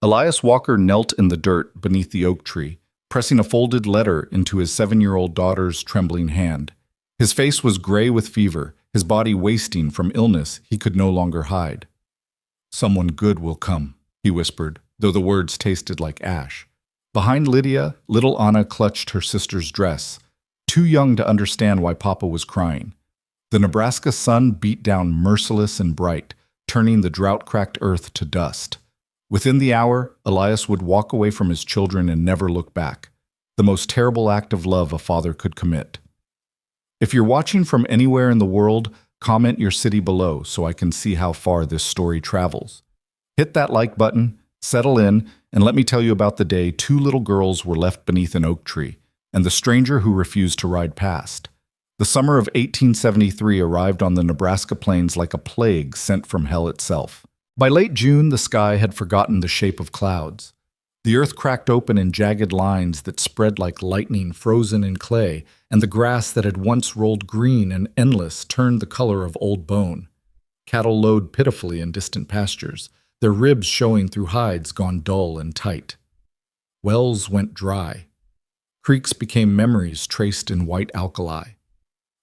Elias Walker knelt in the dirt beneath the oak tree, pressing a folded letter into his 7-year-old daughter's trembling hand. His face was gray with fever, his body wasting from illness he could no longer hide. "Someone good will come," he whispered, though the words tasted like ash. Behind Lydia, little Anna clutched her sister's dress, too young to understand why Papa was crying. The Nebraska sun beat down merciless and bright, turning the drought-cracked earth to dust. Within the hour, Elias would walk away from his children and never look back, the most terrible act of love a father could commit. If you're watching from anywhere in the world, comment your city below so I can see how far this story travels. Hit that like button, settle in, and let me tell you about the day 2 little girls were left beneath an oak tree, and the stranger who refused to ride past. The summer of 1873 arrived on the Nebraska plains like a plague sent from hell itself. By late June, the sky had forgotten the shape of clouds. The earth cracked open in jagged lines that spread like lightning frozen in clay, and the grass that had once rolled green and endless turned the color of old bone. Cattle lowed pitifully in distant pastures, their ribs showing through hides gone dull and tight. Wells went dry. Creeks became memories traced in white alkali.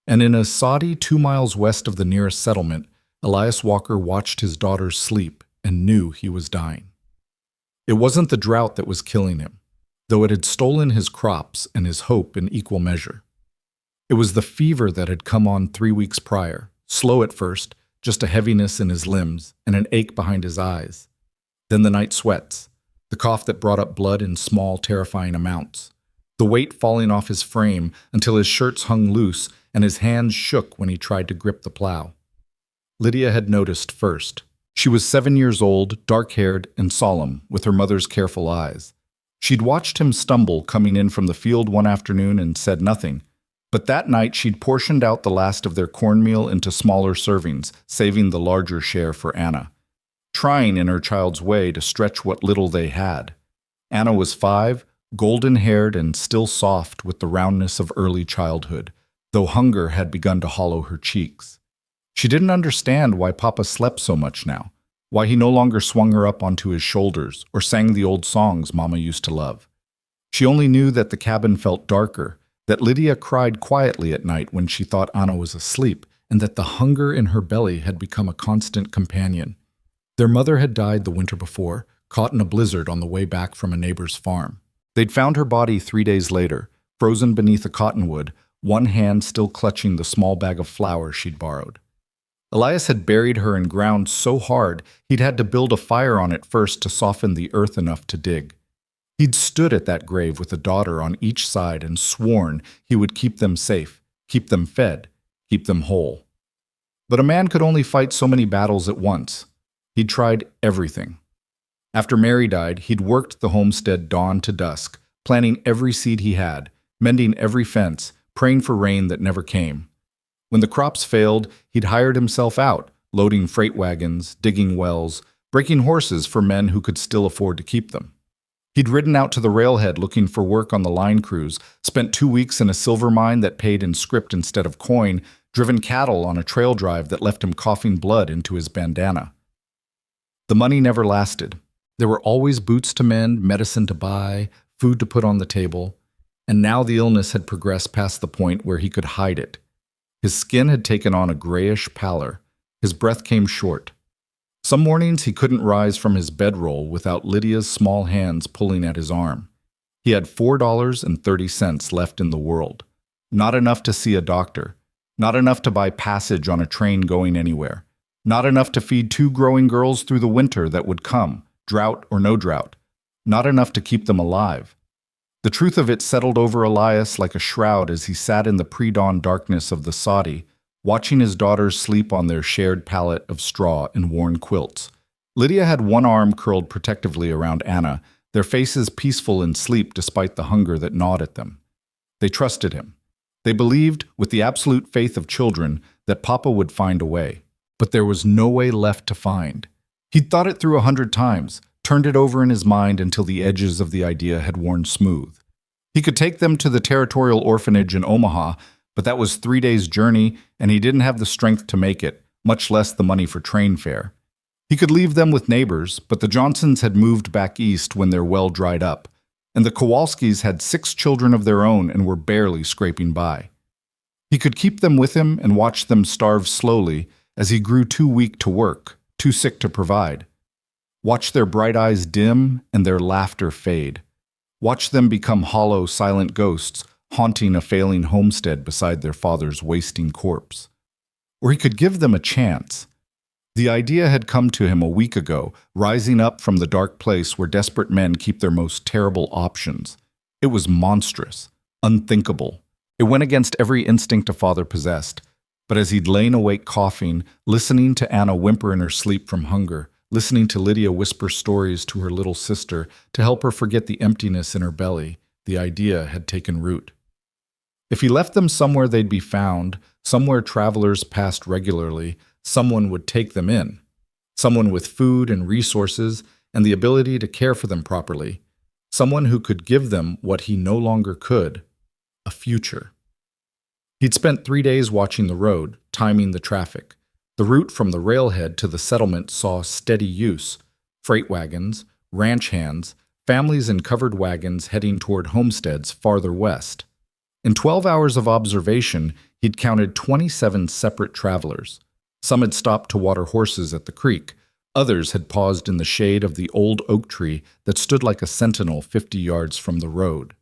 And in a soddy 2 miles west of the nearest settlement, Elias Walker watched his daughters sleep and knew he was dying. It wasn't the drought that was killing him, though it had stolen his crops and his hope in equal measure. It was the fever that had come on 3 weeks prior, slow at first, just a heaviness in his limbs and an ache behind his eyes. Then the night sweats, the cough that brought up blood in small, terrifying amounts, the weight falling off his frame until his shirts hung loose and his hands shook when he tried to grip the plow. Lydia had noticed first. She was 7 years old, dark-haired and solemn, with her mother's careful eyes. She'd watched him stumble coming in from the field one afternoon and said nothing. But that night she'd portioned out the last of their cornmeal into smaller servings, saving the larger share for Anna, trying in her child's way to stretch what little they had. Anna was 5, golden-haired and still soft with the roundness of early childhood, though hunger had begun to hollow her cheeks. She didn't understand why Papa slept so much now, why he no longer swung her up onto his shoulders or sang the old songs Mama used to love. She only knew that the cabin felt darker, that Lydia cried quietly at night when she thought Anna was asleep, and that the hunger in her belly had become a constant companion. Their mother had died the winter before, caught in a blizzard on the way back from a neighbor's farm. They'd found her body 3 days later, frozen beneath a cottonwood, one hand still clutching the small bag of flour she'd borrowed. Elias had buried her in ground so hard he'd had to build a fire on it first to soften the earth enough to dig. He'd stood at that grave with a daughter on each side and sworn he would keep them safe, keep them fed, keep them whole. But a man could only fight so many battles at once. He'd tried everything. After Mary died, he'd worked the homestead dawn to dusk, planting every seed he had, mending every fence, praying for rain that never came. When the crops failed, he'd hired himself out, loading freight wagons, digging wells, breaking horses for men who could still afford to keep them. He'd ridden out to the railhead looking for work on the line crews, spent 2 weeks in a silver mine that paid in script instead of coin, driven cattle on a trail drive that left him coughing blood into his bandana. The money never lasted. There were always boots to mend, medicine to buy, food to put on the table, and now the illness had progressed past the point where he could hide it. His skin had taken on a grayish pallor. His breath came short. Some mornings he couldn't rise from his bedroll without Lydia's small hands pulling at his arm. He had $4.30 left in the world. Not enough to see a doctor. Not enough to buy passage on a train going anywhere. Not enough to feed 2 growing girls through the winter that would come, drought or no drought. Not enough to keep them alive. The truth of it settled over Elias like a shroud as he sat in the pre-dawn darkness of the soddy, watching his daughters sleep on their shared pallet of straw and worn quilts. Lydia had one arm curled protectively around Anna, their faces peaceful in sleep despite the hunger that gnawed at them. They trusted him. They believed, with the absolute faith of children, that Papa would find a way. But there was no way left to find. He'd thought it through 100 times, turned it over in his mind until the edges of the idea had worn smooth. He could take them to the territorial orphanage in Omaha, but that was 3 days' journey, and he didn't have the strength to make it, much less the money for train fare. He could leave them with neighbors, but the Johnsons had moved back east when their well dried up, and the Kowalskis had 6 children of their own and were barely scraping by. He could keep them with him and watch them starve slowly as he grew too weak to work, too sick to provide. Watch their bright eyes dim and their laughter fade. Watch them become hollow, silent ghosts, haunting a failing homestead beside their father's wasting corpse. Or he could give them a chance. The idea had come to him a week ago, rising up from the dark place where desperate men keep their most terrible options. It was monstrous, unthinkable. It went against every instinct a father possessed. But as he'd lain awake coughing, listening to Anna whimper in her sleep from hunger, listening to Lydia whisper stories to her little sister to help her forget the emptiness in her belly, the idea had taken root. If he left them somewhere they'd be found, somewhere travelers passed regularly, someone would take them in. Someone with food and resources and the ability to care for them properly. Someone who could give them what he no longer could, a future. He'd spent 3 days watching the road, timing the traffic. The route from the railhead to the settlement saw steady use. Freight wagons, ranch hands, families in covered wagons heading toward homesteads farther west. In 12 hours of observation, he'd counted 27 separate travelers. Some had stopped to water horses at the creek. Others had paused in the shade of the old oak tree that stood like a sentinel 50 yards from the road.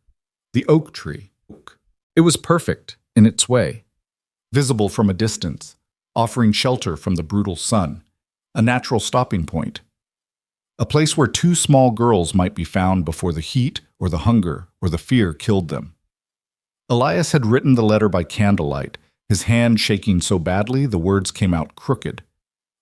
The oak tree. It was perfect in its way, visible from a distance, offering shelter from the brutal sun, a natural stopping point. A place where 2 small girls might be found before the heat or the hunger or the fear killed them. Elias had written the letter by candlelight, his hand shaking so badly the words came out crooked.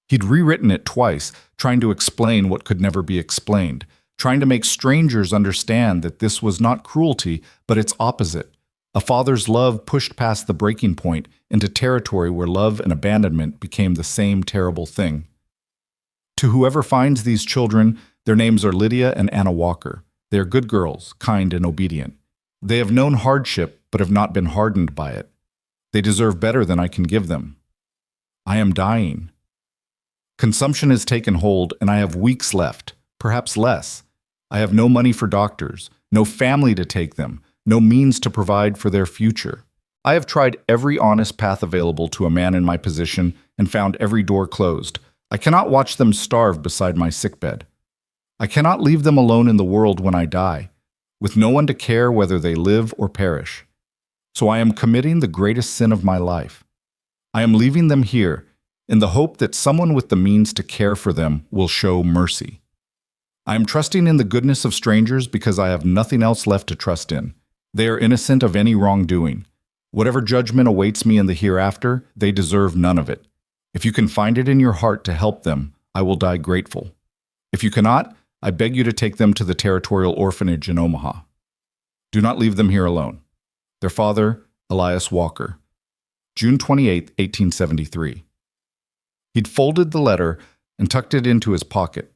He'd rewritten it twice, trying to explain what could never be explained, trying to make strangers understand that this was not cruelty, but its opposite. A father's love pushed past the breaking point into territory where love and abandonment became the same terrible thing. To whoever finds these children, their names are Lydia and Anna Walker. They are good girls, kind and obedient. They have known hardship, but have not been hardened by it. They deserve better than I can give them. I am dying. Consumption has taken hold, and I have weeks left, perhaps less. I have no money for doctors, no family to take them, no means to provide for their future. I have tried every honest path available to a man in my position and found every door closed. I cannot watch them starve beside my sickbed. I cannot leave them alone in the world when I die, with no one to care whether they live or perish. So I am committing the greatest sin of my life. I am leaving them here in the hope that someone with the means to care for them will show mercy. I am trusting in the goodness of strangers because I have nothing else left to trust in. They are innocent of any wrongdoing. Whatever judgment awaits me in the hereafter, they deserve none of it. If you can find it in your heart to help them, I will die grateful. If you cannot, I beg you to take them to the Territorial Orphanage in Omaha. Do not leave them here alone. Their father, Elias Walker. June 28, 1873. He'd folded the letter and tucked it into his pocket,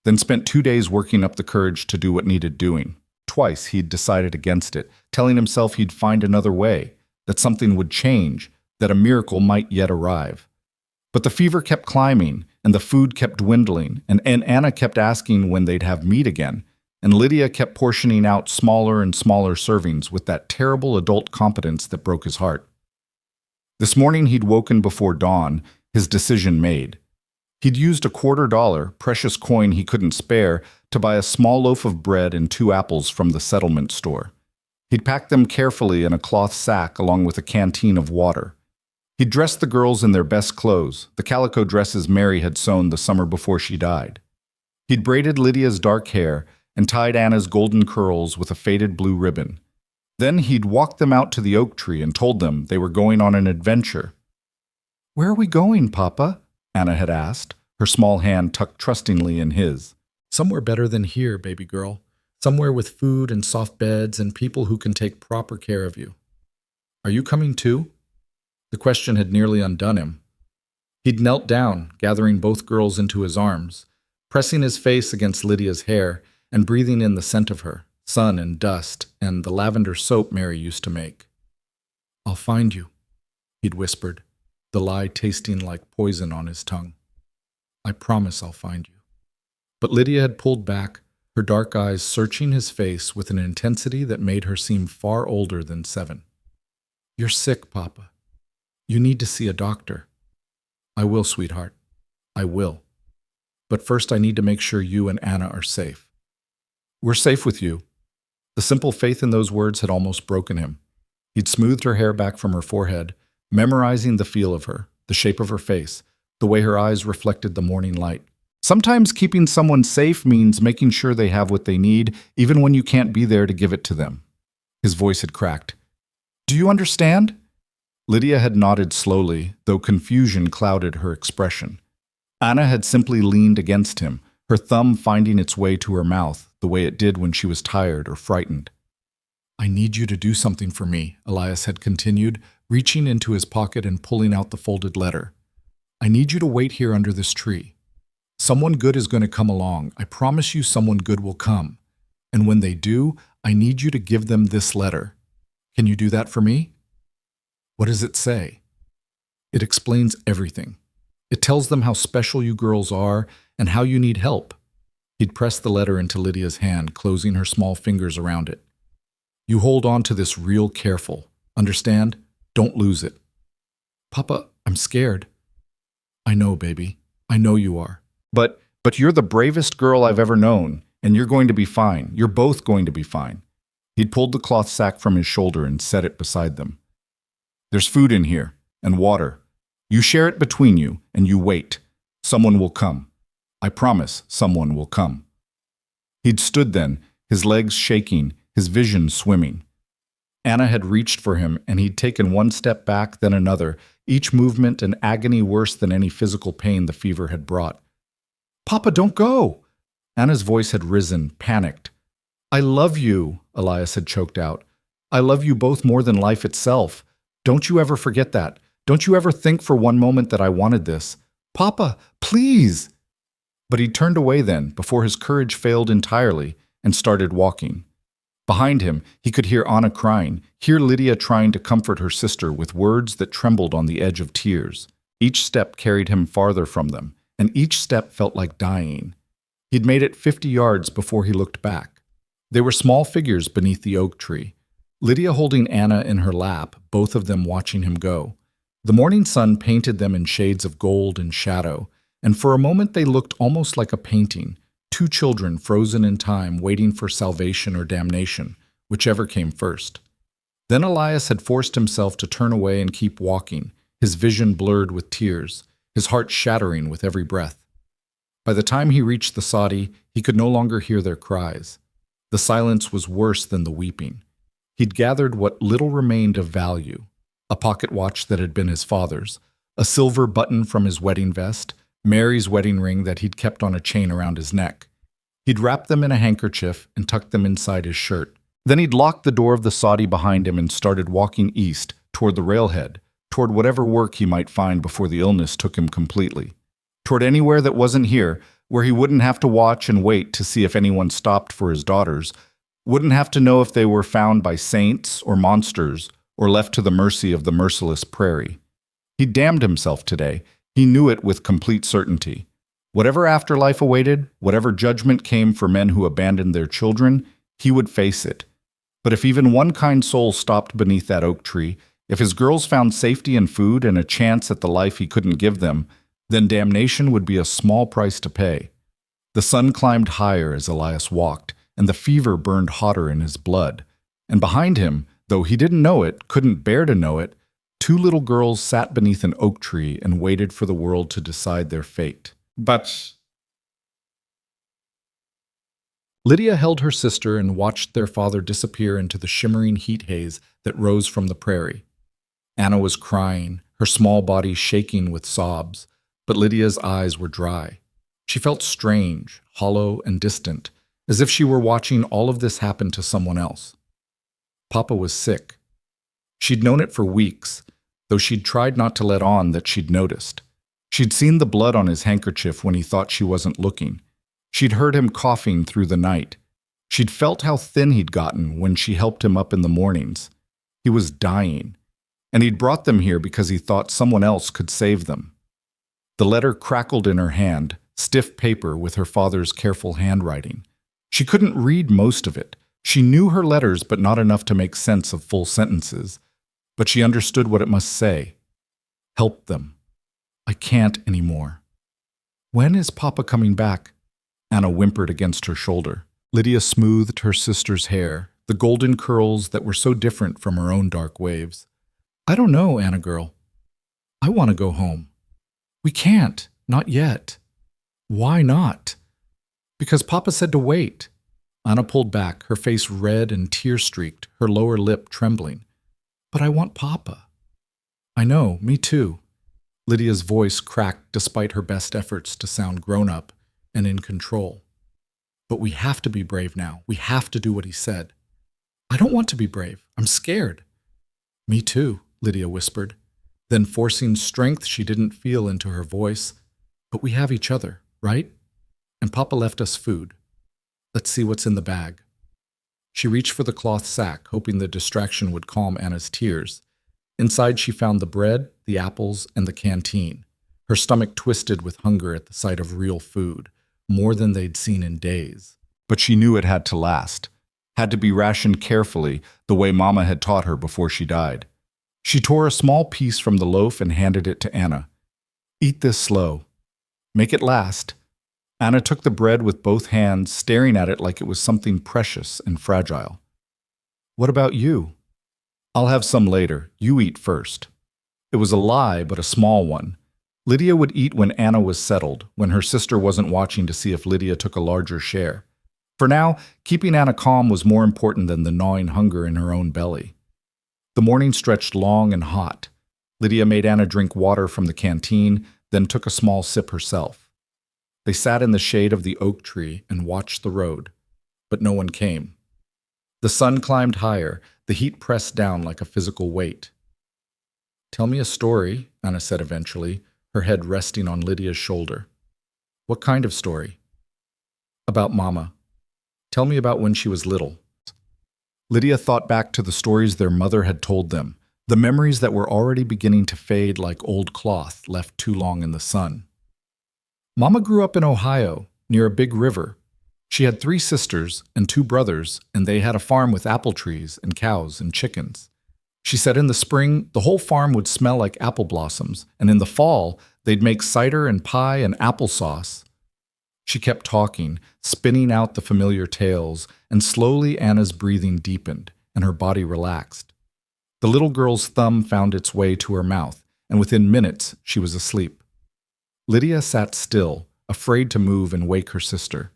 then spent 2 days working up the courage to do what needed doing. Twice he'd decided against it, telling himself he'd find another way, that something would change, that a miracle might yet arrive. But the fever kept climbing, and the food kept dwindling, and Anna kept asking when they'd have meat again, and Lydia kept portioning out smaller and smaller servings with that terrible adult competence that broke his heart. This morning he'd woken before dawn, his decision made. He'd used $25, precious coin he couldn't spare, to buy a small loaf of bread and 2 apples from the settlement store. He'd packed them carefully in a cloth sack along with a canteen of water. He'd dressed the girls in their best clothes, the calico dresses Mary had sewn the summer before she died. He'd braided Lydia's dark hair and tied Anna's golden curls with a faded blue ribbon. Then he'd walked them out to the oak tree and told them they were going on an adventure. "Where are we going, Papa?" Anna had asked, her small hand tucked trustingly in his. "Somewhere better than here, baby girl. Somewhere with food and soft beds and people who can take proper care of you. Are you coming too?" The question had nearly undone him. He'd knelt down, gathering both girls into his arms, pressing his face against Lydia's hair and breathing in the scent of her, sun and dust, and the lavender soap Mary used to make. "I'll find you," he'd whispered, the lie tasting like poison on his tongue. I promise I'll find you. But Lydia had pulled back, her dark eyes searching his face with an intensity that made her seem far older than 7. You're sick, Papa. You need to see a doctor. I will, sweetheart. I will. But first I need to make sure you and Anna are safe. We're safe with you. The simple faith in those words had almost broken him. He'd smoothed her hair back from her forehead, memorizing the feel of her, the shape of her face, the way her eyes reflected the morning light. Sometimes keeping someone safe means making sure they have what they need, even when you can't be there to give it to them. His voice had cracked. Do you understand? Lydia had nodded slowly, though confusion clouded her expression. Anna had simply leaned against him, her thumb finding its way to her mouth, the way it did when she was tired or frightened. I need you to do something for me, Elias had continued, reaching into his pocket and pulling out the folded letter. I need you to wait here under this tree. Someone good is going to come along. I promise you someone good will come. And when they do, I need you to give them this letter. Can you do that for me? What does it say? It explains everything. It tells them how special you girls are and how you need help. He'd pressed the letter into Lydia's hand, closing her small fingers around it. You hold on to this real careful. Understand? Don't lose it. Papa, I'm scared. I know, baby. I know you are. But you're the bravest girl I've ever known, and you're going to be fine. You're both going to be fine. He'd pulled the cloth sack from his shoulder and set it beside them. There's food in here, and water. You share it between you, and you wait. Someone will come. I promise someone will come. He'd stood then, his legs shaking, his vision swimming. Anna had reached for him, and he'd taken one step back, then another, each movement an agony worse than any physical pain the fever had brought. Papa, don't go! Anna's voice had risen, panicked. I love you, Elias had choked out. I love you both more than life itself. Don't you ever forget that. Don't you ever think for one moment that I wanted this. Papa, please! But he turned away then, before his courage failed entirely, and started walking. Behind him, he could hear Anna crying, hear Lydia trying to comfort her sister with words that trembled on the edge of tears. Each step carried him farther from them, and each step felt like dying. He'd made it 50 yards before he looked back. They were small figures beneath the oak tree, Lydia holding Anna in her lap, both of them watching him go. The morning sun painted them in shades of gold and shadow, and for a moment they looked almost like a painting, two children frozen in time waiting for salvation or damnation, whichever came first. Then Elias had forced himself to turn away and keep walking, his vision blurred with tears, his heart shattering with every breath. By the time he reached the soddy, he could no longer hear their cries. The silence was worse than the weeping. He'd gathered what little remained of value, a pocket watch that had been his father's, a silver button from his wedding vest, Mary's wedding ring that he'd kept on a chain around his neck. He'd wrapped them in a handkerchief and tucked them inside his shirt. Then he'd locked the door of the soddy behind him and started walking east, toward the railhead, toward whatever work he might find before the illness took him completely. Toward anywhere that wasn't here, where he wouldn't have to watch and wait to see if anyone stopped for his daughters, wouldn't have to know if they were found by saints or monsters or left to the mercy of the merciless prairie. He damned himself today. He knew it with complete certainty. Whatever afterlife awaited, whatever judgment came for men who abandoned their children, he would face it. But if even one kind soul stopped beneath that oak tree, if his girls found safety and food and a chance at the life he couldn't give them, then damnation would be a small price to pay. The sun climbed higher as Elias walked, and the fever burned hotter in his blood. And behind him, though he didn't know it, couldn't bear to know it, two little girls sat beneath an oak tree and waited for the world to decide their fate. But Lydia held her sister and watched their father disappear into the shimmering heat haze that rose from the prairie. Anna was crying, her small body shaking with sobs, but Lydia's eyes were dry. She felt strange, hollow, and distant, as if she were watching all of this happen to someone else. Papa was sick. She'd known it for weeks, though she'd tried not to let on that she'd noticed. She'd seen the blood on his handkerchief when he thought she wasn't looking. She'd heard him coughing through the night. She'd felt how thin he'd gotten when she helped him up in the mornings. He was dying, and he'd brought them here because he thought someone else could save them. The letter crackled in her hand, stiff paper with her father's careful handwriting. She couldn't read most of it. She knew her letters, but not enough to make sense of full sentences. But she understood what it must say. Help them. I can't anymore. When is Papa coming back? Anna whimpered against her shoulder. Lydia smoothed her sister's hair, the golden curls that were so different from her own dark waves. I don't know, Anna girl. I want to go home. We can't, not yet. Why not? Because Papa said to wait. Anna pulled back, her face red and tear-streaked, her lower lip trembling. But I want Papa. I know, me too. Lydia's voice cracked despite her best efforts to sound grown-up and in control. But we have to be brave now. We have to do what he said. I don't want to be brave. I'm scared. Me too, Lydia whispered, then forcing strength she didn't feel into her voice. But we have each other, right? And Papa left us food. Let's see what's in the bag. She reached for the cloth sack, hoping the distraction would calm Anna's tears. Inside she found the bread, the apples, and the canteen. Her stomach twisted with hunger at the sight of real food, more than they'd seen in days. But she knew it had to last, had to be rationed carefully, the way Mama had taught her before she died. She tore a small piece from the loaf and handed it to Anna. Eat this slow. Make it last. Anna took the bread with both hands, staring at it like it was something precious and fragile. What about you? I'll have some later. You eat first. It was a lie, but a small one. Lydia would eat when Anna was settled, when her sister wasn't watching to see if Lydia took a larger share. For now, keeping Anna calm was more important than the gnawing hunger in her own belly. The morning stretched long and hot. Lydia made Anna drink water from the canteen, then took a small sip herself. They sat in the shade of the oak tree and watched the road, but no one came. The sun climbed higher, the heat pressed down like a physical weight. Tell me a story, Anna said eventually, her head resting on Lydia's shoulder. What kind of story? About Mama. Tell me about when she was little. Lydia thought back to the stories their mother had told them, the memories that were already beginning to fade like old cloth left too long in the sun. Mama grew up in Ohio, near a big river. She had 3 sisters and 2 brothers, and they had a farm with apple trees and cows and chickens. She said in the spring, the whole farm would smell like apple blossoms, and in the fall, they'd make cider and pie and applesauce. She kept talking, spinning out the familiar tales, and slowly Anna's breathing deepened, and her body relaxed. The little girl's thumb found its way to her mouth, and within minutes, she was asleep. Lydia sat still, afraid to move and wake her sister.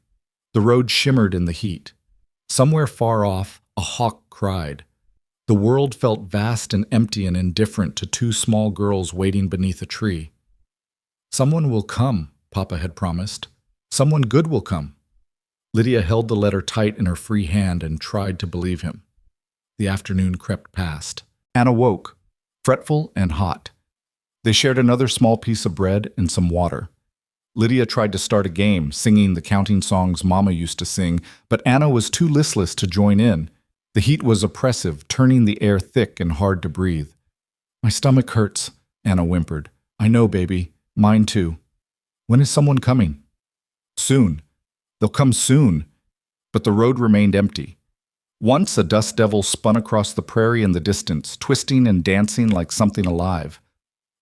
The road shimmered in the heat. Somewhere far off, a hawk cried. The world felt vast and empty and indifferent to 2 small girls waiting beneath a tree. Someone will come, Papa had promised. Someone good will come. Lydia held the letter tight in her free hand and tried to believe him. The afternoon crept past. Anna woke, fretful and hot. They shared another small piece of bread and some water. Lydia tried to start a game, singing the counting songs Mama used to sing, but Anna was too listless to join in. The heat was oppressive, turning the air thick and hard to breathe. My stomach hurts, Anna whimpered. I know, baby. Mine too. When is someone coming? Soon. They'll come soon. But the road remained empty. Once a dust devil spun across the prairie in the distance, twisting and dancing like something alive.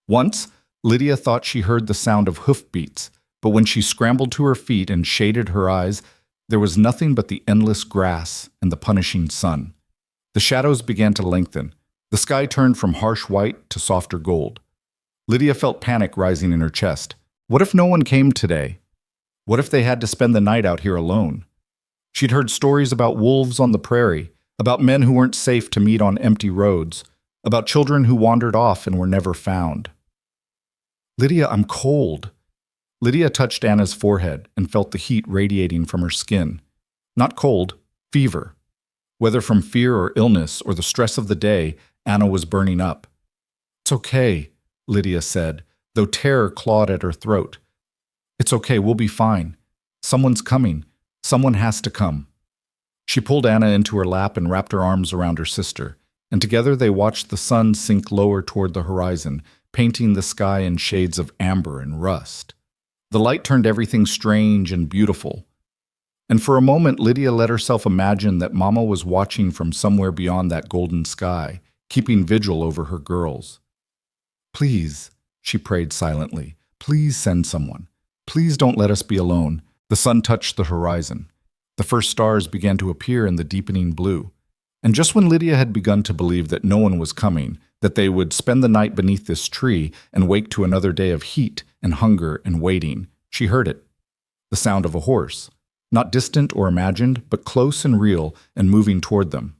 Once, Lydia thought she heard the sound of hoofbeats, but when she scrambled to her feet and shaded her eyes, there was nothing but the endless grass and the punishing sun. The shadows began to lengthen. The sky turned from harsh white to softer gold. Lydia felt panic rising in her chest. What if no one came today? What if they had to spend the night out here alone? She'd heard stories about wolves on the prairie, about men who weren't safe to meet on empty roads, about children who wandered off and were never found. Lydia, I'm cold. Lydia touched Anna's forehead and felt the heat radiating from her skin. Not cold, fever. Whether from fear or illness or the stress of the day, Anna was burning up. It's okay, Lydia said, though terror clawed at her throat. It's okay, we'll be fine. Someone's coming. Someone has to come. She pulled Anna into her lap and wrapped her arms around her sister, and together they watched the sun sink lower toward the horizon, painting the sky in shades of amber and rust. The light turned everything strange and beautiful. And for a moment, Lydia let herself imagine that Mama was watching from somewhere beyond that golden sky, keeping vigil over her girls. "Please," she prayed silently, "please send someone. Please don't let us be alone." The sun touched the horizon. The first stars began to appear in the deepening blue. And just when Lydia had begun to believe that no one was coming, that they would spend the night beneath this tree and wake to another day of heat and hunger and waiting, she heard it. The sound of a horse. Not distant or imagined, but close and real and moving toward them.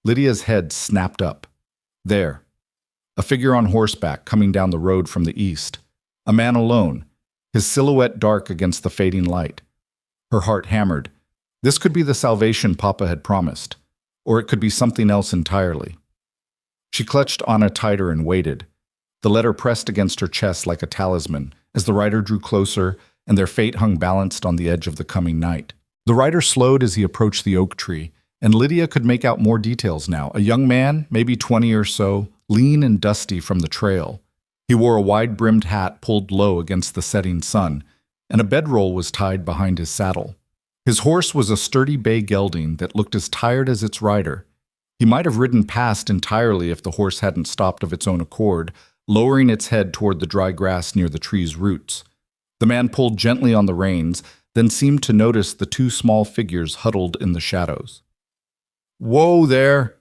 Lydia's head snapped up. There. A figure on horseback coming down the road from the east. A man alone, his silhouette dark against the fading light. Her heart hammered. This could be the salvation Papa had promised, or it could be something else entirely. She clutched Anna tighter and waited. The letter pressed against her chest like a talisman as the rider drew closer and their fate hung balanced on the edge of the coming night. The rider slowed as he approached the oak tree, and Lydia could make out more details now. A young man, maybe 20 or so, lean and dusty from the trail. He wore a wide-brimmed hat pulled low against the setting sun, and a bedroll was tied behind his saddle. His horse was a sturdy bay gelding that looked as tired as its rider. He might have ridden past entirely if the horse hadn't stopped of its own accord, lowering its head toward the dry grass near the tree's roots. The man pulled gently on the reins, then seemed to notice the two small figures huddled in the shadows. "Whoa there!"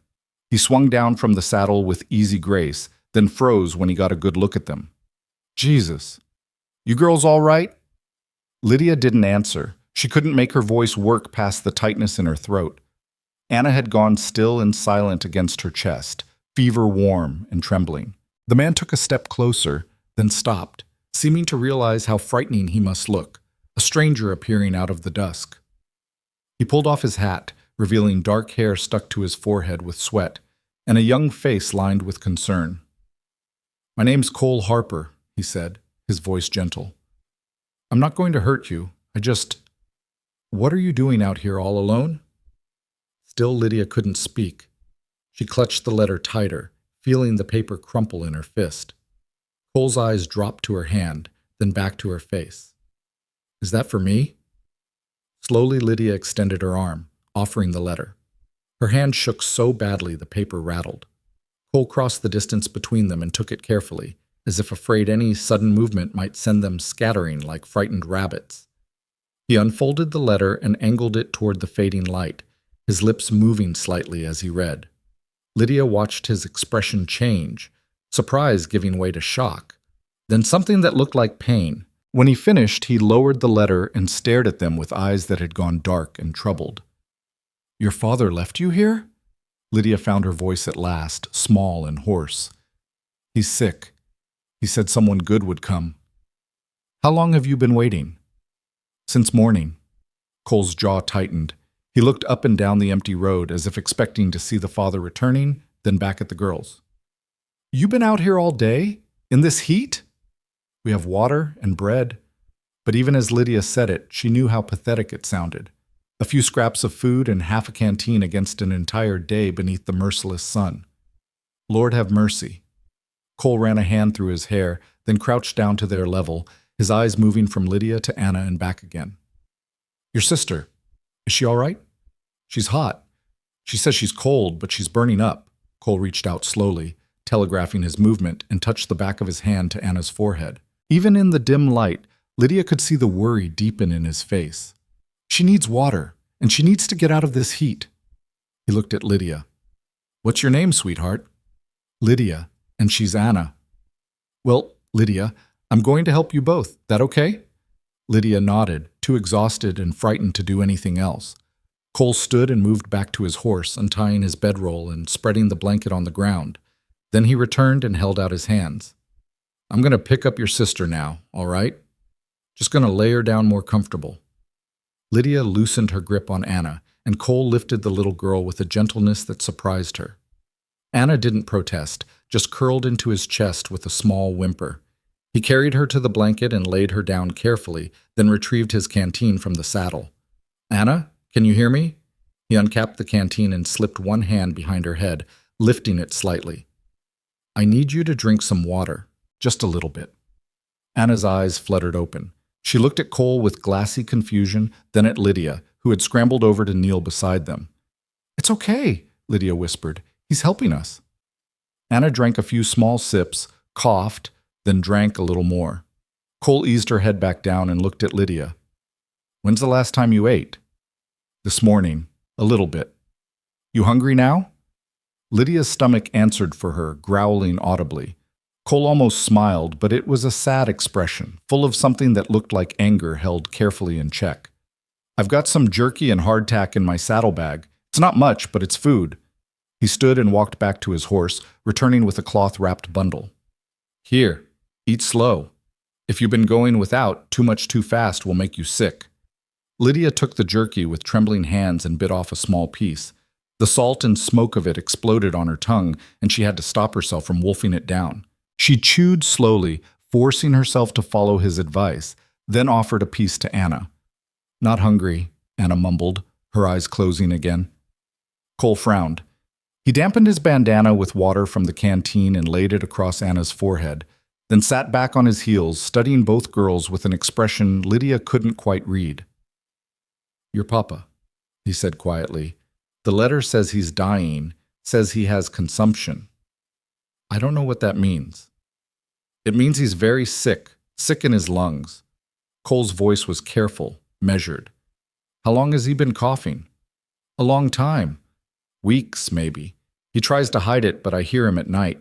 He swung down from the saddle with easy grace, then froze when he got a good look at them. "Jesus! You girls all right?" Lydia didn't answer. She couldn't make her voice work past the tightness in her throat. Anna had gone still and silent against her chest, fever warm and trembling. The man took a step closer, then stopped, seeming to realize how frightening he must look, a stranger appearing out of the dusk. He pulled off his hat, revealing dark hair stuck to his forehead with sweat, and a young face lined with concern. "My name's Cole Harper," he said, his voice gentle. "I'm not going to hurt you. What are you doing out here all alone?" Still Lydia couldn't speak. She clutched the letter tighter, feeling the paper crumple in her fist. Cole's eyes dropped to her hand, then back to her face. "Is that for me?" Slowly Lydia extended her arm, offering the letter. Her hand shook so badly the paper rattled. Cole crossed the distance between them and took it carefully, as if afraid any sudden movement might send them scattering like frightened rabbits. He unfolded the letter and angled it toward the fading light, his lips moving slightly as he read. Lydia watched his expression change, surprise giving way to shock, then something that looked like pain. When he finished, he lowered the letter and stared at them with eyes that had gone dark and troubled. "Your father left you here?" Lydia found her voice at last, small and hoarse. "He's sick. He said someone good would come." "How long have you been waiting?" "Since morning." Cole's jaw tightened. He looked up and down the empty road as if expecting to see the father returning, then back at the girls. "You been out here all day? In this heat?" "We have water and bread." But even as Lydia said it, she knew how pathetic it sounded. A few scraps of food and half a canteen against an entire day beneath the merciless sun. "Lord have mercy." Cole ran a hand through his hair, then crouched down to their level, his eyes moving from Lydia to Anna and back again. "Your sister, is she all right?" "She's hot. She says she's cold, but she's burning up." Cole reached out slowly, telegraphing his movement, and touched the back of his hand to Anna's forehead. Even in the dim light, Lydia could see the worry deepen in his face. "She needs water, and she needs to get out of this heat." He looked at Lydia. "What's your name, sweetheart?" "Lydia, and she's Anna." "Well, Lydia, I'm going to help you both. That okay?" Lydia nodded, too exhausted and frightened to do anything else. Cole stood and moved back to his horse, untying his bedroll and spreading the blanket on the ground. Then he returned and held out his hands. "I'm going to pick up your sister now, all right? Just going to lay her down more comfortable." Lydia loosened her grip on Anna, and Cole lifted the little girl with a gentleness that surprised her. Anna didn't protest, just curled into his chest with a small whimper. He carried her to the blanket and laid her down carefully, then retrieved his canteen from the saddle. "Anna, can you hear me?" He uncapped the canteen and slipped one hand behind her head, lifting it slightly. "I need you to drink some water. Just a little bit. Anna's eyes fluttered open. She looked at Cole with glassy confusion, then at Lydia, who had scrambled over to kneel beside them. "It's okay," Lydia whispered. "He's helping us." Anna drank a few small sips, coughed, then drank a little more. Cole eased her head back down and looked at Lydia. "When's the last time you ate?" "This morning. A little bit." "You hungry now?" Lydia's stomach answered for her, growling audibly. Cole almost smiled, but it was a sad expression, full of something that looked like anger held carefully in check. "I've got some jerky and hardtack in my saddlebag. It's not much, but it's food." He stood and walked back to his horse, returning with a cloth-wrapped bundle. "Here, eat slow. If you've been going without, too much too fast will make you sick." Lydia took the jerky with trembling hands and bit off a small piece. The salt and smoke of it exploded on her tongue, and she had to stop herself from wolfing it down. She chewed slowly, forcing herself to follow his advice, then offered a piece to Anna. "Not hungry," Anna mumbled, her eyes closing again. Cole frowned. He dampened his bandana with water from the canteen and laid it across Anna's forehead, then sat back on his heels, studying both girls with an expression Lydia couldn't quite read. "Your papa," he said quietly. "The letter says he's dying, says he has consumption. I don't know what that means." "It means he's very sick, sick in his lungs." Cole's voice was careful, measured. "How long has he been coughing?" "A long time. Weeks, maybe. He tries to hide it, but I hear him at night."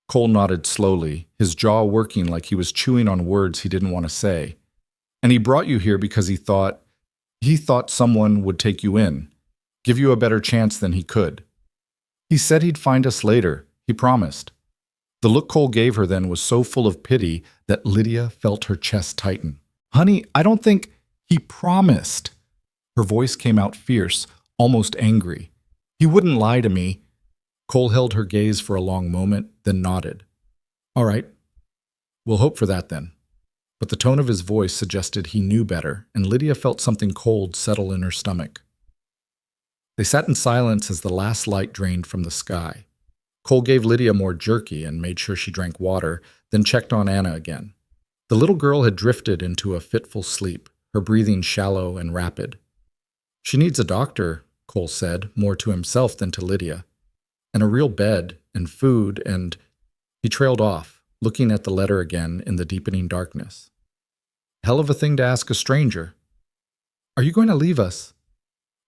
Cole nodded slowly, his jaw working like he was chewing on words he didn't want to say. "And he brought you here because he thought someone would take you in, give you a better chance than he could. He said he'd find us later. He promised." The look Cole gave her then was so full of pity that Lydia felt her chest tighten. "Honey, I don't think he promised." Her voice came out fierce, almost angry. "He wouldn't lie to me." Cole held her gaze for a long moment, then nodded. "All right. We'll hope for that then." But the tone of his voice suggested he knew better, and Lydia felt something cold settle in her stomach. They sat in silence as the last light drained from the sky. Cole gave Lydia more jerky and made sure she drank water, then checked on Anna again. The little girl had drifted into a fitful sleep, her breathing shallow and rapid. "She needs a doctor," Cole said, more to himself than to Lydia. "And a real bed, and food, and—" He trailed off, looking at the letter again in the deepening darkness. "Hell of a thing to ask a stranger." "Are you going to leave us?"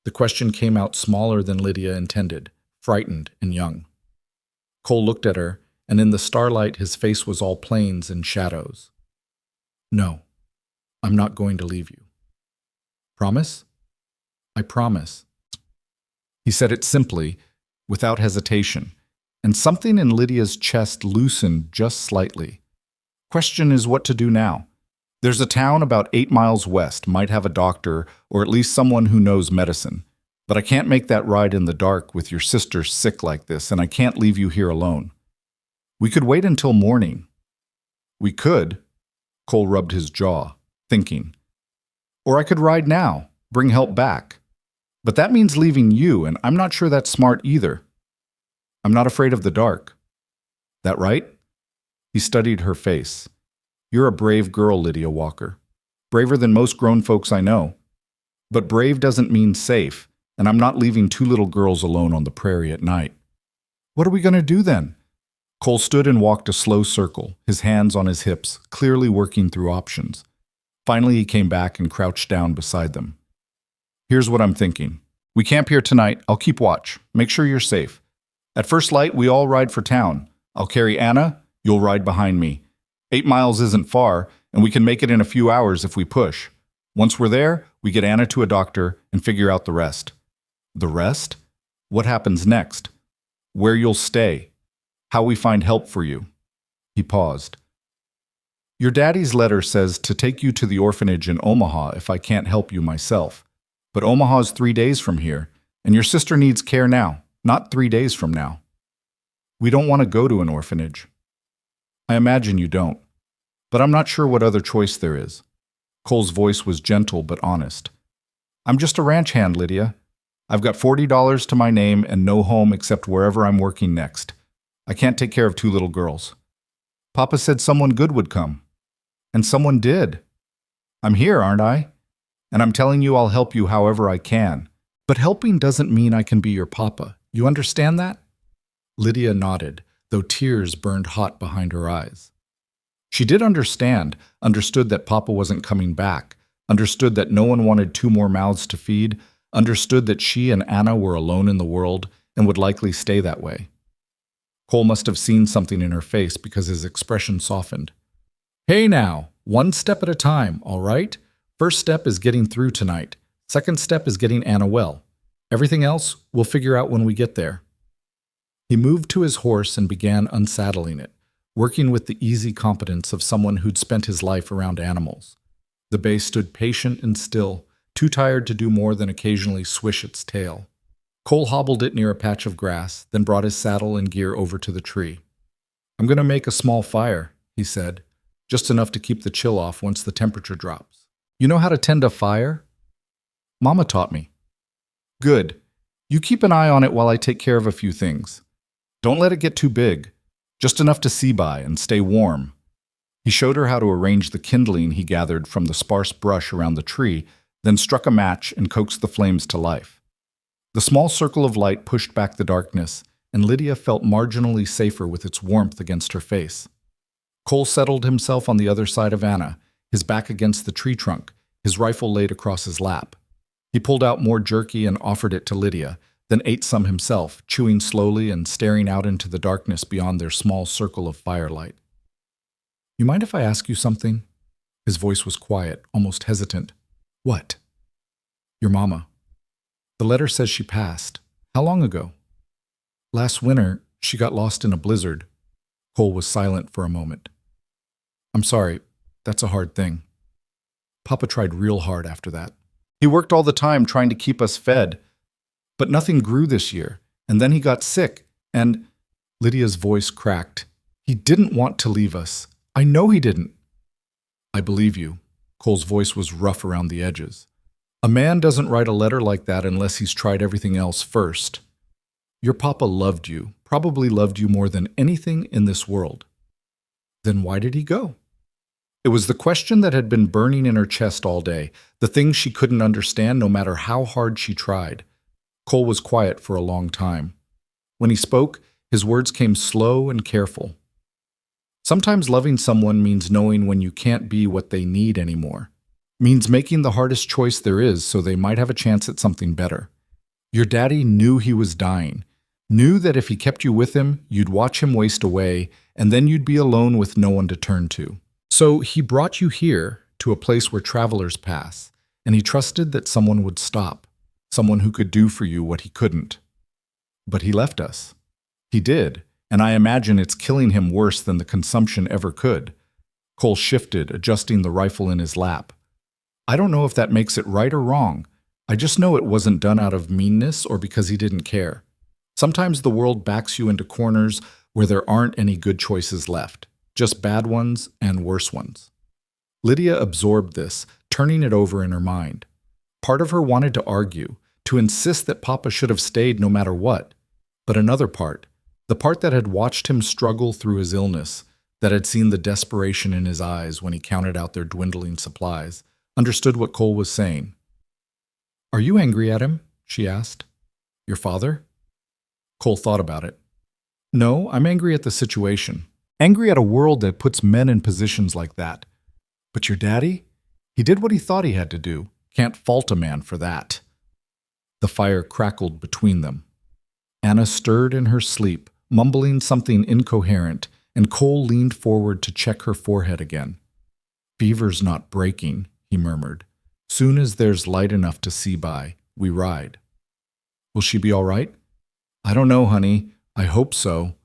The question came out smaller than Lydia intended, frightened and young. Cole looked at her, and in the starlight his face was all plains and shadows. "No, I'm not going to leave you." "Promise?" "I promise." He said it simply, without hesitation, and something in Lydia's chest loosened just slightly. "Question is what to do now. There's a town about 8 miles west, might have a doctor, or at least someone who knows medicine. But I can't make that ride in the dark with your sister sick like this, and I can't leave you here alone. We could wait until morning." "We could." Cole rubbed his jaw, thinking. "Or I could ride now, bring help back. But that means leaving you, and I'm not sure that's smart either." "I'm not afraid of the dark." "That right?" He studied her face. "You're a brave girl, Lydia Walker. Braver than most grown folks I know. But brave doesn't mean safe, and I'm not leaving 2 little girls alone on the prairie at night." "What are we going to do then?" Cole stood and walked a slow circle, his hands on his hips, clearly working through options. Finally, he came back and crouched down beside them. "Here's what I'm thinking. We camp here tonight. I'll keep watch. Make sure you're safe. At first light, we all ride for town. I'll carry Anna. You'll ride behind me. 8 miles isn't far, and we can make it in a few hours if we push. Once we're there, we get Anna to a doctor and figure out the rest." "The rest?" "What happens next? Where you'll stay? How we find help for you." He paused. "Your daddy's letter says to take you to the orphanage in Omaha if I can't help you myself. But Omaha's 3 days from here, and your sister needs care now, not 3 days from now." "We don't want to go to an orphanage." "I imagine you don't. But I'm not sure what other choice there is." Cole's voice was gentle but honest. "I'm just a ranch hand, Lydia. I've got $40 to my name and no home except wherever I'm working next. I can't take care of 2 little girls." Papa said someone good would come. And someone did. I'm here, aren't I? And I'm telling you I'll help you however I can. But helping doesn't mean I can be your papa. You understand that? Lydia nodded, though tears burned hot behind her eyes. She did understand, understood that Papa wasn't coming back, understood that no one wanted two more mouths to feed, understood that she and Anna were alone in the world and would likely stay that way. Cole must have seen something in her face because his expression softened. Hey now, one step at a time, all right? First step is getting through tonight. Second step is getting Anna well. Everything else we'll figure out when we get there. He moved to his horse and began unsaddling it, working with the easy competence of someone who'd spent his life around animals. The bay stood patient and still, too tired to do more than occasionally swish its tail. Cole hobbled it near a patch of grass, then brought his saddle and gear over to the tree. I'm going to make a small fire, he said, just enough to keep the chill off once the temperature drops. You know how to tend a fire? Mama taught me. Good. You keep an eye on it while I take care of a few things. Don't let it get too big, just enough to see by and stay warm. He showed her how to arrange the kindling he gathered from the sparse brush around the tree, then struck a match and coaxed the flames to life. The small circle of light pushed back the darkness, and Lydia felt marginally safer with its warmth against her face. Cole settled himself on the other side of Anna, his back against the tree trunk, his rifle laid across his lap. He pulled out more jerky and offered it to Lydia, then ate some himself, chewing slowly and staring out into the darkness beyond their small circle of firelight. You mind if I ask you something? His voice was quiet, almost hesitant. What? Your mama. The letter says she passed. How long ago? Last winter, she got lost in a blizzard. Cole was silent for a moment. I'm sorry, that's a hard thing. Papa tried real hard after that. He worked all the time trying to keep us fed. But nothing grew this year, and then he got sick, and Lydia's voice cracked. He didn't want to leave us. I know he didn't. I believe you. Cole's voice was rough around the edges. A man doesn't write a letter like that unless he's tried everything else first. Your papa loved you, probably loved you more than anything in this world. Then why did he go? It was the question that had been burning in her chest all day, the thing she couldn't understand no matter how hard she tried. Cole was quiet for a long time. When he spoke, his words came slow and careful. Sometimes loving someone means knowing when you can't be what they need anymore. Means making the hardest choice there is so they might have a chance at something better. Your daddy knew he was dying, knew that if he kept you with him, you'd watch him waste away, and then you'd be alone with no one to turn to. So he brought you here to a place where travelers pass, and he trusted that someone would stop. Someone who could do for you what he couldn't. But he left us. He did, and I imagine it's killing him worse than the consumption ever could. Cole shifted, adjusting the rifle in his lap. I don't know if that makes it right or wrong. I just know it wasn't done out of meanness or because he didn't care. Sometimes the world backs you into corners where there aren't any good choices left, just bad ones and worse ones. Lydia absorbed this, turning it over in her mind. Part of her wanted to argue, to insist that Papa should have stayed no matter what. But another part, the part that had watched him struggle through his illness, that had seen the desperation in his eyes when he counted out their dwindling supplies, understood what Cole was saying. Are you angry at him? She asked. Your father? Cole thought about it. No, I'm angry at the situation. Angry at a world that puts men in positions like that. But your daddy? He did what he thought he had to do. Can't fault a man for that. The fire crackled between them. Anna stirred in her sleep, mumbling something incoherent, and Cole leaned forward to check her forehead again. Fever's not breaking, he murmured. Soon as there's light enough to see by, we ride. Will she be all right? I don't know, honey. I hope so.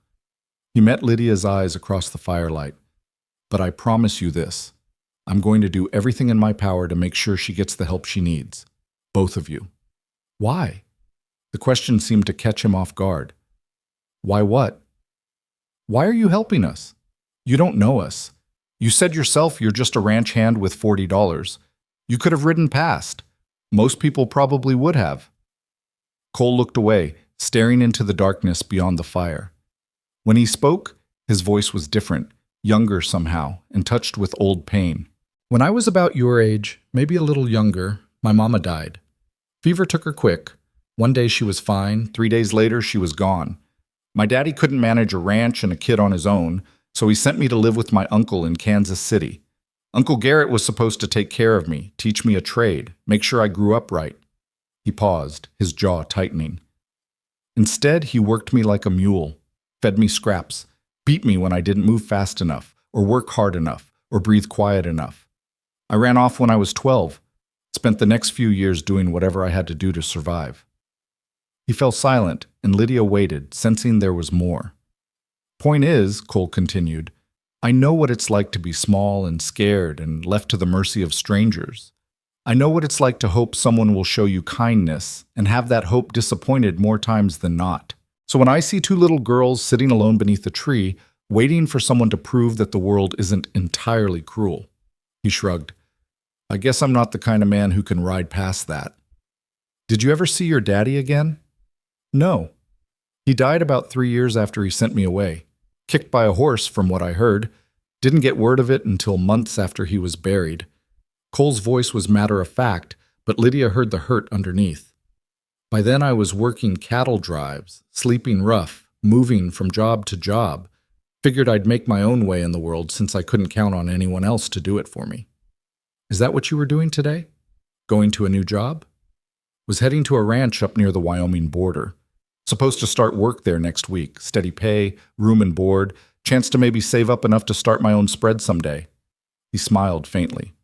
He met Lydia's eyes across the firelight. But I promise you this. I'm going to do everything in my power to make sure she gets the help she needs. Both of you. Why? The question seemed to catch him off guard. Why what? Why are you helping us? You don't know us. You said yourself you're just a ranch hand with $40. You could have ridden past. Most people probably would have. Cole looked away, staring into the darkness beyond the fire. When he spoke, his voice was different, younger somehow, and touched with old pain. When I was about your age, maybe a little younger, my mama died. Fever took her quick. One day she was fine, 3 days later she was gone. My daddy couldn't manage a ranch and a kid on his own, so he sent me to live with my uncle in Kansas City. Uncle Garrett was supposed to take care of me, teach me a trade, make sure I grew up right. He paused, his jaw tightening. Instead, he worked me like a mule, fed me scraps, beat me when I didn't move fast enough, or work hard enough, or breathe quiet enough. I ran off when I was 12, spent the next few years doing whatever I had to do to survive. He fell silent, and Lydia waited, sensing there was more. Point is, Cole continued, I know what it's like to be small and scared and left to the mercy of strangers. I know what it's like to hope someone will show you kindness and have that hope disappointed more times than not. So when I see two little girls sitting alone beneath a tree, waiting for someone to prove that the world isn't entirely cruel, he shrugged. I guess I'm not the kind of man who can ride past that. Did you ever see your daddy again? No. He died about 3 years after he sent me away. Kicked by a horse, from what I heard. Didn't get word of it until months after he was buried. Cole's voice was matter-of-fact, but Lydia heard the hurt underneath. By then I was working cattle drives, sleeping rough, moving from job to job. Figured I'd make my own way in the world since I couldn't count on anyone else to do it for me. Is that what you were doing today? Going to a new job? Was heading to a ranch up near the Wyoming border. Supposed to start work there next week. Steady pay, room and board, chance to maybe save up enough to start my own spread someday. He smiled faintly.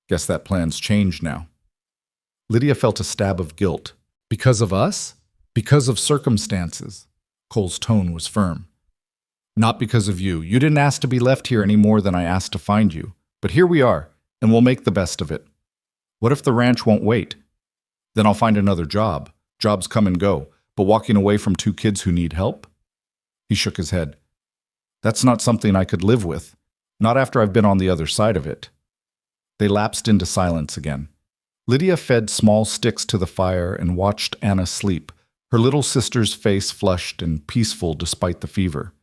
Guess that plan's changed now. Lydia felt a stab of guilt. Because of us? Because of circumstances. Cole's tone was firm. Not because of you. You didn't ask to be left here any more than I asked to find you. But here we are, and we'll make the best of it. What if the ranch won't wait? Then I'll find another job. Jobs come and go. But walking away from 2 kids who need help? He shook his head. That's not something I could live with. Not after I've been on the other side of it. They lapsed into silence again. Lydia fed small sticks to the fire and watched Anna sleep, her little sister's face flushed and peaceful despite the fever.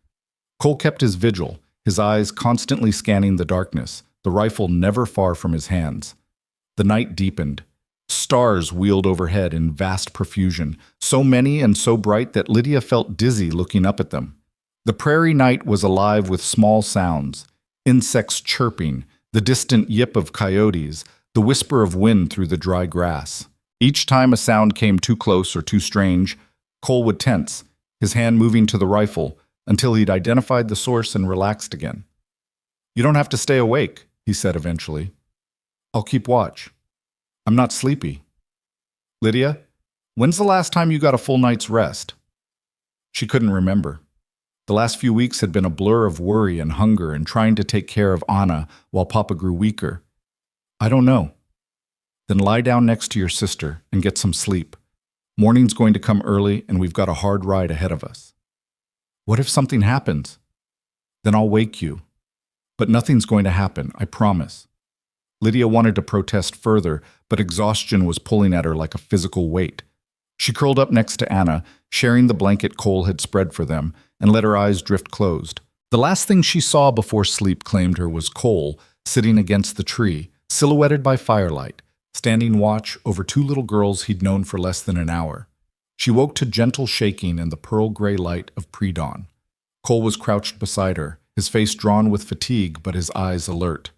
Cole kept his vigil, his eyes constantly scanning the darkness, the rifle never far from his hands. The night deepened. Stars wheeled overhead in vast profusion, so many and so bright that Lydia felt dizzy looking up at them. The prairie night was alive with small sounds, insects chirping, the distant yip of coyotes, the whisper of wind through the dry grass. Each time a sound came too close or too strange, Cole would tense, his hand moving to the rifle, until he'd identified the source and relaxed again. You don't have to stay awake, he said eventually. I'll keep watch. I'm not sleepy. Lydia, when's the last time you got a full night's rest? She couldn't remember. The last few weeks had been a blur of worry and hunger and trying to take care of Anna while Papa grew weaker. I don't know. Then lie down next to your sister and get some sleep. Morning's going to come early and we've got a hard ride ahead of us. What if something happens? Then I'll wake you. But nothing's going to happen, I promise. Lydia wanted to protest further, but exhaustion was pulling at her like a physical weight. She curled up next to Anna, sharing the blanket Cole had spread for them, and let her eyes drift closed. The last thing she saw before sleep claimed her was Cole, sitting against the tree, silhouetted by firelight, standing watch over 2 little girls he'd known for less than an hour. She woke to gentle shaking in the pearl-gray light of pre-dawn. Cole was crouched beside her, his face drawn with fatigue but his eyes alert.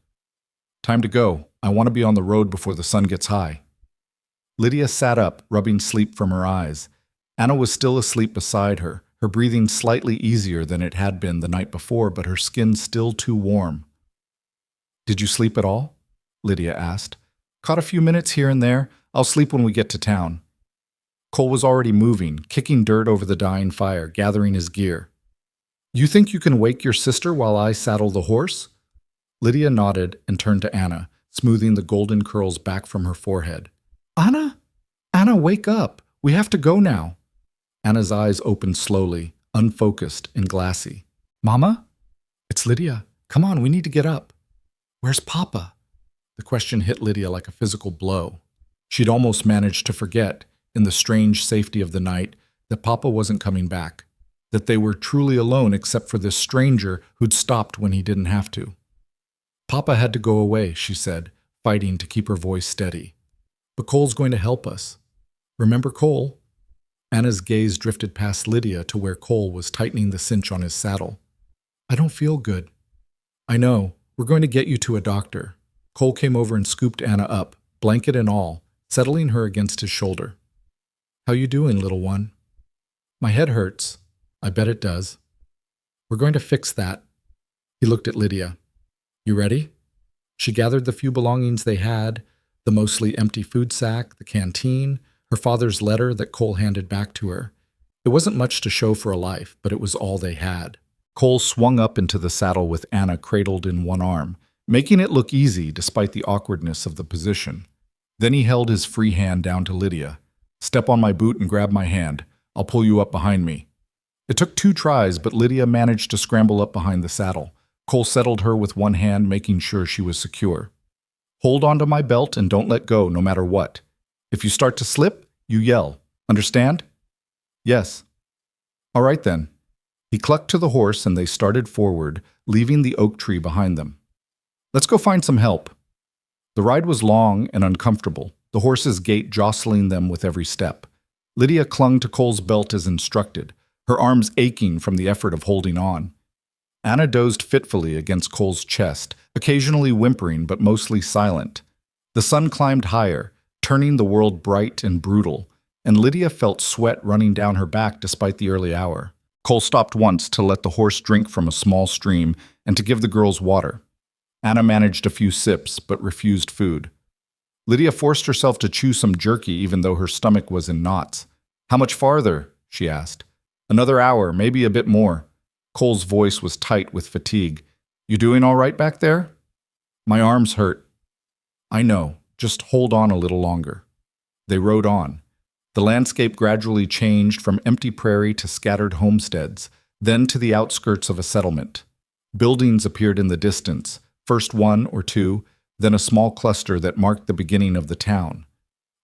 Time to go. I want to be on the road before the sun gets high. Lydia sat up, rubbing sleep from her eyes. Anna was still asleep beside her, her breathing slightly easier than it had been the night before, but her skin still too warm. Did you sleep at all? Lydia asked. Caught a few minutes here and there. I'll sleep when we get to town. Cole was already moving, kicking dirt over the dying fire, gathering his gear. You think you can wake your sister while I saddle the horse? Lydia nodded and turned to Anna, smoothing the golden curls back from her forehead. Anna? Anna, wake up. We have to go now. Anna's eyes opened slowly, unfocused and glassy. Mama? It's Lydia. Come on, we need to get up. Where's Papa? The question hit Lydia like a physical blow. She'd almost managed to forget, in the strange safety of the night, that Papa wasn't coming back. that they were truly alone except for this stranger who'd stopped when he didn't have to. Papa had to go away, she said, fighting to keep her voice steady. But Cole's going to help us. Remember Cole? Anna's gaze drifted past Lydia to where Cole was tightening the cinch on his saddle. I don't feel good. I know. We're going to get you to a doctor. Cole came over and scooped Anna up, blanket and all, settling her against his shoulder. How you doing, little one? My head hurts. I bet it does. We're going to fix that. He looked at Lydia. You ready? She gathered the few belongings they had, the mostly empty food sack, the canteen, her father's letter that Cole handed back to her. It wasn't much to show for a life, but it was all they had. Cole swung up into the saddle with Anna cradled in one arm, making it look easy despite the awkwardness of the position. Then he held his free hand down to Lydia. Step on my boot and grab my hand. I'll pull you up behind me. It took 2 tries, but Lydia managed to scramble up behind the saddle. Cole settled her with one hand, making sure she was secure. Hold onto my belt and don't let go, no matter what. If you start to slip, you yell. Understand? Yes. All right then. He clucked to the horse and they started forward, leaving the oak tree behind them. Let's go find some help. The ride was long and uncomfortable, the horse's gait jostling them with every step. Lydia clung to Cole's belt as instructed, her arms aching from the effort of holding on. Anna dozed fitfully against Cole's chest, occasionally whimpering but mostly silent. The sun climbed higher, turning the world bright and brutal, and Lydia felt sweat running down her back despite the early hour. Cole stopped once to let the horse drink from a small stream and to give the girls water. Anna managed a few sips but refused food. Lydia forced herself to chew some jerky even though her stomach was in knots. How much farther? She asked. Another hour, maybe a bit more. Cole's voice was tight with fatigue. You doing all right back there? My arms hurt. I know. Just hold on a little longer. They rode on. The landscape gradually changed from empty prairie to scattered homesteads, then to the outskirts of a settlement. Buildings appeared in the distance, first 1 or 2, then a small cluster that marked the beginning of the town.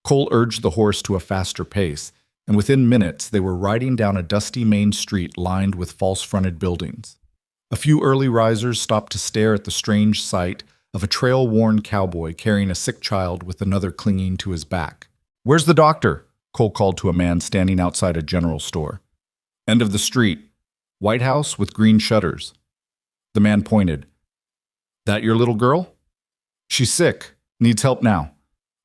Cole urged the horse to a faster pace, and within minutes they were riding down a dusty main street lined with false-fronted buildings. A few early risers stopped to stare at the strange sight of a trail-worn cowboy carrying a sick child with another clinging to his back. Where's the doctor? Cole called to a man standing outside a general store. End of the street. White house with green shutters. The man pointed. That your little girl? She's sick. Needs help now.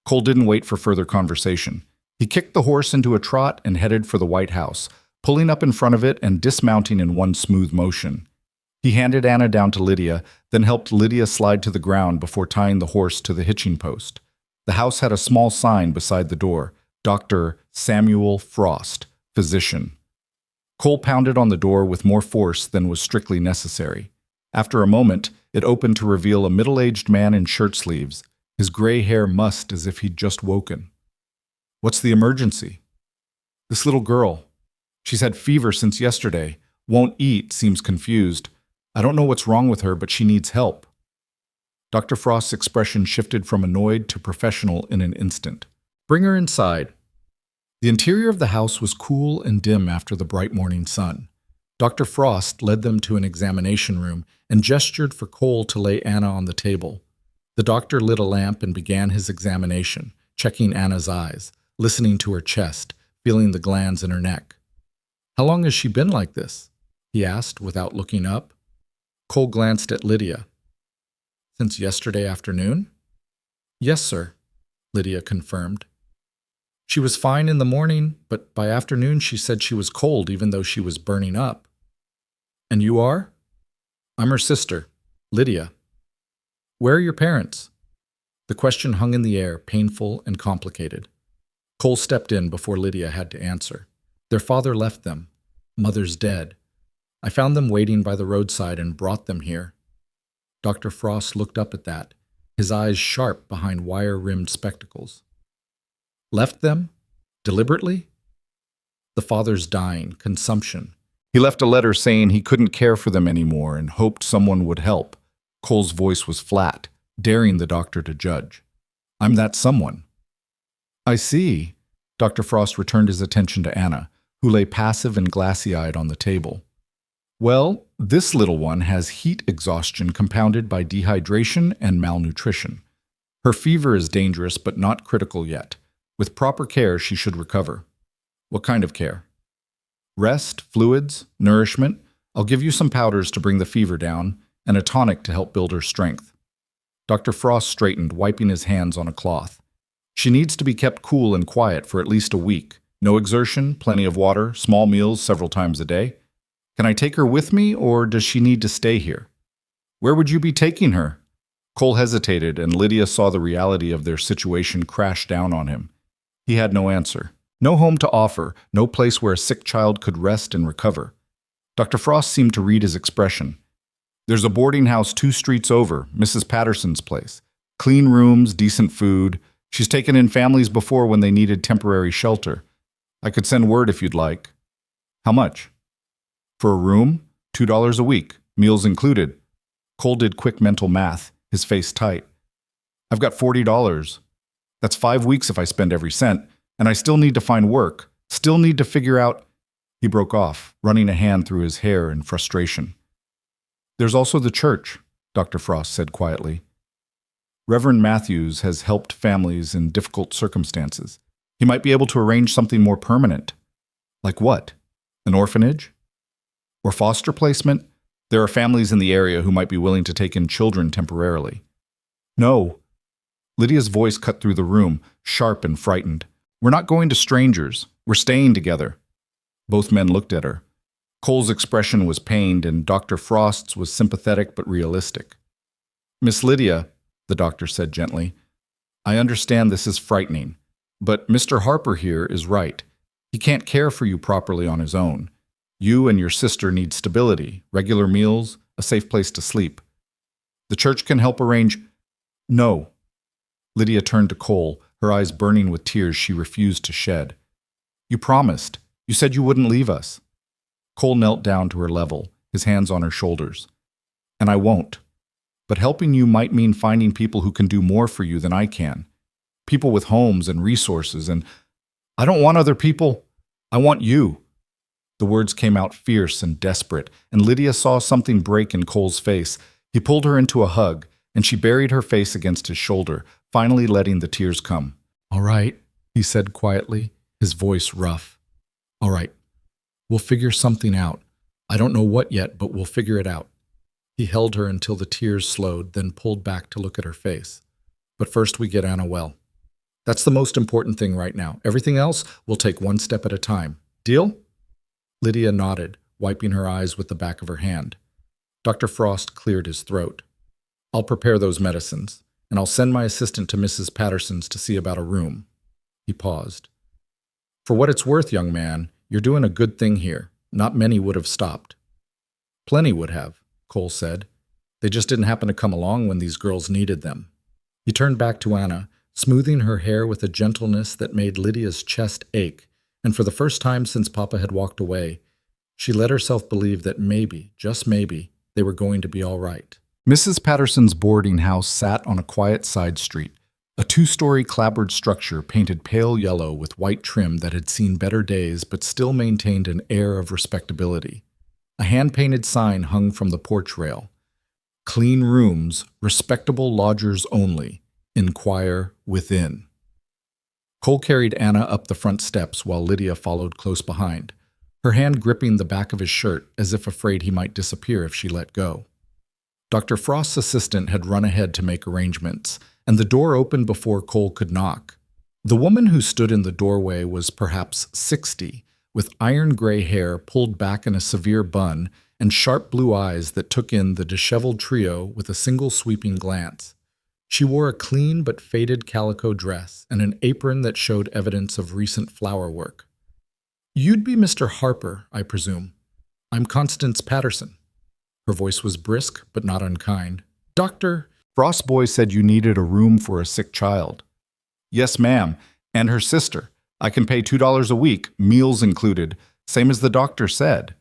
Cole didn't wait for further conversation. He kicked the horse into a trot and headed for the White House, pulling up in front of it and dismounting in one smooth motion. He handed Anna down to Lydia, then helped Lydia slide to the ground before tying the horse to the hitching post. The house had a small sign beside the door, Dr. Samuel Frost, physician. Cole pounded on the door with more force than was strictly necessary. After a moment, it opened to reveal a middle-aged man in shirt sleeves, his gray hair mussed as if he'd just woken. What's the emergency? This little girl. She's had fever since yesterday, won't eat, seems confused. I don't know what's wrong with her, but she needs help. Dr. Frost's expression shifted from annoyed to professional in an instant. Bring her inside. The interior of the house was cool and dim after the bright morning sun. Dr. Frost led them to an examination room and gestured for Cole to lay Anna on the table. The doctor lit a lamp and began his examination, checking Anna's eyes, listening to her chest, feeling the glands in her neck. How long has she been like this? He asked without looking up. Cole glanced at Lydia. Since yesterday afternoon? Yes, sir, Lydia confirmed. She was fine in the morning, but by afternoon she said she was cold even though she was burning up. And you are? I'm her sister, Lydia. Where are your parents? The question hung in the air, painful and complicated. Cole stepped in before Lydia had to answer. Their father left them. Mother's dead. I found them waiting by the roadside and brought them here. Dr. Frost looked up at that, his eyes sharp behind wire-rimmed spectacles. Left them? Deliberately? The father's dying, consumption. He left a letter saying he couldn't care for them anymore and hoped someone would help. Cole's voice was flat, daring the doctor to judge. I'm that someone. I see. Dr. Frost returned his attention to Anna, who lay passive and glassy-eyed on the table. Well, this little one has heat exhaustion compounded by dehydration and malnutrition. Her fever is dangerous but not critical yet. With proper care, she should recover. What kind of care? Rest, fluids, nourishment. I'll give you some powders to bring the fever down, and a tonic to help build her strength. Dr. Frost straightened, wiping his hands on a cloth. She needs to be kept cool and quiet for at least a week. No exertion, plenty of water, small meals several times a day. Can I take her with me, or does she need to stay here? Where would you be taking her? Cole hesitated, and Lydia saw the reality of their situation crash down on him. He had no answer. No home to offer, no place where a sick child could rest and recover. Dr. Frost seemed to read his expression. There's a boarding house 2 streets over, Mrs. Patterson's place. Clean rooms, decent food. She's taken in families before when they needed temporary shelter. I could send word if you'd like. How much? For a room, $2 a week, meals included. Cole did quick mental math, his face tight. I've got $40. That's 5 weeks if I spend every cent, and I still need to find work, still need to figure out. He broke off, running a hand through his hair in frustration. There's also the church, Dr. Frost said quietly. Reverend Matthews has helped families in difficult circumstances. He might be able to arrange something more permanent. Like what? An orphanage? Or foster placement? There are families in the area who might be willing to take in children temporarily. No. Lydia's voice cut through the room, sharp and frightened. We're not going to strangers. We're staying together. Both men looked at her. Cole's expression was pained, and Dr. Frost's was sympathetic but realistic. Miss Lydia, the doctor said gently, I understand this is frightening, but Mr. Harper here is right. He can't care for you properly on his own. You and your sister need stability, regular meals, a safe place to sleep. The church can help arrange. No. Lydia turned to Cole, her eyes burning with tears she refused to shed. You promised. You said you wouldn't leave us. Cole knelt down to her level, his hands on her shoulders. And I won't. But helping you might mean finding people who can do more for you than I can. People with homes and resources, and I don't want other people. I want you. The words came out fierce and desperate, and Lydia saw something break in Cole's face. He pulled her into a hug, and she buried her face against his shoulder, finally letting the tears come. All right, he said quietly, his voice rough. All right, we'll figure something out. I don't know what yet, but we'll figure it out. He held her until the tears slowed, then pulled back to look at her face. But first we get Anna well. That's the most important thing right now. Everything else, we'll take one step at a time. Deal? Lydia nodded, wiping her eyes with the back of her hand. Dr. Frost cleared his throat. I'll prepare those medicines, and I'll send my assistant to Mrs. Patterson's to see about a room. He paused. For what it's worth, young man, you're doing a good thing here. Not many would have stopped. Plenty would have, Cole said. They just didn't happen to come along when these girls needed them. He turned back to Anna, smoothing her hair with a gentleness that made Lydia's chest ache, and for the first time since Papa had walked away, she let herself believe that maybe, just maybe, they were going to be all right. Mrs. Patterson's boarding house sat on a quiet side street, a 2-story clapboard structure painted pale yellow with white trim that had seen better days but still maintained an air of respectability. A hand-painted sign hung from the porch rail. Clean rooms, respectable lodgers only. Inquire within. Cole carried Anna up the front steps while Lydia followed close behind, her hand gripping the back of his shirt as if afraid he might disappear if she let go. Dr. Frost's assistant had run ahead to make arrangements, and the door opened before Cole could knock. The woman who stood in the doorway was perhaps 60, with iron-gray hair pulled back in a severe bun and sharp blue eyes that took in the disheveled trio with a single sweeping glance. She wore a clean but faded calico dress and an apron that showed evidence of recent flower work. You'd be Mr. Harper, I presume. I'm Constance Patterson. Her voice was brisk but not unkind. Dr. Frost's boy said you needed a room for a sick child. Yes, ma'am, and her sister. I can pay $2 a week, meals included, same as the doctor said.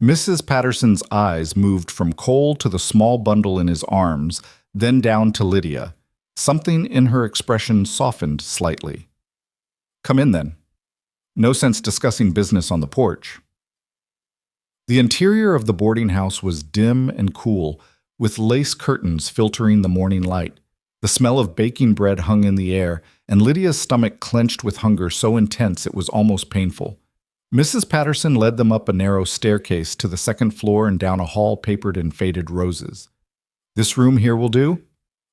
Mrs. Patterson's eyes moved from Cole to the small bundle in his arms, then down to Lydia. Something in her expression softened slightly. Come in, then. No sense discussing business on the porch. The interior of the boarding house was dim and cool, with lace curtains filtering the morning light. The smell of baking bread hung in the air, and Lydia's stomach clenched with hunger so intense it was almost painful. Mrs. Patterson led them up a narrow staircase to the second floor and down a hall papered in faded roses. "This room here will do?"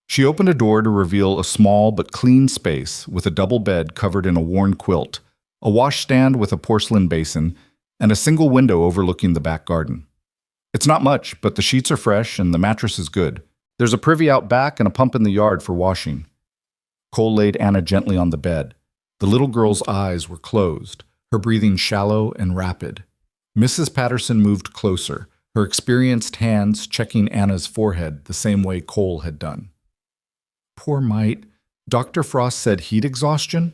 She opened a door to reveal a small but clean space with a double bed covered in a worn quilt, a washstand with a porcelain basin, and a single window overlooking the back garden. "It's not much, but the sheets are fresh and the mattress is good. There's a privy out back and a pump in the yard for washing." Cole laid Anna gently on the bed. The little girl's eyes were closed, her breathing shallow and rapid. Mrs. Patterson moved closer, her experienced hands checking Anna's forehead the same way Cole had done. "Poor mite. Dr. Frost said heat exhaustion?"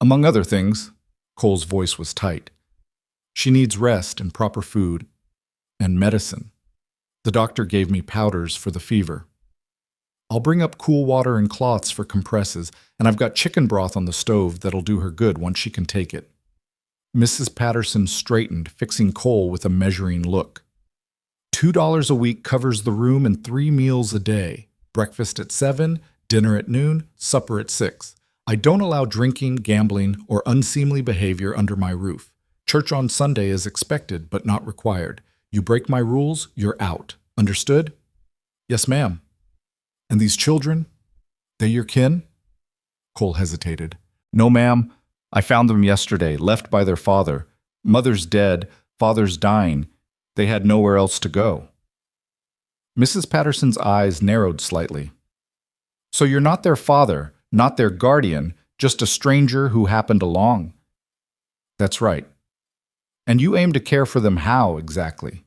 "Among other things." Cole's voice was tight. "She needs rest and proper food. And medicine. The doctor gave me powders for the fever. I'll bring up cool water and cloths for compresses, and I've got chicken broth on the stove that'll do her good once she can take it." Mrs. Patterson straightened, fixing Cole with a measuring look. $2 a week covers the room and 3 meals a day. Breakfast at 7, dinner at noon, supper at 6. I don't allow drinking, gambling, or unseemly behavior under my roof. Church on Sunday is expected, but not required. You break my rules, you're out. Understood?" "Yes, ma'am." "And these children? They your kin?" Cole hesitated. "No, ma'am. I found them yesterday, left by their father. Mother's dead, father's dying. They had nowhere else to go." Mrs. Patterson's eyes narrowed slightly. "So you're not their father, not their guardian, just a stranger who happened along?" "That's right." "And you aim to care for them how, exactly?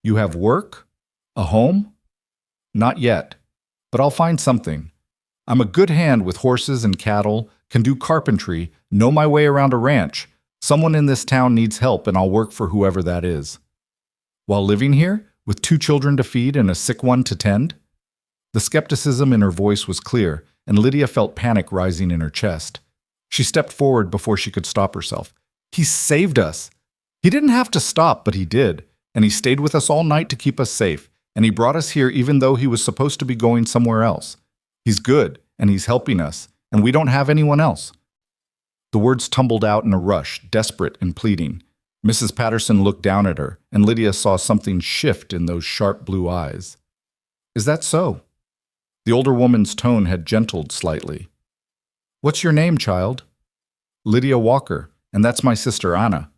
You have work? A home?" "Not yet, but I'll find something. I'm a good hand with horses and cattle, can do carpentry, know my way around a ranch. Someone in this town needs help, and I'll work for whoever that is." "While living here, with 2 children to feed and a sick one to tend?" The skepticism in her voice was clear, and Lydia felt panic rising in her chest. She stepped forward before she could stop herself. "He saved us. He didn't have to stop, but he did, and he stayed with us all night to keep us safe, and he brought us here even though he was supposed to be going somewhere else. He's good, and he's helping us, and we don't have anyone else." The words tumbled out in a rush, desperate and pleading. Mrs. Patterson looked down at her, and Lydia saw something shift in those sharp blue eyes. "Is that so?" The older woman's tone had gentled slightly. "What's your name, child?" "Lydia Walker, and that's my sister Anna."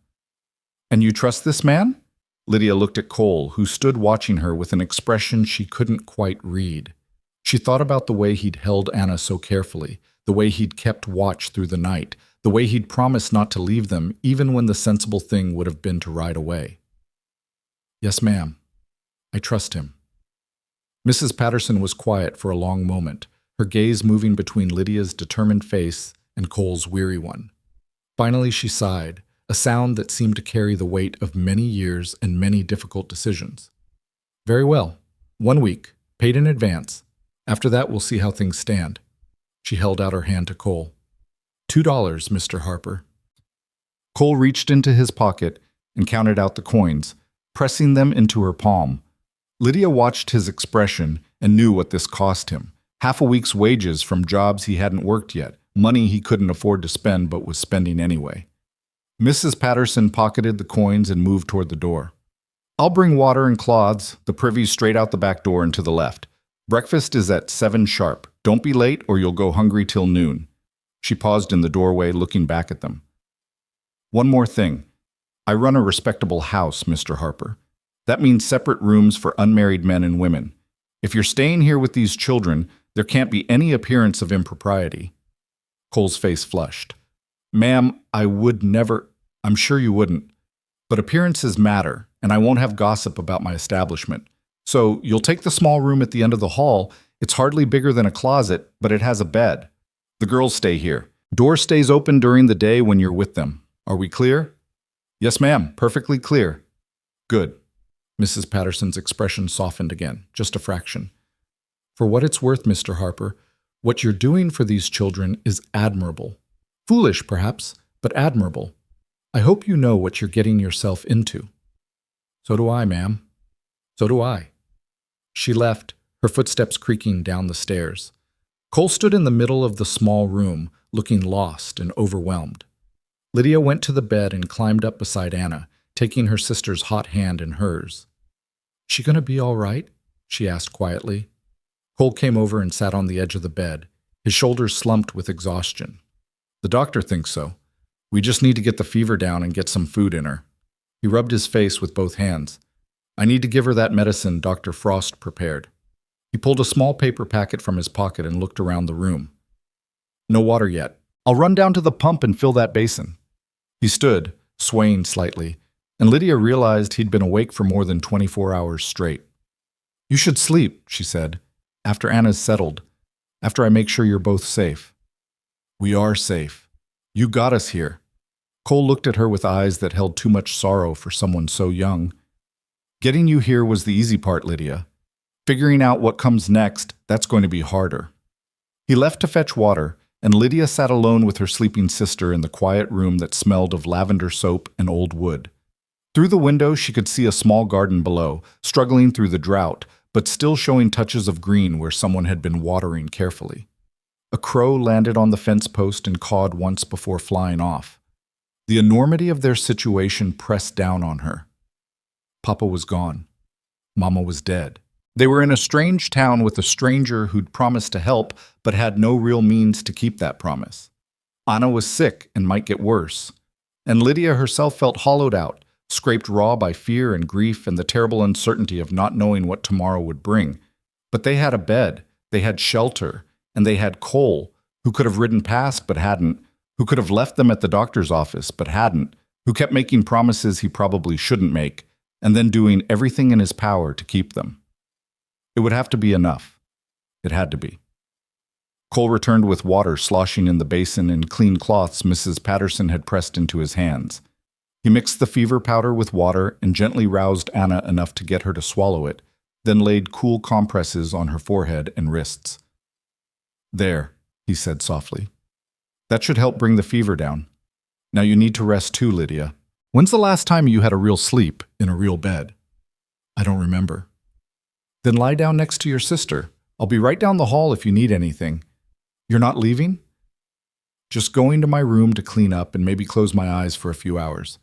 "And you trust this man?" Lydia looked at Cole, who stood watching her with an expression she couldn't quite read. She thought about the way he'd held Anna so carefully, the way he'd kept watch through the night, the way he'd promised not to leave them even when the sensible thing would have been to ride away. "Yes, ma'am. I trust him." Mrs. Patterson was quiet for a long moment, her gaze moving between Lydia's determined face and Cole's weary one. Finally she sighed, a sound that seemed to carry the weight of many years and many difficult decisions. "Very well. 1 week, paid in advance. After that we'll see how things stand." She held out her hand to Cole. $2, Mr. Harper." Cole reached into his pocket and counted out the coins, pressing them into her palm. Lydia watched his expression and knew what this cost him. Half a week's wages from jobs he hadn't worked yet, money he couldn't afford to spend but was spending anyway. Mrs. Patterson pocketed the coins and moved toward the door. "I'll bring water and cloths, the privy's straight out the back door and to the left. Breakfast is at 7 sharp. Don't be late or you'll go hungry till noon." She paused in the doorway, looking back at them. "One more thing. I run a respectable house, Mr. Harper. That means separate rooms for unmarried men and women. If you're staying here with these children, there can't be any appearance of impropriety." Cole's face flushed. "Ma'am, I would never. I'm sure you wouldn't. But appearances matter, and I won't have gossip about my establishment. So you'll take the small room at the end of the hall. It's hardly bigger than a closet, but it has a bed. The girls stay here. Door stays open during the day when you're with them. Are we clear?" "Yes, ma'am. Perfectly clear." "Good." Mrs. Patterson's expression softened again, just a fraction. "For what it's worth, Mr. Harper, what you're doing for these children is admirable. Foolish, perhaps, but admirable. I hope you know what you're getting yourself into. So do I, ma'am. So do I. She left, her footsteps creaking down the stairs. Cole stood in the middle of the small room, looking lost and overwhelmed. Lydia went to the bed and climbed up beside Anna, taking her sister's hot hand in hers. She gonna be all right? She asked quietly. Cole came over and sat on the edge of the bed, his shoulders slumped with exhaustion. The doctor thinks so. We just need to get the fever down and get some food in her. He rubbed his face with both hands. I need to give her that medicine Dr. Frost prepared. He pulled a small paper packet from his pocket and looked around the room. No water yet. I'll run down to the pump and fill that basin. He stood, swaying slightly, and Lydia realized he'd been awake for more than 24 hours straight. You should sleep, she said, after Anna's settled, after I make sure you're both safe. We are safe. You got us here. Cole looked at her with eyes that held too much sorrow for someone so young. Getting you here was the easy part, Lydia. Figuring out what comes next, that's going to be harder. He left to fetch water, and Lydia sat alone with her sleeping sister in the quiet room that smelled of lavender soap and old wood. Through the window, she could see a small garden below, struggling through the drought, but still showing touches of green where someone had been watering carefully. A crow landed on the fence post and cawed once before flying off. The enormity of their situation pressed down on her. Papa was gone. Mama was dead. They were in a strange town with a stranger who'd promised to help but had no real means to keep that promise. Anna was sick and might get worse. And Lydia herself felt hollowed out, scraped raw by fear and grief and the terrible uncertainty of not knowing what tomorrow would bring. But they had a bed, they had shelter, and they had Cole, who could have ridden past but hadn't, who could have left them at the doctor's office but hadn't, who kept making promises he probably shouldn't make, and then doing everything in his power to keep them. It would have to be enough. It had to be. Cole returned with water sloshing in the basin and clean cloths Mrs. Patterson had pressed into his hands. He mixed the fever powder with water and gently roused Anna enough to get her to swallow it, then laid cool compresses on her forehead and wrists. There, he said softly. That should help bring the fever down. Now you need to rest too, Lydia. When's the last time you had a real sleep in a real bed? I don't remember. Then lie down next to your sister. I'll be right down the hall if you need anything. You're not leaving? Just going to my room to clean up and maybe close my eyes for a few hours.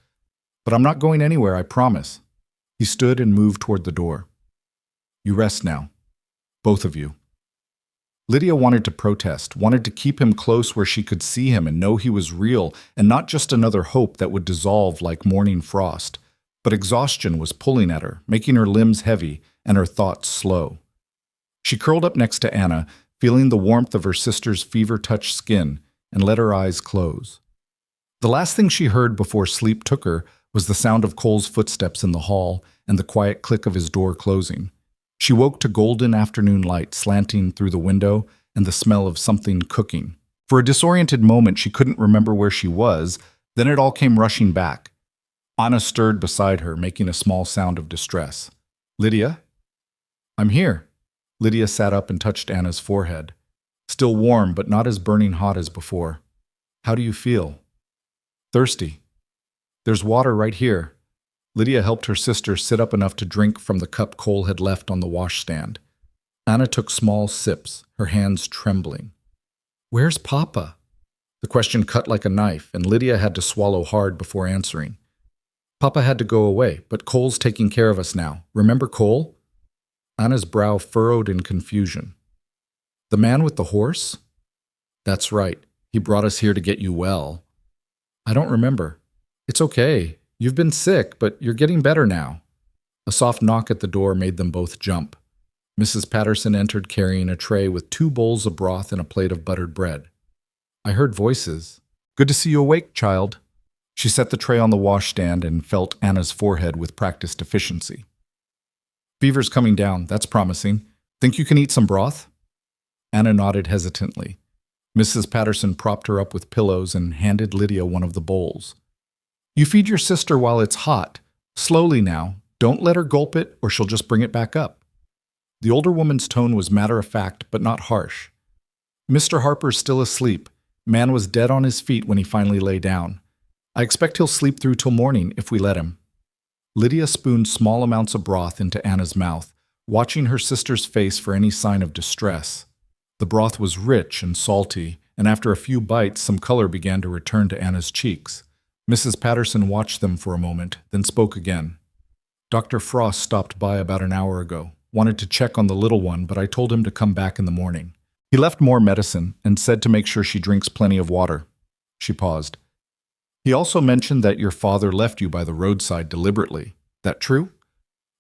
But I'm not going anywhere, I promise. He stood and moved toward the door. You rest now. Both of you. Lydia wanted to protest, wanted to keep him close where she could see him and know he was real and not just another hope that would dissolve like morning frost. But exhaustion was pulling at her, making her limbs heavy and her thoughts slow. She curled up next to Anna, feeling the warmth of her sister's fever-touched skin, and let her eyes close. The last thing she heard before sleep took her was the sound of Cole's footsteps in the hall and the quiet click of his door closing. She woke to golden afternoon light slanting through the window and the smell of something cooking. For a disoriented moment, she couldn't remember where she was, then it all came rushing back. Anna stirred beside her, making a small sound of distress. Lydia? I'm here. Lydia sat up and touched Anna's forehead. Still warm, but not as burning hot as before. How do you feel? Thirsty. There's water right here. Lydia helped her sister sit up enough to drink from the cup Cole had left on the washstand. Anna took small sips, her hands trembling. Where's Papa? The question cut like a knife, and Lydia had to swallow hard before answering. Papa had to go away, but Cole's taking care of us now. Remember Cole? Anna's brow furrowed in confusion. The man with the horse? That's right. He brought us here to get you well. I don't remember. It's okay. You've been sick, but you're getting better now. A soft knock at the door made them both jump. Mrs. Patterson entered carrying a tray with 2 bowls of broth and a plate of buttered bread. I heard voices. Good to see you awake, child. She set the tray on the washstand and felt Anna's forehead with practiced efficiency. Fever's coming down. That's promising. Think you can eat some broth? Anna nodded hesitantly. Mrs. Patterson propped her up with pillows and handed Lydia one of the bowls. You feed your sister while it's hot. Slowly now. Don't let her gulp it or she'll just bring it back up. The older woman's tone was matter-of-fact but not harsh. Mr. Harper's still asleep. Man was dead on his feet when he finally lay down. I expect he'll sleep through till morning if we let him. Lydia spooned small amounts of broth into Anna's mouth, watching her sister's face for any sign of distress. The broth was rich and salty, and after a few bites, some color began to return to Anna's cheeks. Mrs. Patterson watched them for a moment, then spoke again. Dr. Frost stopped by about an hour ago, wanted to check on the little one, but I told him to come back in the morning. He left more medicine and said to make sure she drinks plenty of water. She paused. He also mentioned that your father left you by the roadside deliberately. That true?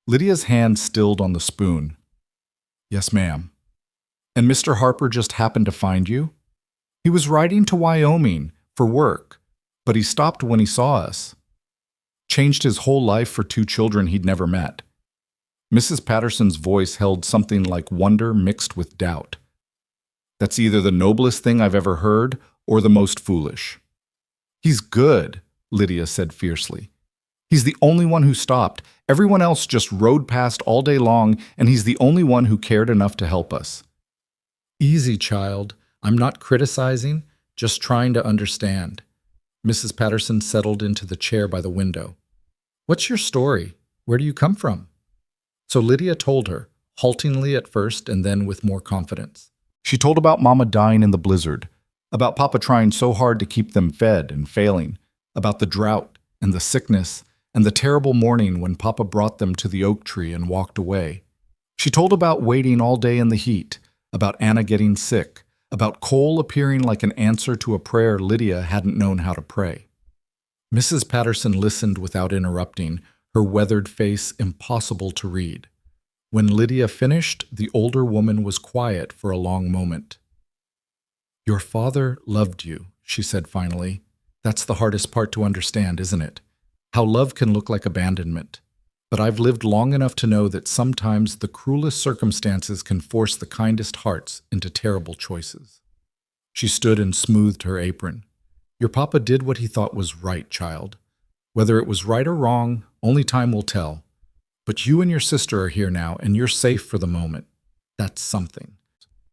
Lydia's hand stilled on the spoon. Yes, ma'am. And Mr. Harper just happened to find you? He was riding to Wyoming for work, but he stopped when he saw us. Changed his whole life for two children he'd never met. Mrs. Patterson's voice held something like wonder mixed with doubt. That's either the noblest thing I've ever heard or the most foolish. He's good, Lydia said fiercely. He's the only one who stopped. Everyone else just rode past all day long, and he's the only one who cared enough to help us. Easy, child. I'm not criticizing, just trying to understand. Mrs. Patterson settled into the chair by the window. What's your story? Where do you come from? So Lydia told her, haltingly at first and then with more confidence. She told about Mama dying in the blizzard, about Papa trying so hard to keep them fed and failing, about the drought and the sickness and the terrible morning when Papa brought them to the oak tree and walked away. She told about waiting all day in the heat, about Anna getting sick, about Cole appearing like an answer to a prayer Lydia hadn't known how to pray. Mrs. Patterson listened without interrupting, her weathered face impossible to read. When Lydia finished, the older woman was quiet for a long moment. Your father loved you, she said finally. That's the hardest part to understand, isn't it? How love can look like abandonment. But I've lived long enough to know that sometimes the cruelest circumstances can force the kindest hearts into terrible choices. She stood and smoothed her apron. Your papa did what he thought was right, child. Whether it was right or wrong, only time will tell. But you and your sister are here now, and you're safe for the moment. That's something.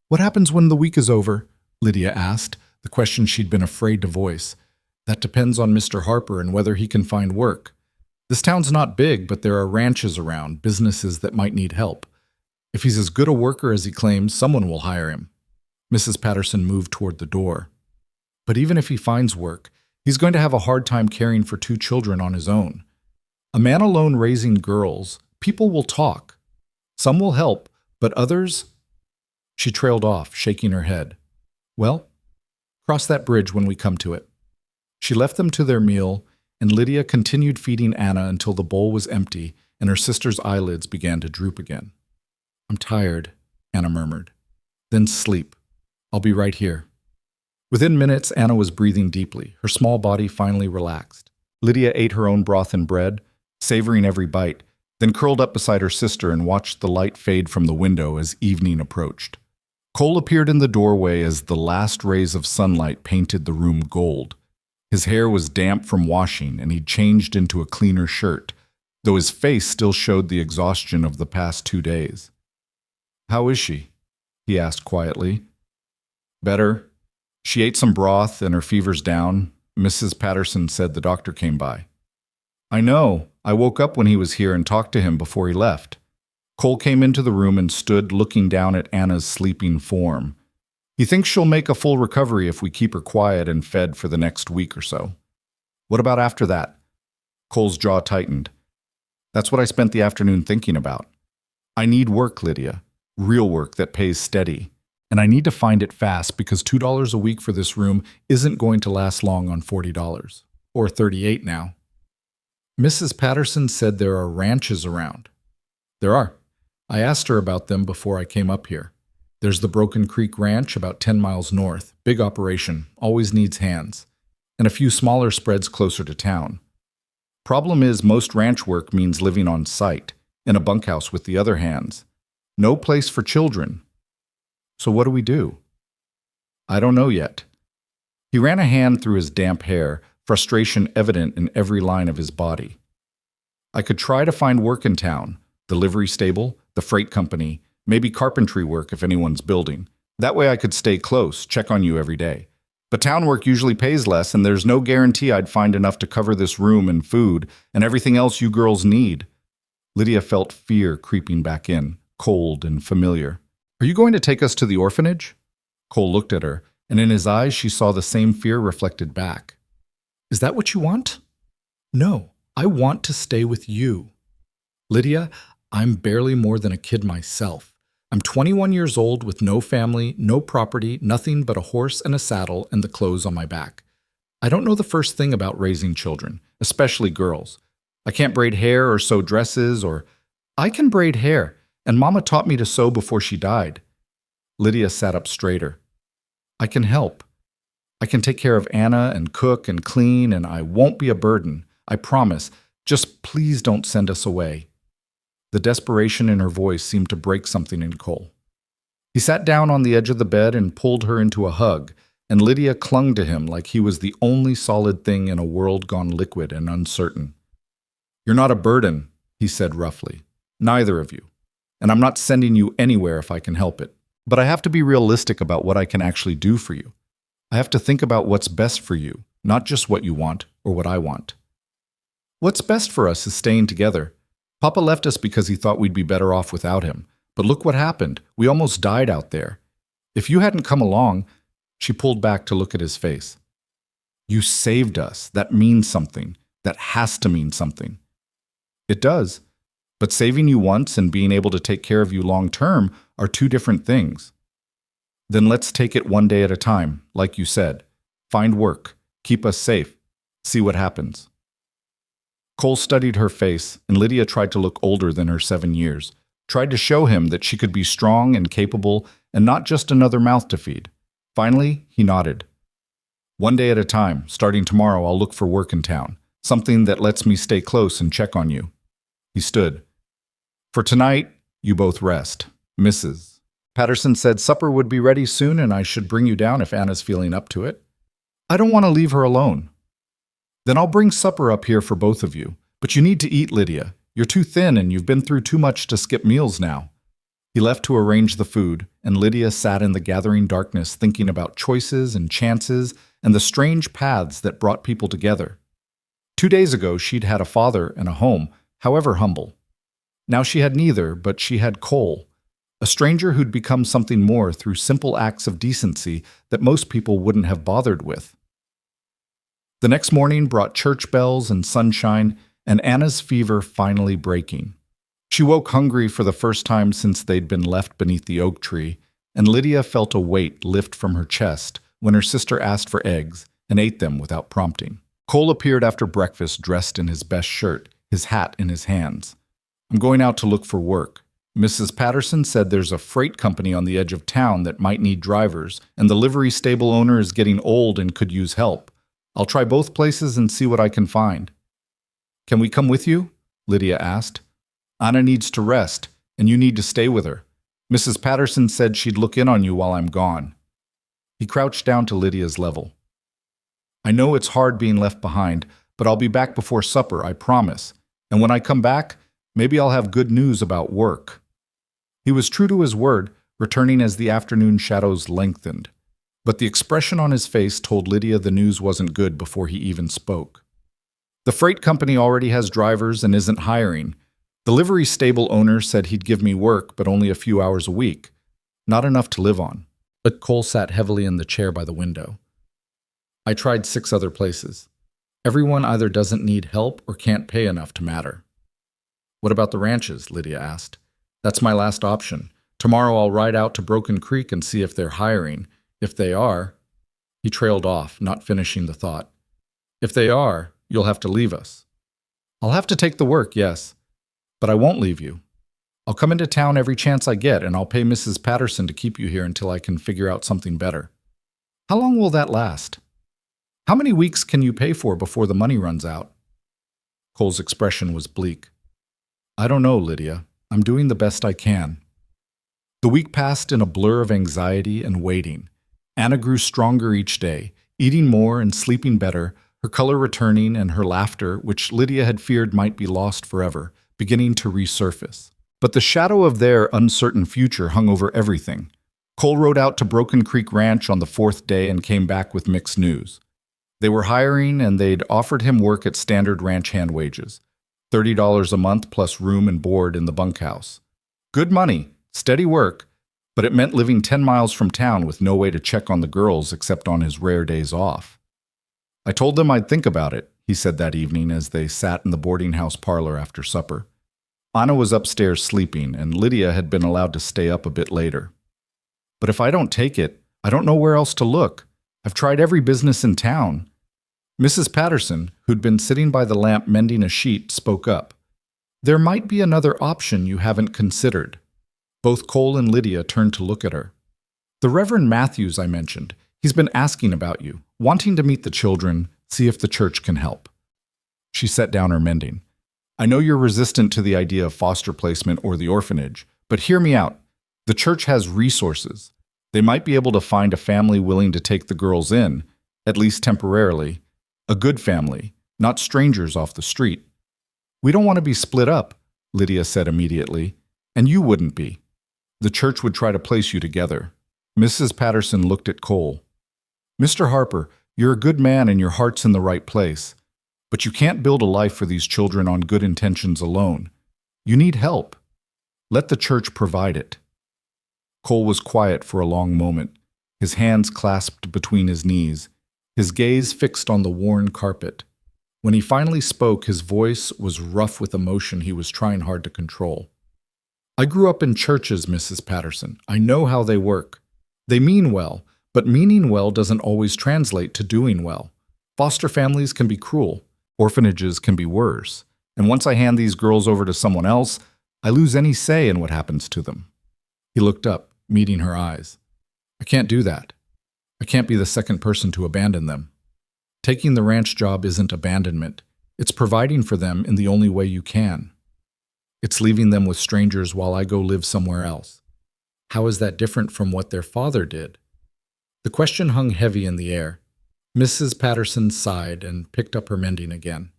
What happens when the week is over? Lydia asked, the question she'd been afraid to voice. That depends on Mr. Harper and whether he can find work. This town's not big, but there are ranches around, businesses that might need help. If he's as good a worker as he claims, someone will hire him. Mrs. Patterson moved toward the door. But even if he finds work, he's going to have a hard time caring for two children on his own. A man alone raising girls, people will talk. Some will help, but others... She trailed off, shaking her head. Well, cross that bridge when we come to it. She left them to their meal, and Lydia continued feeding Anna until the bowl was empty and her sister's eyelids began to droop again. I'm tired, Anna murmured. Then sleep. I'll be right here. Within minutes, Anna was breathing deeply, her small body finally relaxed. Lydia ate her own broth and bread, savoring every bite, then curled up beside her sister and watched the light fade from the window as evening approached. Cole appeared in the doorway as the last rays of sunlight painted the room gold. His hair was damp from washing, and he'd changed into a cleaner shirt, though his face still showed the exhaustion of the past 2 days. How is she? He asked quietly. Better. She ate some broth and her fever's down. Mrs. Patterson said the doctor came by. I know. I woke up when he was here and talked to him before he left. Cole came into the room and stood looking down at Anna's sleeping form. He thinks she'll make a full recovery if we keep her quiet and fed for the next week or so. What about after that? Cole's jaw tightened. That's what I spent the afternoon thinking about. I need work, Lydia. Real work that pays steady. And I need to find it fast because $2 a week for this room isn't going to last long on $40. Or $38 now. Mrs. Patterson said there are ranches around. There are. I asked her about them before I came up here. There's the Broken Creek Ranch about 10 miles north. Big operation, always needs hands. And a few smaller spreads closer to town. Problem is, most ranch work means living on site, in a bunkhouse with the other hands. No place for children. So what do we do? I don't know yet. He ran a hand through his damp hair, frustration evident in every line of his body. I could try to find work in town, the livery stable, the freight company, maybe carpentry work if anyone's building. That way I could stay close, check on you every day. But town work usually pays less, and there's no guarantee I'd find enough to cover this room and food and everything else you girls need. Lydia felt fear creeping back in, cold and familiar. Are you going to take us to the orphanage? Cole looked at her, and in his eyes she saw the same fear reflected back. Is that what you want? No, I want to stay with you. Lydia, I'm barely more than a kid myself. I'm 21 years old with no family, no property, nothing but a horse and a saddle and the clothes on my back. I don't know the first thing about raising children, especially girls. I can't braid hair or sew dresses or... I can braid hair, and Mama taught me to sew before she died. Lydia sat up straighter. I can help. I can take care of Anna and cook and clean, and I won't be a burden. I promise. Just please don't send us away. The desperation in her voice seemed to break something in Cole. He sat down on the edge of the bed and pulled her into a hug, and Lydia clung to him like he was the only solid thing in a world gone liquid and uncertain. You're not a burden, he said roughly. Neither of you. And I'm not sending you anywhere if I can help it. But I have to be realistic about what I can actually do for you. I have to think about what's best for you, not just what you want or what I want. What's best for us is staying together. Papa left us because he thought we'd be better off without him. But look what happened. We almost died out there. If you hadn't come along, she pulled back to look at his face. You saved us. That means something. That has to mean something. It does. But saving you once and being able to take care of you long term are two different things. Then let's take it one day at a time, like you said. Find work. Keep us safe. See what happens. Cole studied her face, and Lydia tried to look older than her 7 years, tried to show him that she could be strong and capable and not just another mouth to feed. Finally, he nodded. One day at a time, starting tomorrow, I'll look for work in town, something that lets me stay close and check on you. He stood. For tonight, you both rest. Mrs. Patterson said supper would be ready soon and I should bring you down if Anna's feeling up to it. I don't want to leave her alone. Then I'll bring supper up here for both of you. But you need to eat, Lydia. You're too thin and you've been through too much to skip meals now. He left to arrange the food, and Lydia sat in the gathering darkness thinking about choices and chances and the strange paths that brought people together. 2 days ago, she'd had a father and a home, however humble. Now she had neither, but she had Cole, a stranger who'd become something more through simple acts of decency that most people wouldn't have bothered with. The next morning brought church bells and sunshine, and Anna's fever finally breaking. She woke hungry for the first time since they'd been left beneath the oak tree, and Lydia felt a weight lift from her chest when her sister asked for eggs and ate them without prompting. Cole appeared after breakfast dressed in his best shirt, his hat in his hands. I'm going out to look for work. Mrs. Patterson said there's a freight company on the edge of town that might need drivers, and the livery stable owner is getting old and could use help. I'll try both places and see what I can find. Can we come with you? Lydia asked. Anna needs to rest, and you need to stay with her. Mrs. Patterson said she'd look in on you while I'm gone. He crouched down to Lydia's level. I know it's hard being left behind, but I'll be back before supper, I promise. And when I come back, maybe I'll have good news about work. He was true to his word, returning as the afternoon shadows lengthened. But the expression on his face told Lydia the news wasn't good before he even spoke. The freight company already has drivers and isn't hiring. The livery stable owner said he'd give me work, but only a few hours a week. Not enough to live on. But Cole sat heavily in the chair by the window. I tried 6 other places. Everyone either doesn't need help or can't pay enough to matter. What about the ranches? Lydia asked. That's my last option. Tomorrow I'll ride out to Broken Creek and see if they're hiring. If they are... He trailed off, not finishing the thought. If they are, you'll have to leave us. I'll have to take the work, yes. But I won't leave you. I'll come into town every chance I get, and I'll pay Mrs. Patterson to keep you here until I can figure out something better. How long will that last? How many weeks can you pay for before the money runs out? Cole's expression was bleak. I don't know, Lydia. I'm doing the best I can. The week passed in a blur of anxiety and waiting. Anna grew stronger each day, eating more and sleeping better, her color returning and her laughter, which Lydia had feared might be lost forever, beginning to resurface. But the shadow of their uncertain future hung over everything. Cole rode out to Broken Creek Ranch on the fourth day and came back with mixed news. They were hiring and they'd offered him work at standard ranch hand wages, $30 a month plus room and board in the bunkhouse. Good money, steady work, but it meant living 10 miles from town with no way to check on the girls except on his rare days off. I told them I'd think about it, he said that evening as they sat in the boarding house parlor after supper. Anna was upstairs sleeping, and Lydia had been allowed to stay up a bit later. But if I don't take it, I don't know where else to look. I've tried every business in town. Mrs. Patterson, who'd been sitting by the lamp mending a sheet, spoke up. There might be another option you haven't considered. Both Cole and Lydia turned to look at her. The Reverend Matthews I mentioned, he's been asking about you, wanting to meet the children, see if the church can help. She set down her mending. I know you're resistant to the idea of foster placement or the orphanage, but hear me out. The church has resources. They might be able to find a family willing to take the girls in, at least temporarily. A good family, not strangers off the street. We don't want to be split up, Lydia said immediately, and you wouldn't be. The church would try to place you together. Mrs. Patterson looked at Cole. Mr. Harper, you're a good man and your heart's in the right place, but you can't build a life for these children on good intentions alone. You need help. Let the church provide it. Cole was quiet for a long moment, his hands clasped between his knees, his gaze fixed on the worn carpet. When he finally spoke, his voice was rough with emotion he was trying hard to control. I grew up in churches, Mrs. Patterson. I know how they work. They mean well, but meaning well doesn't always translate to doing well. Foster families can be cruel. Orphanages can be worse. And once I hand these girls over to someone else, I lose any say in what happens to them. He looked up, meeting her eyes. I can't do that. I can't be the second person to abandon them. Taking the ranch job isn't abandonment. It's providing for them in the only way you can. It's leaving them with strangers while I go live somewhere else. How is that different from what their father did? The question hung heavy in the air. Mrs. Patterson sighed and picked up her mending again.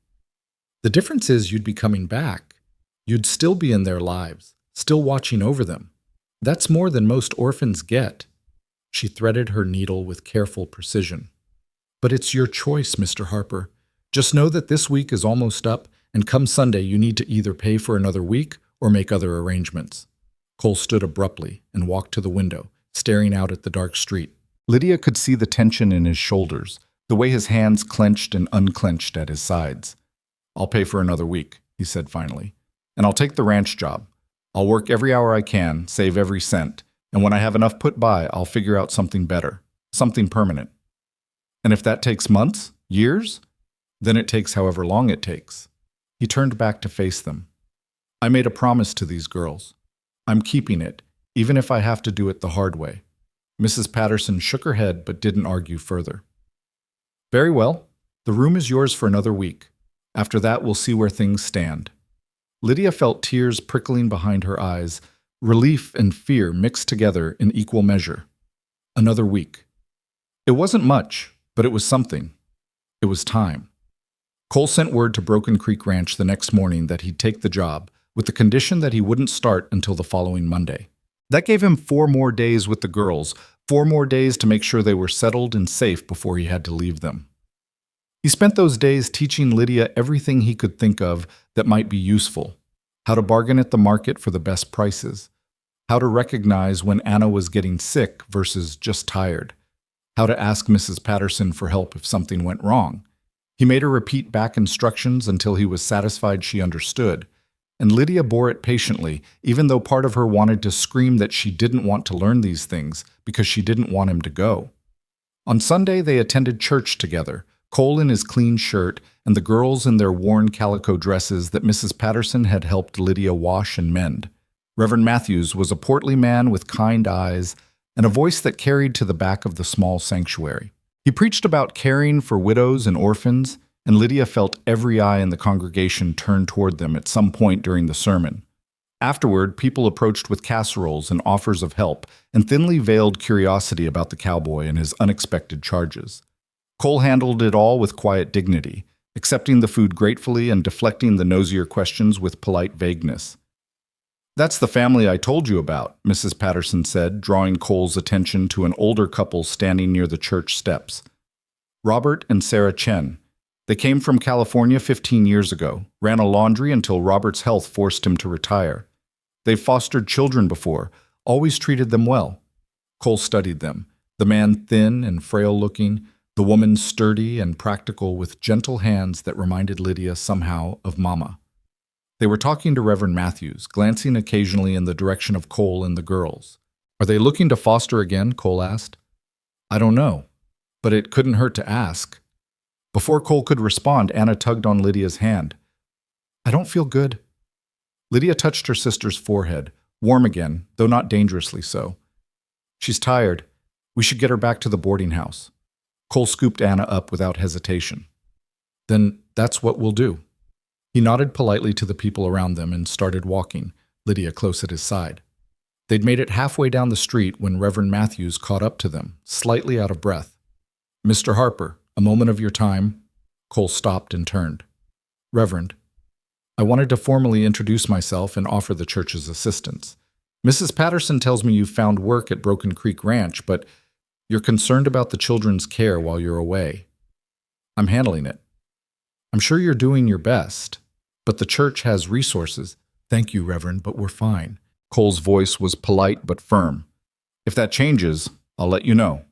The difference is you'd be coming back. You'd still be in their lives, still watching over them. That's more than most orphans get. She threaded her needle with careful precision. But it's your choice, Mr. Harper. Just know that this week is almost up, and come Sunday you need to either pay for another week or make other arrangements. Cole stood abruptly and walked to the window, staring out at the dark street. Lydia could see the tension in his shoulders, the way his hands clenched and unclenched at his sides. I'll pay for another week, he said finally, and I'll take the ranch job. I'll work every hour I can, save every cent, and when I have enough put by, I'll figure out something better, something permanent. And if that takes months, years, then it takes however long it takes. He turned back to face them. I made a promise to these girls. I'm keeping it, even if I have to do it the hard way. Mrs. Patterson shook her head but didn't argue further. Very well. The room is yours for another week. After that, we'll see where things stand. Lydia felt tears prickling behind her eyes, relief and fear mixed together in equal measure. Another week. It wasn't much, but it was something. It was time. Cole sent word to Broken Creek Ranch the next morning that he'd take the job, with the condition that he wouldn't start until the following Monday. That gave him 4 more days with the girls, 4 more days to make sure they were settled and safe before he had to leave them. He spent those days teaching Lydia everything he could think of that might be useful. How to bargain at the market for the best prices. How to recognize when Anna was getting sick versus just tired. How to ask Mrs. Patterson for help if something went wrong. He made her repeat back instructions until he was satisfied she understood. And Lydia bore it patiently, even though part of her wanted to scream that she didn't want to learn these things because she didn't want him to go. On Sunday, they attended church together, Cole in his clean shirt and the girls in their worn calico dresses that Mrs. Patterson had helped Lydia wash and mend. Reverend Matthews was a portly man with kind eyes and a voice that carried to the back of the small sanctuary. He preached about caring for widows and orphans, and Lydia felt every eye in the congregation turn toward them at some point during the sermon. Afterward, people approached with casseroles and offers of help, and thinly veiled curiosity about the cowboy and his unexpected charges. Cole handled it all with quiet dignity, accepting the food gratefully and deflecting the nosier questions with polite vagueness. That's the family I told you about, Mrs. Patterson said, drawing Cole's attention to an older couple standing near the church steps. Robert and Sarah Chen. They came from California 15 years ago, ran a laundry until Robert's health forced him to retire. They've fostered children before, always treated them well. Cole studied them, the man thin and frail-looking, the woman sturdy and practical with gentle hands that reminded Lydia somehow of Mama. They were talking to Reverend Matthews, glancing occasionally in the direction of Cole and the girls. Are they looking to foster again? Cole asked. I don't know, but it couldn't hurt to ask. Before Cole could respond, Anna tugged on Lydia's hand. I don't feel good. Lydia touched her sister's forehead, warm again, though not dangerously so. She's tired. We should get her back to the boarding house. Cole scooped Anna up without hesitation. Then that's what we'll do. He nodded politely to the people around them and started walking, Lydia close at his side. They'd made it halfway down the street when Reverend Matthews caught up to them, slightly out of breath. Mr. Harper, a moment of your time. Cole stopped and turned. Reverend, I wanted to formally introduce myself and offer the church's assistance. Mrs. Patterson tells me you've found work at Broken Creek Ranch, but you're concerned about the children's care while you're away. I'm handling it. I'm sure you're doing your best, but the church has resources. Thank you, Reverend, but we're fine. Cole's voice was polite but firm. If that changes, I'll let you know.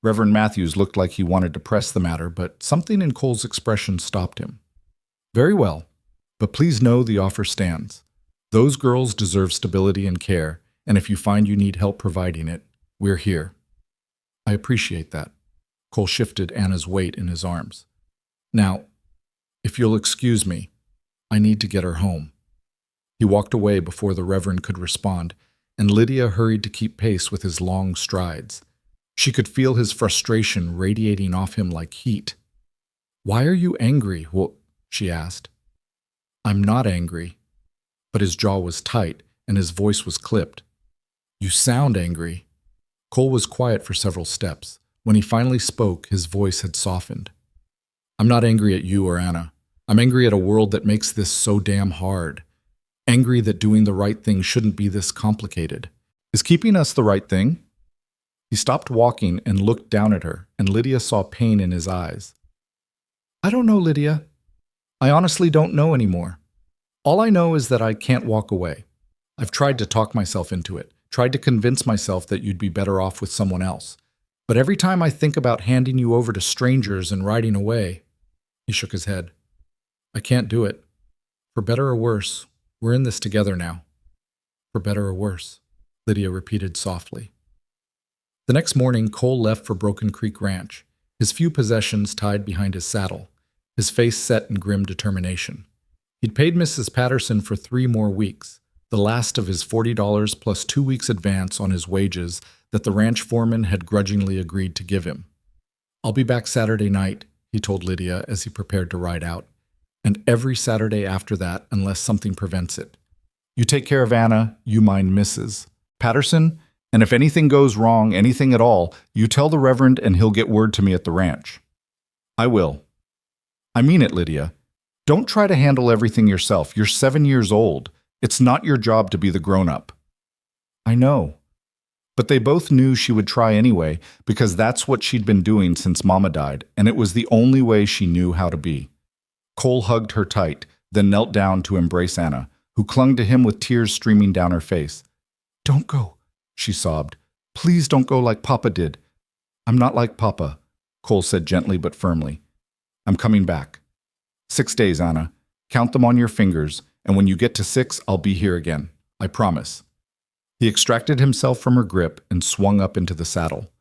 Reverend Matthews looked like he wanted to press the matter, but something in Cole's expression stopped him. Very well, but please know the offer stands. Those girls deserve stability and care, and if you find you need help providing it, we're here. I appreciate that. Cole shifted Anna's weight in his arms. Now, if you'll excuse me, I need to get her home. He walked away before the Reverend could respond, and Lydia hurried to keep pace with his long strides. She could feel his frustration radiating off him like heat. Why are you angry? Well, she asked. I'm not angry. But his jaw was tight, and his voice was clipped. You sound angry. Cole was quiet for several steps. When he finally spoke, his voice had softened. I'm not angry at you or Anna. I'm angry at a world that makes this so damn hard. Angry that doing the right thing shouldn't be this complicated. Is keeping us the right thing? He stopped walking and looked down at her, and Lydia saw pain in his eyes. I don't know, Lydia. I honestly don't know anymore. All I know is that I can't walk away. I've tried to talk myself into it, tried to convince myself that you'd be better off with someone else. But every time I think about handing you over to strangers and riding away, he shook his head. I can't do it. For better or worse, we're in this together now. For better or worse, Lydia repeated softly. The next morning, Cole left for Broken Creek Ranch, his few possessions tied behind his saddle, his face set in grim determination. He'd paid Mrs. Patterson for 3 more weeks, the last of his $40 plus 2 weeks' advance on his wages that the ranch foreman had grudgingly agreed to give him. I'll be back Saturday night, he told Lydia as he prepared to ride out, and every Saturday after that unless something prevents it. You take care of Anna, you mind Mrs. Patterson, and if anything goes wrong, anything at all, you tell the Reverend and he'll get word to me at the ranch. I will. I mean it, Lydia. Don't try to handle everything yourself. You're 7 years old. It's not your job to be the grown-up. I know. But they both knew she would try anyway, because that's what she'd been doing since Mama died, and it was the only way she knew how to be. Cole hugged her tight, then knelt down to embrace Anna, who clung to him with tears streaming down her face. Don't go, she sobbed. Please don't go like Papa did. I'm not like Papa, Cole said gently but firmly. I'm coming back. 6 days, Anna. Count them on your fingers, and when you get to 6, I'll be here again. I promise. He extracted himself from her grip and swung up into the saddle.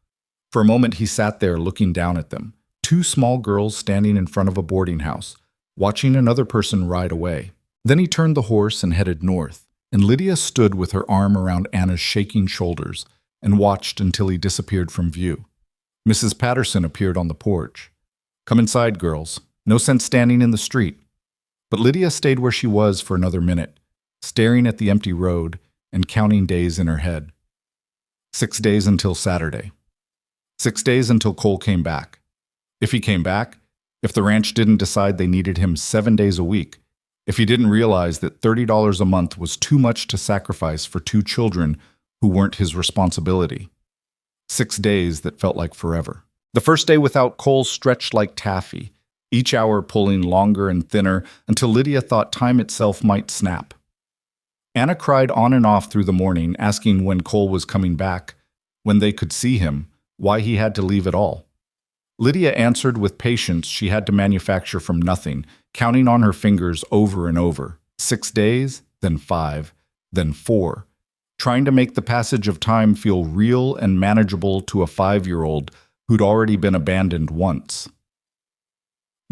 For a moment he sat there looking down at them, 2 small girls standing in front of a boarding house, watching another person ride away. Then he turned the horse and headed north, and Lydia stood with her arm around Anna's shaking shoulders and watched until he disappeared from view. Mrs. Patterson appeared on the porch. Come inside, girls. No sense standing in the street. But Lydia stayed where she was for another minute, staring at the empty road and counting days in her head. 6 days until Saturday. 6 days until Cole came back. If he came back, if the ranch didn't decide they needed him 7 days a week, if he didn't realize that $30 a month was too much to sacrifice for two children who weren't his responsibility. 6 days that felt like forever. The first day without Cole stretched like taffy, each hour pulling longer and thinner until Lydia thought time itself might snap. Anna cried on and off through the morning, asking when Cole was coming back, when they could see him, why he had to leave at all. Lydia answered with patience she had to manufacture from nothing, counting on her fingers over and over. 6 days, then 5, then 4, trying to make the passage of time feel real and manageable to a 5-year-old who'd already been abandoned once.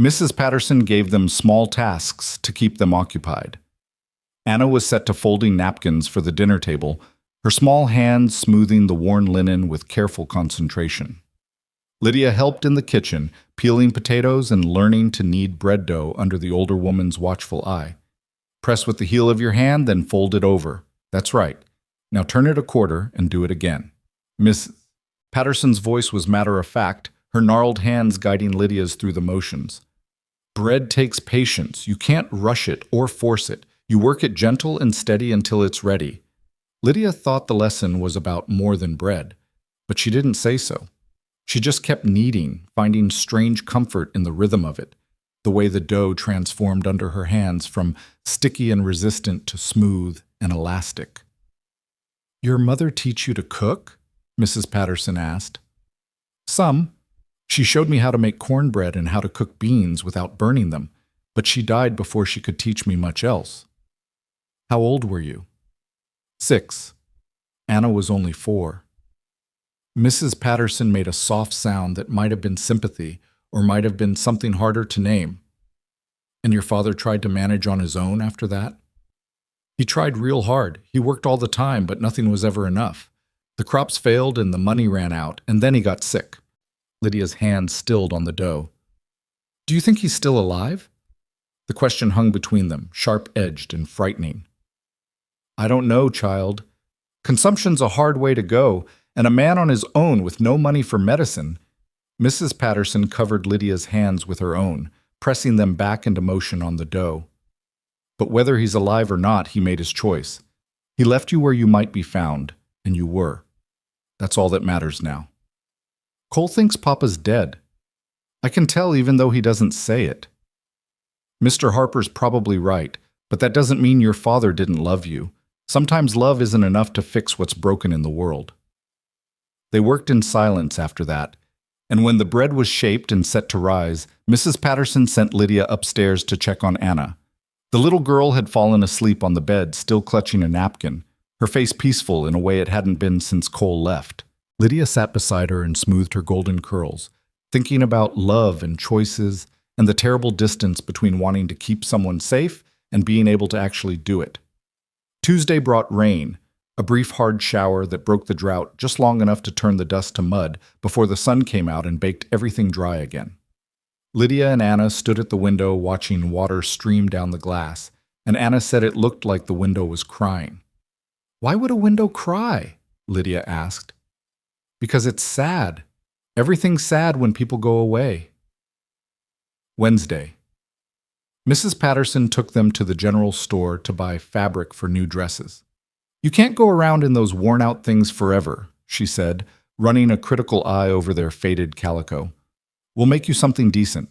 Mrs. Patterson gave them small tasks to keep them occupied. Anna was set to folding napkins for the dinner table, her small hands smoothing the worn linen with careful concentration. Lydia helped in the kitchen, peeling potatoes and learning to knead bread dough under the older woman's watchful eye. Press with the heel of your hand, then fold it over. That's right. Now turn it a quarter and do it again. Miss Patterson's voice was matter-of-fact, her gnarled hands guiding Lydia's through the motions. Bread takes patience. You can't rush it or force it. You work it gentle and steady until it's ready. Lydia thought the lesson was about more than bread, but she didn't say so. She just kept kneading, finding strange comfort in the rhythm of it, the way the dough transformed under her hands from sticky and resistant to smooth and elastic. "Your mother teach you to cook?" Mrs. Patterson asked. "Some. She showed me how to make cornbread and how to cook beans without burning them, but she died before she could teach me much else." "How old were you?" 6. Anna was only 4. Mrs. Patterson made a soft sound that might have been sympathy or might have been something harder to name. "And your father tried to manage on his own after that?" "He tried real hard. He worked all the time, but nothing was ever enough. The crops failed and the money ran out, and then he got sick." Lydia's hand stilled on the dough. "Do you think he's still alive?" The question hung between them, sharp-edged and frightening. "I don't know, child. Consumption's a hard way to go, and a man on his own with no money for medicine." Mrs. Patterson covered Lydia's hands with her own, pressing them back into motion on the dough. "But whether he's alive or not, he made his choice. He left you where you might be found, and you were. That's all that matters now." "Cole thinks Papa's dead. I can tell even though he doesn't say it." "Mr. Harper's probably right, but that doesn't mean your father didn't love you. Sometimes love isn't enough to fix what's broken in the world." They worked in silence after that, and when the bread was shaped and set to rise, Mrs. Patterson sent Lydia upstairs to check on Anna. The little girl had fallen asleep on the bed, still clutching a napkin, her face peaceful in a way it hadn't been since Cole left. Lydia sat beside her and smoothed her golden curls, thinking about love and choices and the terrible distance between wanting to keep someone safe and being able to actually do it. Tuesday brought rain, a brief hard shower that broke the drought just long enough to turn the dust to mud before the sun came out and baked everything dry again. Lydia and Anna stood at the window watching water stream down the glass, and Anna said it looked like the window was crying. "Why would a window cry?" Lydia asked. "Because it's sad. Everything's sad when people go away." Wednesday. Mrs. Patterson took them to the general store to buy fabric for new dresses. "You can't go around in those worn-out things forever," she said, running a critical eye over their faded calico. "We'll make you something decent."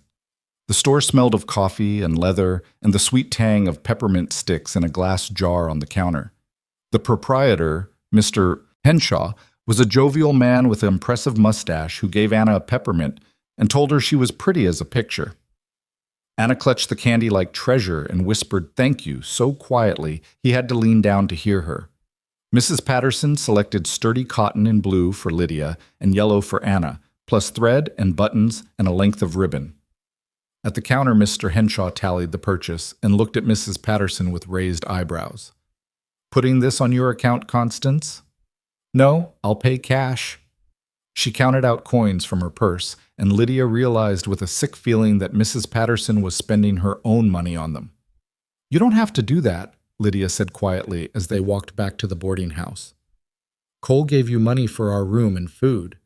The store smelled of coffee and leather and the sweet tang of peppermint sticks in a glass jar on the counter. The proprietor, Mr. Henshaw, was a jovial man with an impressive mustache who gave Anna a peppermint and told her she was pretty as a picture. Anna clutched the candy like treasure and whispered "thank you" so quietly he had to lean down to hear her. Mrs. Patterson selected sturdy cotton in blue for Lydia and yellow for Anna, plus thread and buttons and a length of ribbon. At the counter, Mr. Henshaw tallied the purchase and looked at Mrs. Patterson with raised eyebrows. "Putting this on your account, Constance?" "No, I'll pay cash." She counted out coins from her purse, and Lydia realized with a sick feeling that Mrs. Patterson was spending her own money on them. "You don't have to do that," Lydia said quietly as they walked back to the boarding house. "Cole gave you money for our room and food.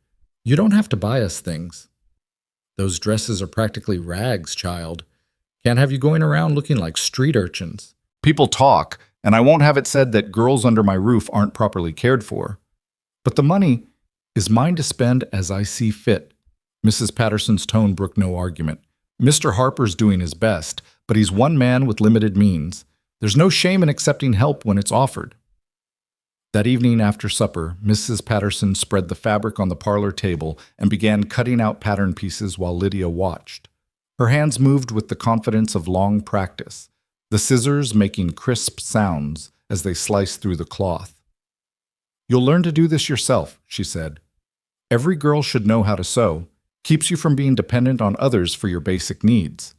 You don't have to buy us things." "Those dresses are practically rags, child. Can't have you going around looking like street urchins. People talk, and I won't have it said that girls under my roof aren't properly cared for. But the money is mine to spend as I see fit. Mrs. Patterson's tone brooked no argument. Mr. Harper's doing his best, but he's one man with limited means. There's no shame in accepting help when it's offered. That evening after supper, Mrs. Patterson spread the fabric on the parlor table and began cutting out pattern pieces while Lydia watched. Her hands moved with the confidence of long practice, the scissors making crisp sounds as they sliced through the cloth. "You'll learn to do this yourself," she said. "Every girl should know how to sew. Keeps you from being dependent on others for your basic needs."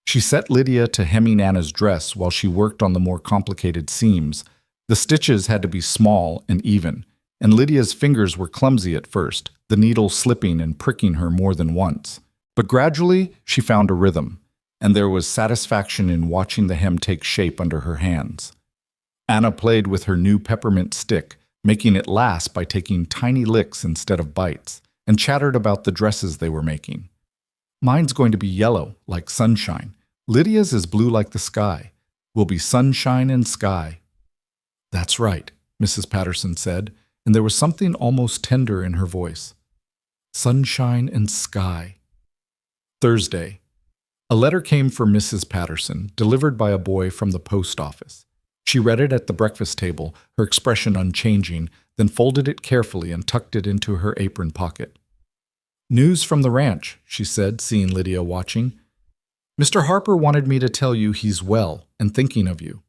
She set Lydia to hemming Anna's dress while she worked on the more complicated seams. The stitches had to be small and even, and Lydia's fingers were clumsy at first, the needle slipping and pricking her more than once. But gradually, she found a rhythm, and there was satisfaction in watching the hem take shape under her hands. Anna played with her new peppermint stick, making it last by taking tiny licks instead of bites, and chattered about the dresses they were making. "Mine's going to be yellow, like sunshine. Lydia's is blue like the sky. Will be sunshine and sky." "That's right," Mrs. Patterson said, and there was something almost tender in her voice. "Sunshine and sky." Thursday. A letter came for Mrs. Patterson, delivered by a boy from the post office. She read it at the breakfast table, her expression unchanging, then folded it carefully and tucked it into her apron pocket. "News from the ranch," she said, seeing Lydia watching. "Mr. Harper wanted me to tell you he's well and thinking of you.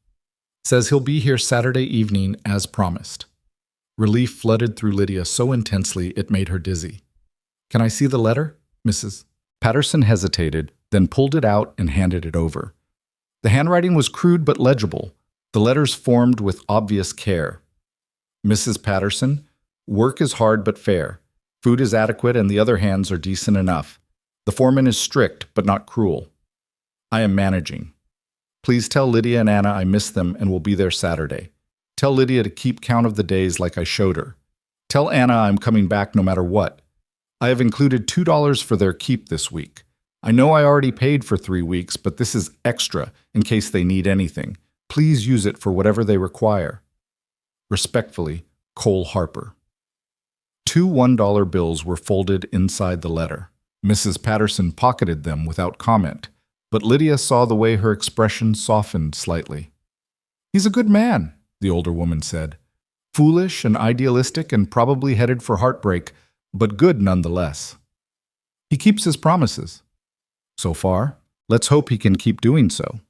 Says he'll be here Saturday evening as promised." Relief flooded through Lydia so intensely it made her dizzy. "Can I see the letter, Mrs.?" Patterson hesitated, then pulled it out and handed it over. The handwriting was crude but legible, the letters formed with obvious care. "Mrs. Patterson, work is hard but fair. Food is adequate and the other hands are decent enough. The foreman is strict but not cruel. I am managing. Please tell Lydia and Anna I miss them and will be there Saturday. Tell Lydia to keep count of the days like I showed her. Tell Anna I'm coming back no matter what. I have included $2 for their keep this week. I know I already paid for 3 weeks, but this is extra in case they need anything. Please use it for whatever they require. Respectfully, Cole Harper." 2 $1 bills were folded inside the letter. Mrs. Patterson pocketed them without comment, but Lydia saw the way her expression softened slightly. "He's a good man," the older woman said. "Foolish and idealistic and probably headed for heartbreak, but good nonetheless. He keeps his promises. So far, let's hope he can keep doing so."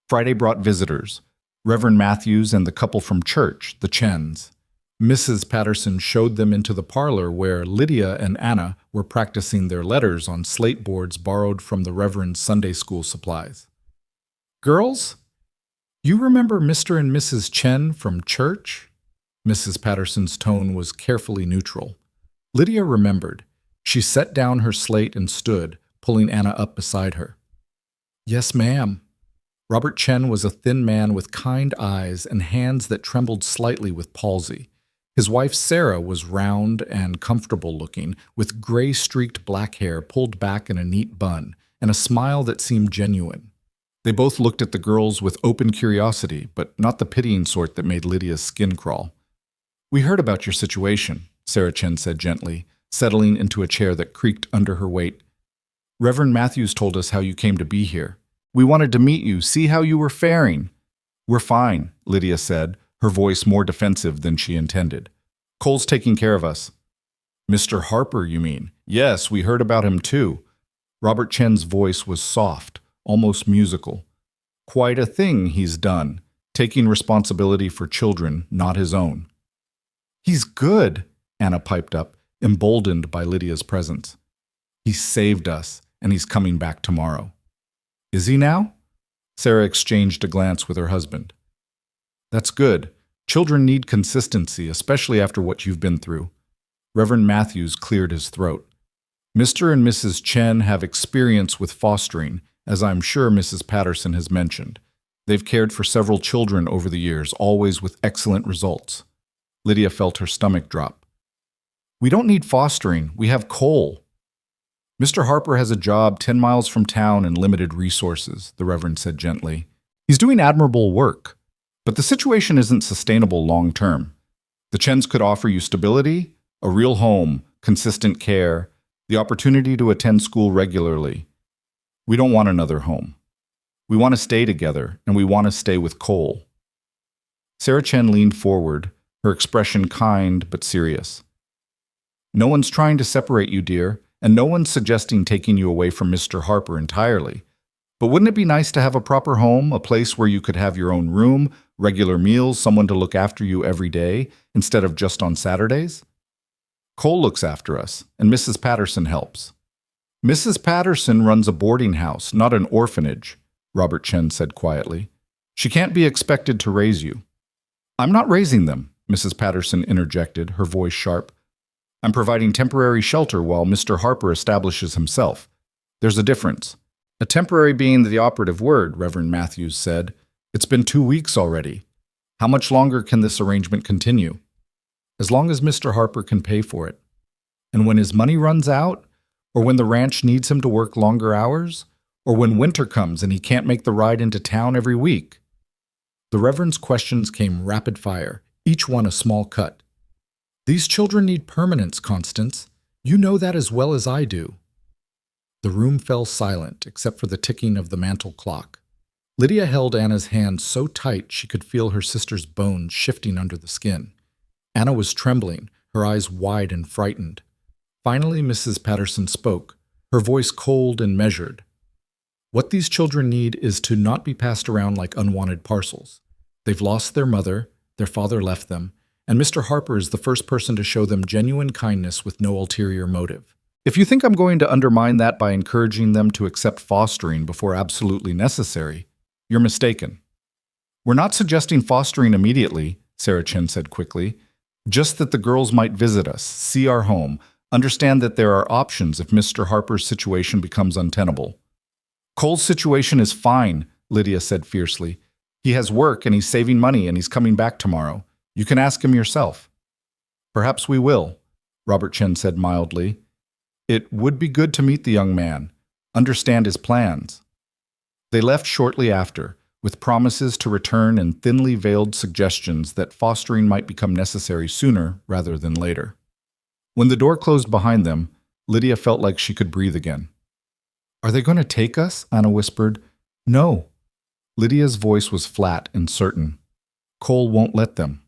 Friday brought visitors, Reverend Matthews and the couple from church, the Chens. Mrs. Patterson showed them into the parlor where Lydia and Anna were practicing their letters on slate boards borrowed from the Reverend's Sunday school supplies. "Girls, you remember Mr. and Mrs. Chen from church?" Mrs. Patterson's tone was carefully neutral. Lydia remembered. She set down her slate and stood, pulling Anna up beside her. "Yes, ma'am." Robert Chen was a thin man with kind eyes and hands that trembled slightly with palsy. His wife Sarah was round and comfortable-looking, with gray-streaked black hair pulled back in a neat bun, and a smile that seemed genuine. They both looked at the girls with open curiosity, but not the pitying sort that made Lydia's skin crawl. "We heard about your situation," Sarah Chen said gently, settling into a chair that creaked under her weight. "Reverend Matthews told us how you came to be here. We wanted to meet you, see how you were faring." "We're fine," Lydia said, her voice more defensive than she intended. "Cole's taking care of us." "Mr. Harper, you mean?" "Yes, we heard about him too." Robert Chen's voice was soft, almost musical. "Quite a thing he's done, taking responsibility for children, not his own." "He's good," Anna piped up, emboldened by Lydia's presence. "He saved us, and he's coming back tomorrow." "Is he now?" Sarah exchanged a glance with her husband. "That's good. Children need consistency, especially after what you've been through." Reverend Matthews cleared his throat. "Mr. and Mrs. Chen have experience with fostering, as I'm sure Mrs. Patterson has mentioned. They've cared for several children over the years, always with excellent results." Lydia felt her stomach drop. "We don't need fostering. We have Cole." Mr. Harper has a job 10 miles from town and limited resources, the Reverend said gently. He's doing admirable work, but the situation isn't sustainable long term. The Chens could offer you stability, a real home, consistent care, the opportunity to attend school regularly. We don't want another home. We want to stay together, and we want to stay with Cole. Sarah Chen leaned forward, her expression kind but serious. No one's trying to separate you, dear, and no one's suggesting taking you away from Mr. Harper entirely. But wouldn't it be nice to have a proper home, a place where you could have your own room, regular meals, someone to look after you every day, instead of just on Saturdays? Cole looks after us, and Mrs. Patterson helps. Mrs. Patterson runs a boarding house, not an orphanage, Robert Chen said quietly. She can't be expected to raise you. I'm not raising them, Mrs. Patterson interjected, her voice sharp. I'm providing temporary shelter while Mr. Harper establishes himself. There's a difference. A temporary being the operative word, Reverend Matthews said. It's been 2 weeks already. How much longer can this arrangement continue? As long as Mr. Harper can pay for it. And when his money runs out, or when the ranch needs him to work longer hours, or when winter comes and he can't make the ride into town every week. The Reverend's questions came rapid fire, each one a small cut. These children need permanence, Constance. You know that as well as I do. The room fell silent, except for the ticking of the mantel clock. Lydia held Anna's hand so tight she could feel her sister's bones shifting under the skin. Anna was trembling, her eyes wide and frightened. Finally, Mrs. Patterson spoke, her voice cold and measured. What these children need is to not be passed around like unwanted parcels. They've lost their mother, their father left them, and Mr. Harper is the first person to show them genuine kindness with no ulterior motive. If you think I'm going to undermine that by encouraging them to accept fostering before absolutely necessary, you're mistaken. We're not suggesting fostering immediately, Sarah Chen said quickly, just that the girls might visit us, see our home, understand that there are options if Mr. Harper's situation becomes untenable. Cole's situation is fine, Lydia said fiercely. He has work and he's saving money and he's coming back tomorrow. You can ask him yourself. Perhaps we will, Robert Chen said mildly. It would be good to meet the young man, understand his plans. They left shortly after, with promises to return and thinly veiled suggestions that fostering might become necessary sooner rather than later. When the door closed behind them, Lydia felt like she could breathe again. Are they going to take us? Anna whispered. No. Lydia's voice was flat and certain. Cole won't let them.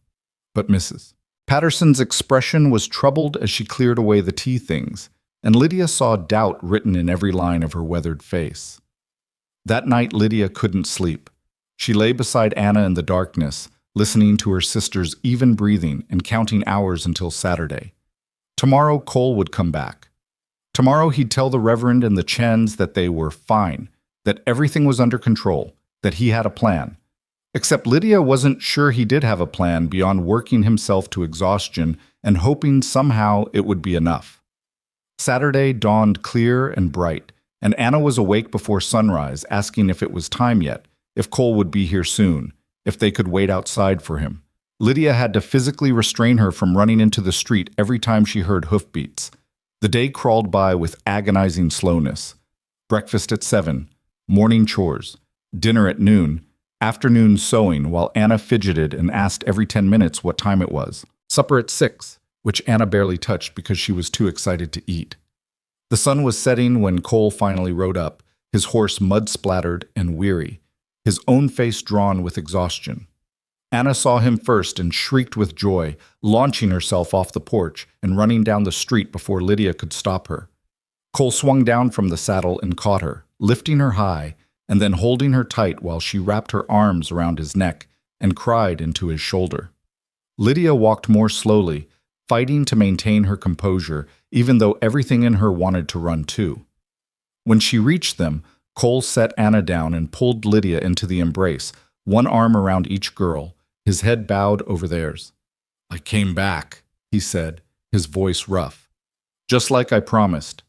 But Mrs. Patterson's expression was troubled as she cleared away the tea things, and Lydia saw doubt written in every line of her weathered face. That night Lydia couldn't sleep. She lay beside Anna in the darkness, listening to her sister's even breathing and counting hours until Saturday. Tomorrow Cole would come back. Tomorrow he'd tell the Reverend and the Chens that they were fine, that everything was under control, that he had a plan. Except Lydia wasn't sure he did have a plan beyond working himself to exhaustion and hoping somehow it would be enough. Saturday dawned clear and bright, and Anna was awake before sunrise, asking if it was time yet, if Cole would be here soon, if they could wait outside for him. Lydia had to physically restrain her from running into the street every time she heard hoofbeats. The day crawled by with agonizing slowness. Breakfast at 7, morning chores, dinner at noon, afternoon sewing while Anna fidgeted and asked every 10 minutes what time it was. Supper at 6, which Anna barely touched because she was too excited to eat. The sun was setting when Cole finally rode up, his horse mud-splattered and weary, his own face drawn with exhaustion. Anna saw him first and shrieked with joy, launching herself off the porch and running down the street before Lydia could stop her. Cole swung down from the saddle and caught her, lifting her high, and then holding her tight while she wrapped her arms around his neck and cried into his shoulder. Lydia walked more slowly, fighting to maintain her composure, even though everything in her wanted to run too. When she reached them, Cole set Anna down and pulled Lydia into the embrace, one arm around each girl, his head bowed over theirs. I came back, he said, his voice rough. Just like I promised.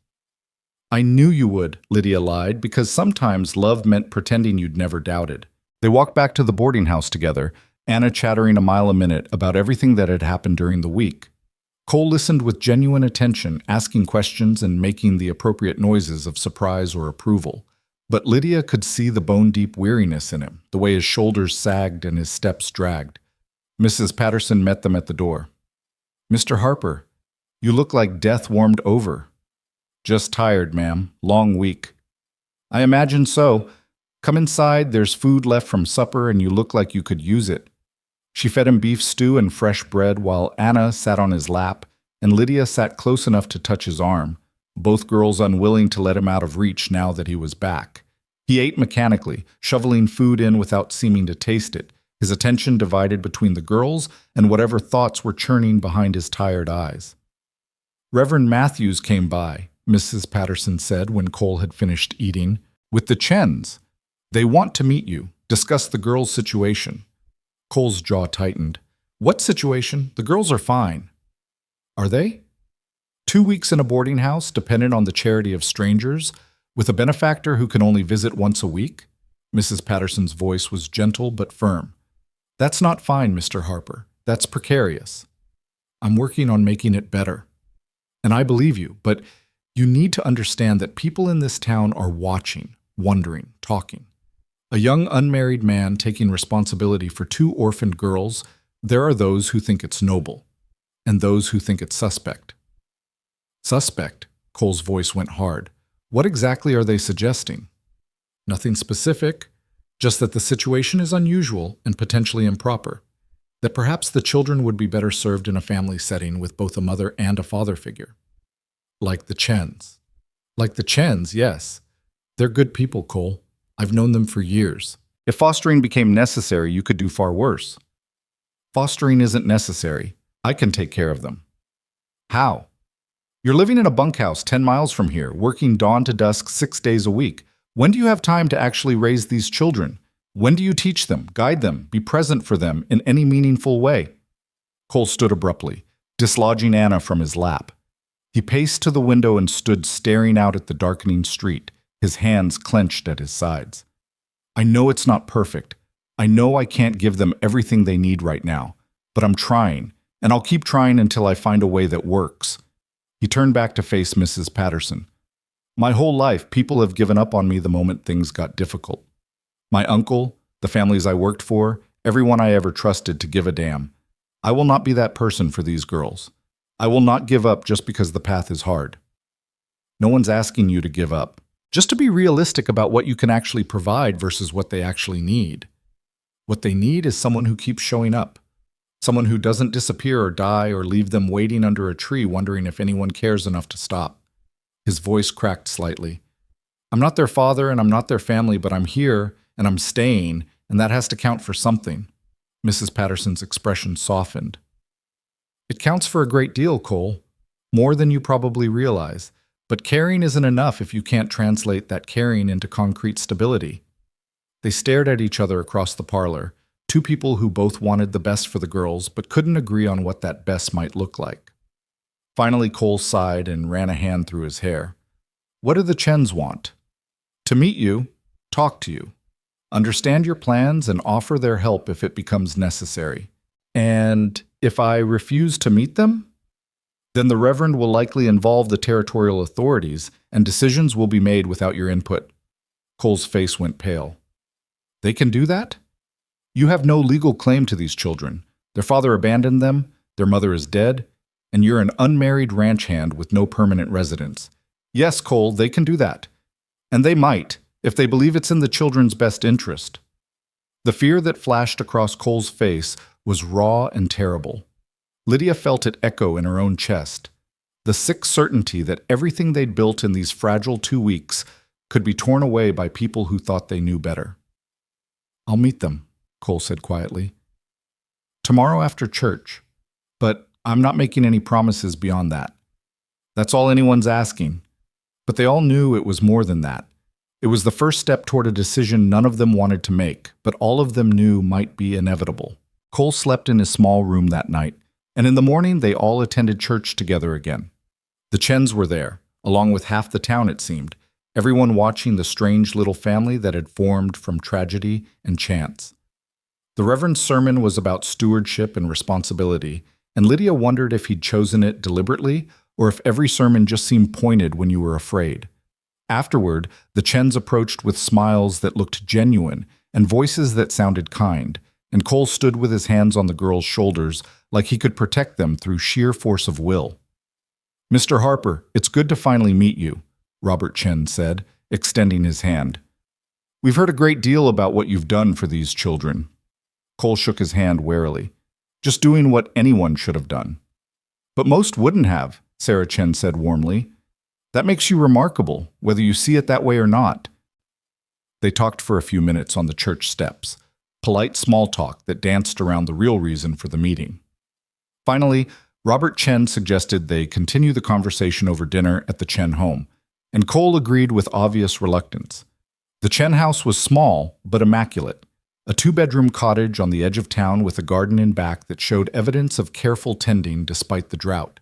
I knew you would, Lydia lied, because sometimes love meant pretending you'd never doubted. They walked back to the boarding house together, Anna chattering a mile a minute about everything that had happened during the week. Cole listened with genuine attention, asking questions and making the appropriate noises of surprise or approval. But Lydia could see the bone-deep weariness in him, the way his shoulders sagged and his steps dragged. Mrs. Patterson met them at the door. "Mr. Harper, you look like death warmed over." "Just tired, ma'am. Long week." "I imagine so. Come inside, there's food left from supper and you look like you could use it." She fed him beef stew and fresh bread while Anna sat on his lap and Lydia sat close enough to touch his arm, both girls unwilling to let him out of reach now that he was back. He ate mechanically, shoveling food in without seeming to taste it, his attention divided between the girls and whatever thoughts were churning behind his tired eyes. "Reverend Matthews came by," Mrs. Patterson said when Cole had finished eating, "with the Chens. They want to meet you, discuss the girls' situation." Cole's jaw tightened. "What situation? The girls are fine." "Are they?" 2 weeks in a boarding house, dependent on the charity of strangers, with a benefactor who can only visit once a week? Mrs. Patterson's voice was gentle but firm. "That's not fine, Mr. Harper. That's precarious. I'm working on making it better. And I believe you, but you need to understand that people in this town are watching, wondering, talking. A young unmarried man taking responsibility for 2 orphaned girls, there are those who think it's noble, and those who think it's suspect." "Suspect?" Cole's voice went hard. "What exactly are they suggesting?" "Nothing specific, just that the situation is unusual and potentially improper, that perhaps the children would be better served in a family setting with both a mother and a father figure." "Like the Chens." "Like the Chens, yes. They're good people, Cole. I've known them for years. If fostering became necessary, you could do far worse." "Fostering isn't necessary. I can take care of them." "How?" "You're living in a bunkhouse 10 miles from here, working dawn to dusk 6 days a week. When do you have time to actually raise these children? When do you teach them, guide them, be present for them in any meaningful way?" Cole stood abruptly, dislodging Anna from his lap. He paced to the window and stood staring out at the darkening street, his hands clenched at his sides. "I know it's not perfect. I know I can't give them everything they need right now, but I'm trying, and I'll keep trying until I find a way that works." He turned back to face Mrs. Patterson. "My whole life, people have given up on me the moment things got difficult. My uncle, the families I worked for, everyone I ever trusted to give a damn. I will not be that person for these girls. I will not give up just because the path is hard." "No one's asking you to give up. Just to be realistic about what you can actually provide versus what they actually need. What they need is someone who keeps showing up. Someone who doesn't disappear or die or leave them waiting under a tree wondering if anyone cares enough to stop." His voice cracked slightly. "I'm not their father and I'm not their family, but I'm here and I'm staying, and that has to count for something." Mrs. Patterson's expression softened. "It counts for a great deal, Cole. More than you probably realize. But caring isn't enough if you can't translate that caring into concrete stability." They stared at each other across the parlor, 2 people who both wanted the best for the girls but couldn't agree on what that best might look like. Finally, Cole sighed and ran a hand through his hair. "What do the Chens want?" "To meet you, talk to you, understand your plans and offer their help if it becomes necessary. And if I refuse to meet them? Then the Reverend will likely involve the territorial authorities, and decisions will be made without your input." Cole's face went pale. "They can do that? You have no legal claim to these children. Their father abandoned them, their mother is dead, and you're an unmarried ranch hand with no permanent residence. Yes, Cole, they can do that. And they might, if they believe it's in the children's best interest." The fear that flashed across Cole's face was raw and terrible. Lydia felt it echo in her own chest. The sick certainty that everything they'd built in these fragile 2 weeks could be torn away by people who thought they knew better. "I'll meet them," Cole said quietly. "Tomorrow after church. But I'm not making any promises beyond that. That's all anyone's asking." But they all knew it was more than that. It was the first step toward a decision none of them wanted to make, but all of them knew might be inevitable. Cole slept in his small room that night, and in the morning they all attended church together again. The Chens were there, along with half the town it seemed, everyone watching the strange little family that had formed from tragedy and chance. The Reverend's sermon was about stewardship and responsibility, and Lydia wondered if he'd chosen it deliberately or if every sermon just seemed pointed when you were afraid. Afterward, the Chens approached with smiles that looked genuine and voices that sounded kind, and Cole stood with his hands on the girls' shoulders like he could protect them through sheer force of will. "Mr. Harper, it's good to finally meet you," Robert Chen said, extending his hand. "We've heard a great deal about what you've done for these children." Cole shook his hand warily. "Just doing what anyone should have done." "But most wouldn't have," Sarah Chen said warmly. "That makes you remarkable, whether you see it that way or not." They talked for a few minutes on the church steps, polite small talk that danced around the real reason for the meeting. Finally, Robert Chen suggested they continue the conversation over dinner at the Chen home, and Cole agreed with obvious reluctance. The Chen house was small, but immaculate, a two-bedroom cottage on the edge of town with a garden in back that showed evidence of careful tending despite the drought.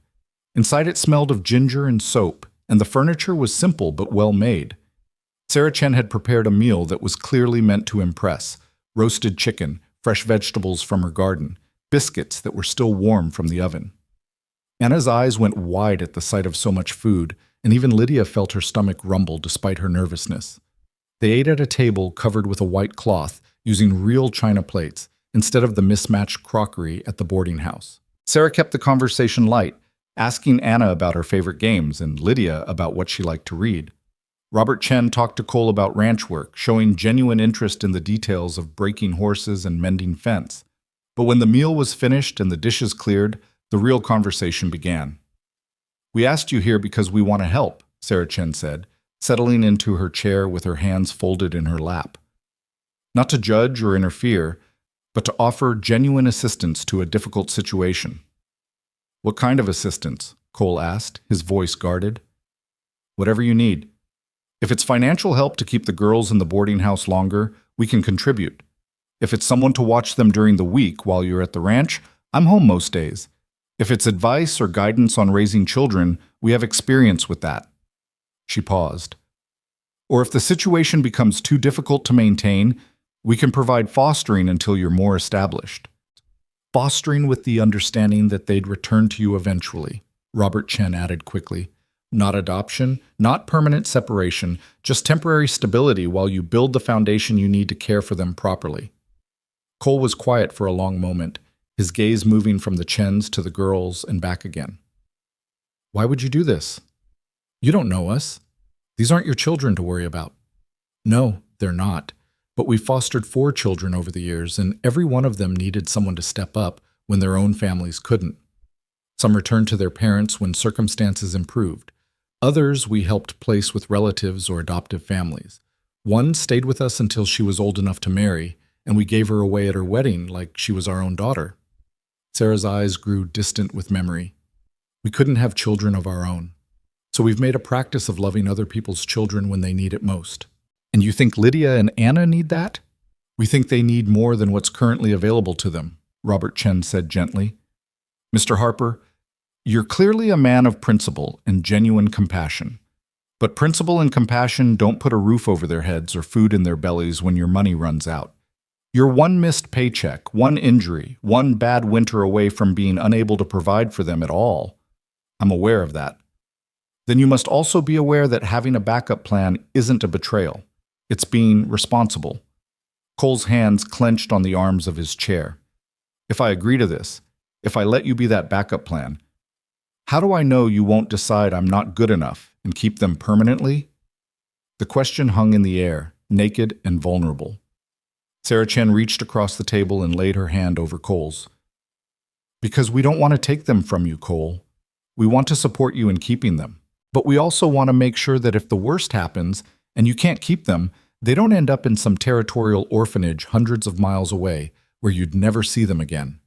Inside it smelled of ginger and soap, and the furniture was simple but well made. Sarah Chen had prepared a meal that was clearly meant to impress: roasted chicken, fresh vegetables from her garden, biscuits that were still warm from the oven. Anna's eyes went wide at the sight of so much food, and even Lydia felt her stomach rumble despite her nervousness. They ate at a table covered with a white cloth, using real china plates, instead of the mismatched crockery at the boarding house. Sarah kept the conversation light, asking Anna about her favorite games and Lydia about what she liked to read. Robert Chen talked to Cole about ranch work, showing genuine interest in the details of breaking horses and mending fence. But when the meal was finished and the dishes cleared, the real conversation began. "We asked you here because we want to help," Sarah Chen said, settling into her chair with her hands folded in her lap. "Not to judge or interfere, but to offer genuine assistance to a difficult situation." "What kind of assistance?" Cole asked, his voice guarded. "Whatever you need. If it's financial help to keep the girls in the boarding house longer, we can contribute. If it's someone to watch them during the week while you're at the ranch, I'm home most days. If it's advice or guidance on raising children, we have experience with that." She paused. "Or if the situation becomes too difficult to maintain, we can provide fostering until you're more established." "Fostering with the understanding that they'd return to you eventually," Robert Chen added quickly. "Not adoption, not permanent separation, just temporary stability while you build the foundation you need to care for them properly." Cole was quiet for a long moment, his gaze moving from the Chens to the girls and back again. "Why would you do this? You don't know us. These aren't your children to worry about." "No, they're not. But we've fostered 4 children over the years, and every one of them needed someone to step up when their own families couldn't. Some returned to their parents when circumstances improved. Others we helped place with relatives or adoptive families. One stayed with us until she was old enough to marry, and we gave her away at her wedding like she was our own daughter." Sarah's eyes grew distant with memory. "We couldn't have children of our own. So we've made a practice of loving other people's children when they need it most." "And you think Lydia and Anna need that?" "We think they need more than what's currently available to them," Robert Chen said gently. "Mr. Harper, you're clearly a man of principle and genuine compassion. But principle and compassion don't put a roof over their heads or food in their bellies when your money runs out. You're one missed paycheck, one injury, one bad winter away from being unable to provide for them at all. I'm aware of that. Then you must also be aware that having a backup plan isn't a betrayal. It's being responsible." Cole's hands clenched on the arms of his chair. "If I agree to this, if I let you be that backup plan, how do I know you won't decide I'm not good enough and keep them permanently?" The question hung in the air, naked and vulnerable. Sarah Chen reached across the table and laid her hand over Cole's. "Because we don't want to take them from you, Cole. We want to support you in keeping them. But we also want to make sure that if the worst happens and you can't keep them, they don't end up in some territorial orphanage hundreds of miles away where you'd never see them again."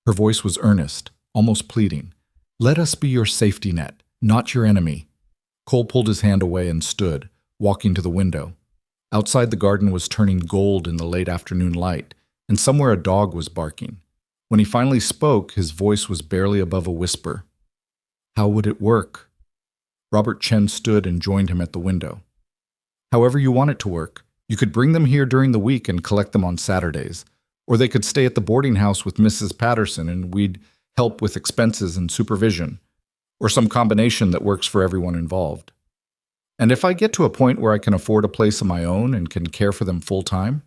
Her voice was earnest, almost pleading. "Let us be your safety net, not your enemy." Cole pulled his hand away and stood, walking to the window. Outside, the garden was turning gold in the late afternoon light, and somewhere a dog was barking. When he finally spoke, his voice was barely above a whisper. "How would it work?" Robert Chen stood and joined him at the window. "However you want it to work. You could bring them here during the week and collect them on Saturdays. Or they could stay at the boarding house with Mrs. Patterson and we'd help with expenses and supervision, or some combination that works for everyone involved. And if I get to a point where I can afford a place of my own and can care for them full-time,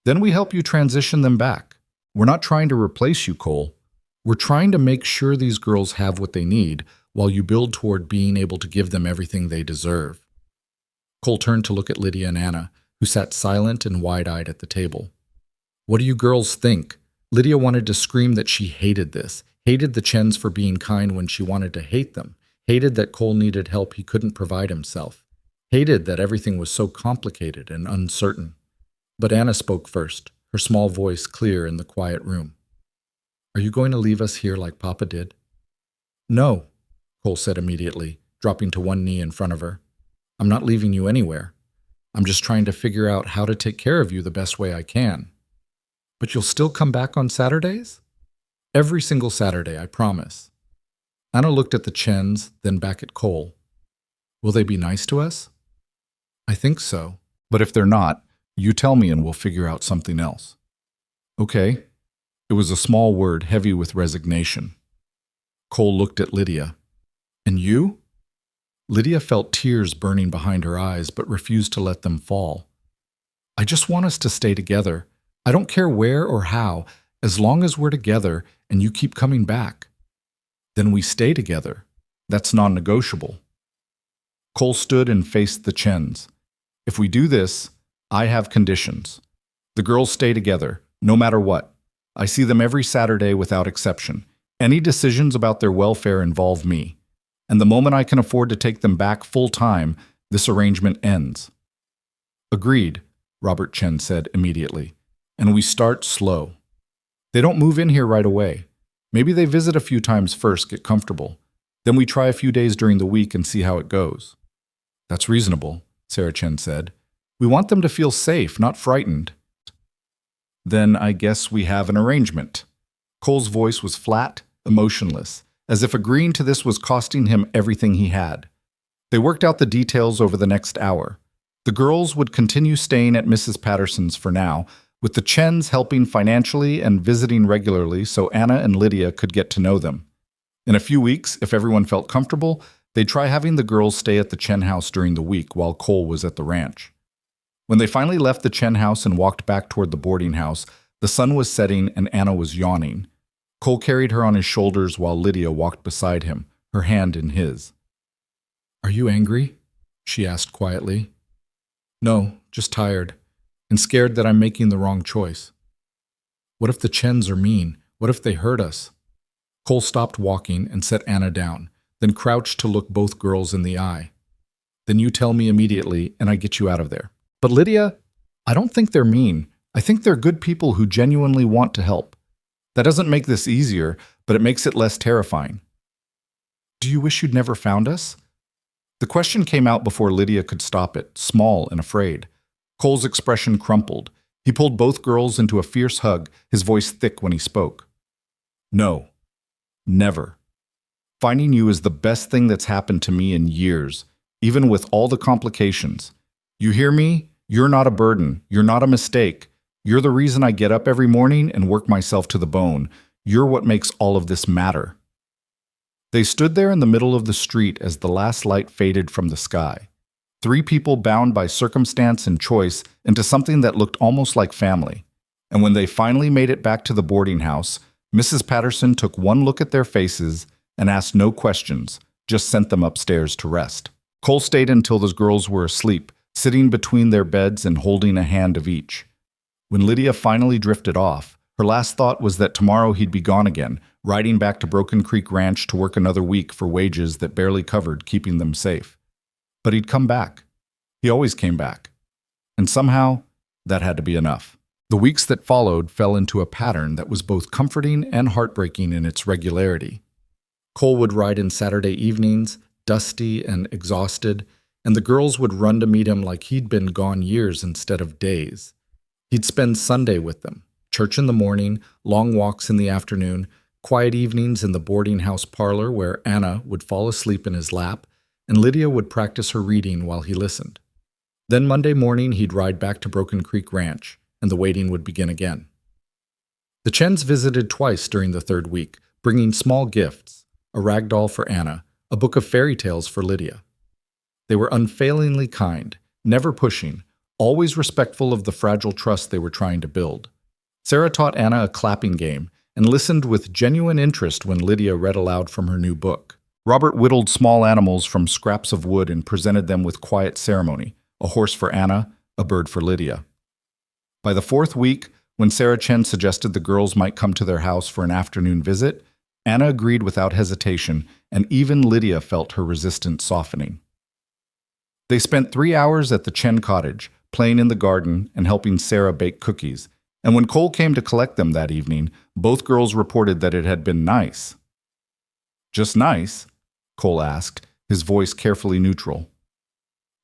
then we help you transition them back. We're not trying to replace you, Cole. We're trying to make sure these girls have what they need while you build toward being able to give them everything they deserve. Cole turned to look at Lydia and Anna, who sat silent and wide-eyed at the table. What do you girls think? Lydia wanted to scream that she hated this, hated the Chens for being kind when she wanted to hate them, hated that Cole needed help he couldn't provide himself, hated that everything was so complicated and uncertain. But Anna spoke first, her small voice clear in the quiet room. Are you going to leave us here like Papa did? No, Cole said immediately, dropping to one knee in front of her. I'm not leaving you anywhere. I'm just trying to figure out how to take care of you the best way I can. But you'll still come back on Saturdays? Every single Saturday, I promise. Anna looked at the Chens, then back at Cole. Will they be nice to us? I think so. But if they're not, you tell me and we'll figure out something else. Okay. It was a small word heavy with resignation. Cole looked at Lydia. And you? Lydia felt tears burning behind her eyes but refused to let them fall. I just want us to stay together. I don't care where or how, as long as we're together and you keep coming back. Then we stay together. That's non-negotiable. Cole stood and faced the Chens. If we do this, I have conditions. The girls stay together, no matter what. I see them every Saturday without exception. Any decisions about their welfare involve me. And the moment I can afford to take them back full-time, this arrangement ends. Agreed, Robert Chen said immediately. And we start slow. They don't move in here right away. Maybe they visit a few times first, get comfortable. Then we try a few days during the week and see how it goes. That's reasonable, Sarah Chen said. We want them to feel safe, not frightened. Then I guess we have an arrangement. Cole's voice was flat, emotionless, as if agreeing to this was costing him everything he had. They worked out the details over the next hour. The girls would continue staying at Mrs. Patterson's for now, with the Chens helping financially and visiting regularly so Anna and Lydia could get to know them. In a few weeks, if everyone felt comfortable, they'd try having the girls stay at the Chen house during the week while Cole was at the ranch. When they finally left the Chen house and walked back toward the boarding house, the sun was setting and Anna was yawning. Cole carried her on his shoulders while Lydia walked beside him, her hand in his. Are you angry? She asked quietly. No, just tired. And scared that I'm making the wrong choice. What if the Chens are mean? What if they hurt us? Cole stopped walking and set Anna down, then crouched to look both girls in the eye. Then you tell me immediately and I get you out of there. But Lydia, I don't think they're mean. I think they're good people who genuinely want to help. That doesn't make this easier, but it makes it less terrifying. Do you wish you'd never found us? The question came out before Lydia could stop it, small and afraid. Cole's expression crumpled. He pulled both girls into a fierce hug, his voice thick when he spoke. No. Never. Finding you is the best thing that's happened to me in years, even with all the complications. You hear me? You're not a burden. You're not a mistake. You're the reason I get up every morning and work myself to the bone. You're what makes all of this matter. They stood there in the middle of the street as the last light faded from the sky. Three people bound by circumstance and choice into something that looked almost like family. And when they finally made it back to the boarding house, Mrs. Patterson took one look at their faces and asked no questions, just sent them upstairs to rest. Cole stayed until those girls were asleep, sitting between their beds and holding a hand of each. When Lydia finally drifted off, her last thought was that tomorrow he'd be gone again, riding back to Broken Creek Ranch to work another week for wages that barely covered keeping them safe. But he'd come back. He always came back. And somehow, that had to be enough. The weeks that followed fell into a pattern that was both comforting and heartbreaking in its regularity. Cole would ride in Saturday evenings, dusty and exhausted, and the girls would run to meet him like he'd been gone years instead of days. He'd spend Sunday with them, church in the morning, long walks in the afternoon, quiet evenings in the boarding house parlor where Anna would fall asleep in his lap, and Lydia would practice her reading while he listened. Then Monday morning he'd ride back to Broken Creek Ranch, and the waiting would begin again. The Chens visited twice during the third week, bringing small gifts, a rag doll for Anna, a book of fairy tales for Lydia. They were unfailingly kind, never pushing, always respectful of the fragile trust they were trying to build. Sarah taught Anna a clapping game and listened with genuine interest when Lydia read aloud from her new book. Robert whittled small animals from scraps of wood and presented them with quiet ceremony, a horse for Anna, a bird for Lydia. By the fourth week, when Sarah Chen suggested the girls might come to their house for an afternoon visit, Anna agreed without hesitation, and even Lydia felt her resistance softening. They spent 3 hours at the Chen cottage, playing in the garden and helping Sarah bake cookies, and when Cole came to collect them that evening, both girls reported that it had been nice. "Just nice?" Cole asked, his voice carefully neutral.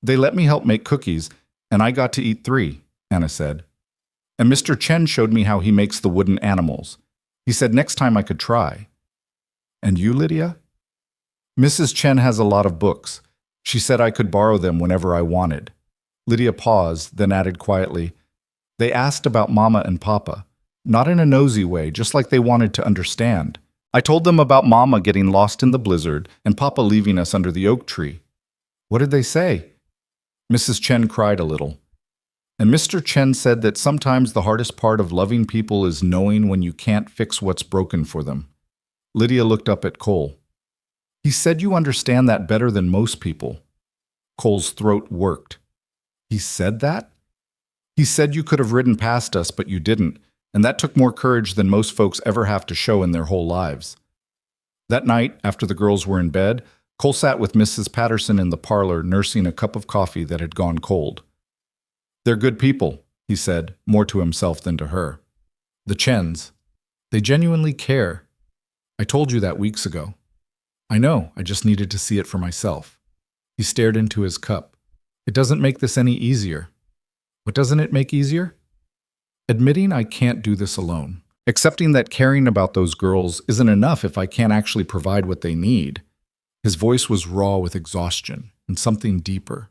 "They let me help make cookies, and I got to eat 3, Anna said. "And Mr. Chen showed me how he makes the wooden animals. He said next time I could try." "And you, Lydia?" "Mrs. Chen has a lot of books. She said I could borrow them whenever I wanted." Lydia paused, then added quietly, "They asked about Mama and Papa. Not in a nosy way, just like they wanted to understand. I told them about Mama getting lost in the blizzard and Papa leaving us under the oak tree." "What did they say?" Mrs. Chen cried a little. "And Mr. Chen said that sometimes the hardest part of loving people is knowing when you can't fix what's broken for them." Lydia looked up at Cole. "He said you understand that better than most people." Cole's throat worked. "He said that?" "He said you could have ridden past us, but you didn't, and that took more courage than most folks ever have to show in their whole lives." That night, after the girls were in bed, Cole sat with Mrs. Patterson in the parlor nursing a cup of coffee that had gone cold. "They're good people," he said, more to himself than to her. "The Chens. They genuinely care. I told you that weeks ago." "I know, I just needed to see it for myself." He stared into his cup. "It doesn't make this any easier." "What doesn't it make easier?" "Admitting I can't do this alone. Accepting that caring about those girls isn't enough if I can't actually provide what they need." His voice was raw with exhaustion and something deeper.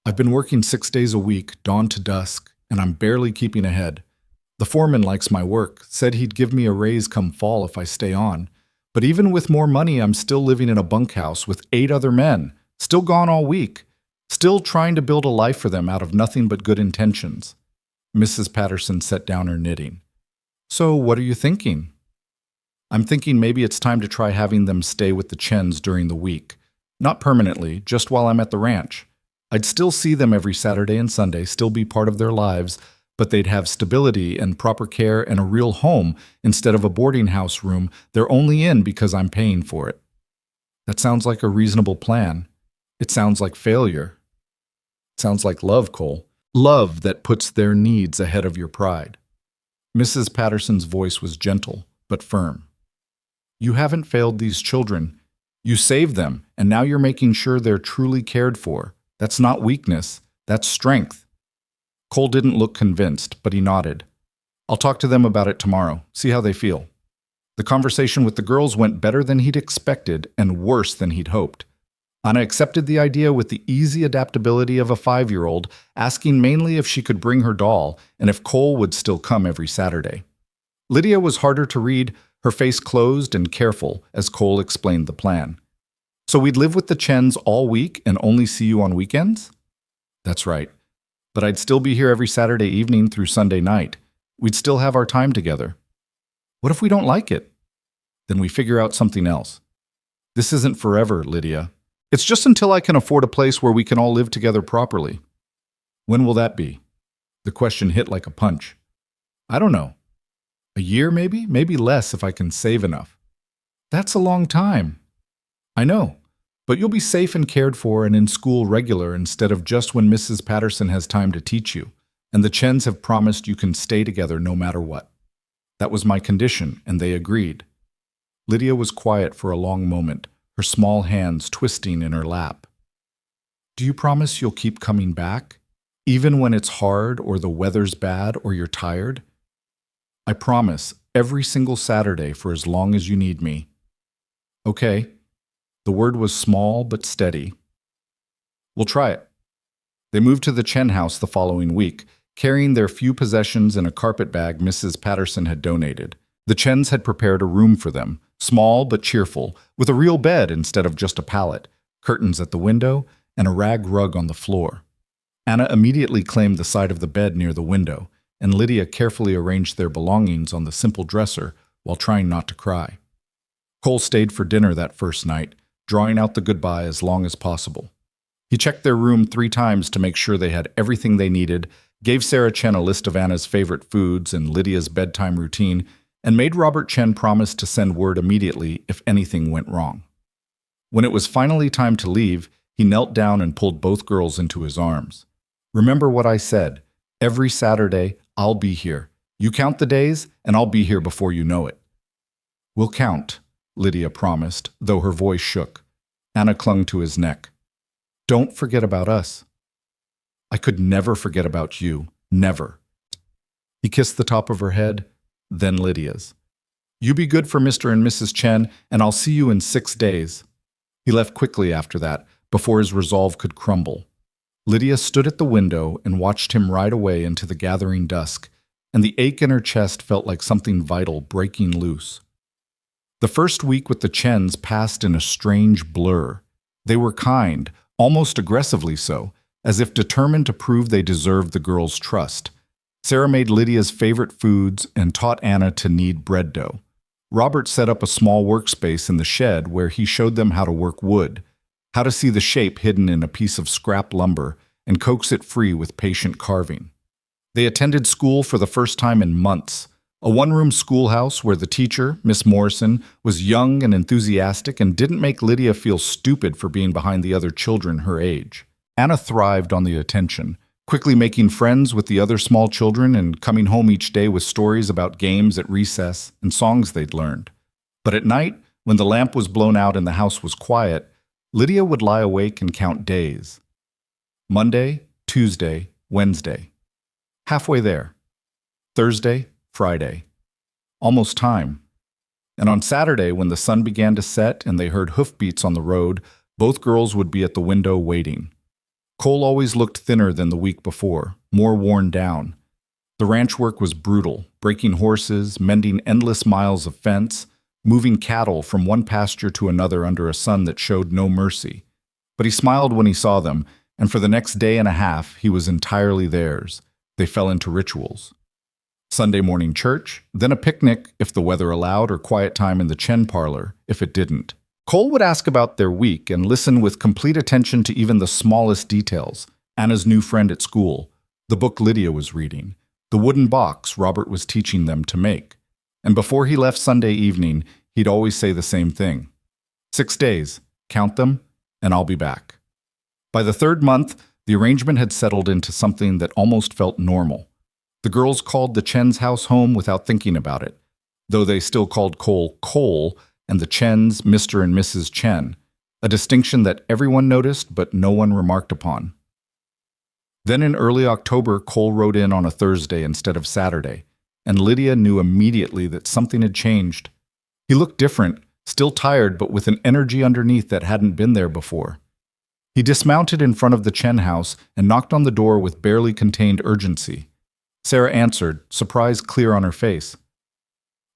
"I've been working 6 days a week, dawn to dusk, and I'm barely keeping ahead. The foreman likes my work, said he'd give me a raise come fall if I stay on. But even with more money, I'm still living in a bunkhouse with 8 other men, still gone all week, still trying to build a life for them out of nothing but good intentions." Mrs. Patterson set down her knitting. "So what are you thinking?" "I'm thinking maybe it's time to try having them stay with the Chens during the week. Not permanently, just while I'm at the ranch. I'd still see them every Saturday and Sunday, still be part of their lives, but they'd have stability and proper care and a real home instead of a boarding house room they're only in because I'm paying for it." "That sounds like a reasonable plan. It sounds like failure." "It sounds like love, Cole. Love that puts their needs ahead of your pride." Mrs. Patterson's voice was gentle, but firm. "You haven't failed these children. You saved them, and now you're making sure they're truly cared for. That's not weakness. That's strength." Cole didn't look convinced, but he nodded. "I'll talk to them about it tomorrow, see how they feel." The conversation with the girls went better than he'd expected and worse than he'd hoped. Anna accepted the idea with the easy adaptability of a 5-year-old, asking mainly if she could bring her doll and if Cole would still come every Saturday. Lydia was harder to read, her face closed and careful as Cole explained the plan. "So we'd live with the Chens all week and only see you on weekends?" "That's right. But I'd still be here every Saturday evening through Sunday night. We'd still have our time together." "What if we don't like it?" "Then we figure out something else. This isn't forever, Lydia. It's just until I can afford a place where we can all live together properly." "When will that be?" The question hit like a punch. "I don't know. A year maybe? Maybe less if I can save enough." "That's a long time." "I know. But you'll be safe and cared for and in school regular instead of just when Mrs. Patterson has time to teach you, and the Chens have promised you can stay together no matter what. That was my condition, and they agreed." Lydia was quiet for a long moment, her small hands twisting in her lap. "Do you promise you'll keep coming back, even when it's hard or the weather's bad or you're tired?" "I promise, every single Saturday for as long as you need me." "Okay." The word was small but steady. "We'll try it." They moved to the Chen house the following week, carrying their few possessions in a carpet bag Mrs. Patterson had donated. The Chens had prepared a room for them, small but cheerful, with a real bed instead of just a pallet, curtains at the window, and a rag rug on the floor. Anna immediately claimed the side of the bed near the window, and Lydia carefully arranged their belongings on the simple dresser while trying not to cry. Cole stayed for dinner that first night, drawing out the goodbye as long as possible. He checked their room 3 times to make sure they had everything they needed, gave Sarah Chen a list of Anna's favorite foods and Lydia's bedtime routine, and made Robert Chen promise to send word immediately if anything went wrong. When it was finally time to leave, he knelt down and pulled both girls into his arms. "Remember what I said. Every Saturday, I'll be here. You count the days, and I'll be here before you know it." "We'll count," Lydia promised, though her voice shook. Anna clung to his neck. "Don't forget about us." "I could never forget about you. Never." He kissed the top of her head, then Lydia's. "You be good for Mr. and Mrs. Chen, and I'll see you in 6 days." He left quickly after that, before his resolve could crumble. Lydia stood at the window and watched him ride away into the gathering dusk, and the ache in her chest felt like something vital breaking loose. The first week with the Chens passed in a strange blur. They were kind, almost aggressively so, as if determined to prove they deserved the girls' trust. Sarah made Lydia's favorite foods and taught Anna to knead bread dough. Robert set up a small workspace in the shed where he showed them how to work wood, how to see the shape hidden in a piece of scrap lumber and coax it free with patient carving. They attended school for the first time in months, a one-room schoolhouse where the teacher, Miss Morrison, was young and enthusiastic and didn't make Lydia feel stupid for being behind the other children her age. Anna thrived on the attention, quickly making friends with the other small children and coming home each day with stories about games at recess and songs they'd learned. But at night, when the lamp was blown out and the house was quiet, Lydia would lie awake and count days. Monday, Tuesday, Wednesday. Halfway there. Thursday, Friday. Almost time. And on Saturday, when the sun began to set and they heard hoofbeats on the road, both girls would be at the window waiting. Cole always looked thinner than the week before, more worn down. The ranch work was brutal, breaking horses, mending endless miles of fence, moving cattle from one pasture to another under a sun that showed no mercy. But he smiled when he saw them, and for the next day and a half he was entirely theirs. They fell into rituals. Sunday morning church, then a picnic if the weather allowed, or quiet time in the Chen parlor if it didn't. Cole would ask about their week and listen with complete attention to even the smallest details. Anna's new friend at school, the book Lydia was reading, the wooden box Robert was teaching them to make. And before he left Sunday evening, he'd always say the same thing. 6 days, count them, and I'll be back. By the 3rd month, the arrangement had settled into something that almost felt normal. The girls called the Chen's house home without thinking about it, though they still called Cole Cole and the Chens Mr. and Mrs. Chen, a distinction that everyone noticed but no one remarked upon. Then in early October, Cole rode in on a Thursday instead of Saturday, and Lydia knew immediately that something had changed. He looked different, still tired but with an energy underneath that hadn't been there before. He dismounted in front of the Chen house and knocked on the door with barely contained urgency. Sarah answered, surprise clear on her face.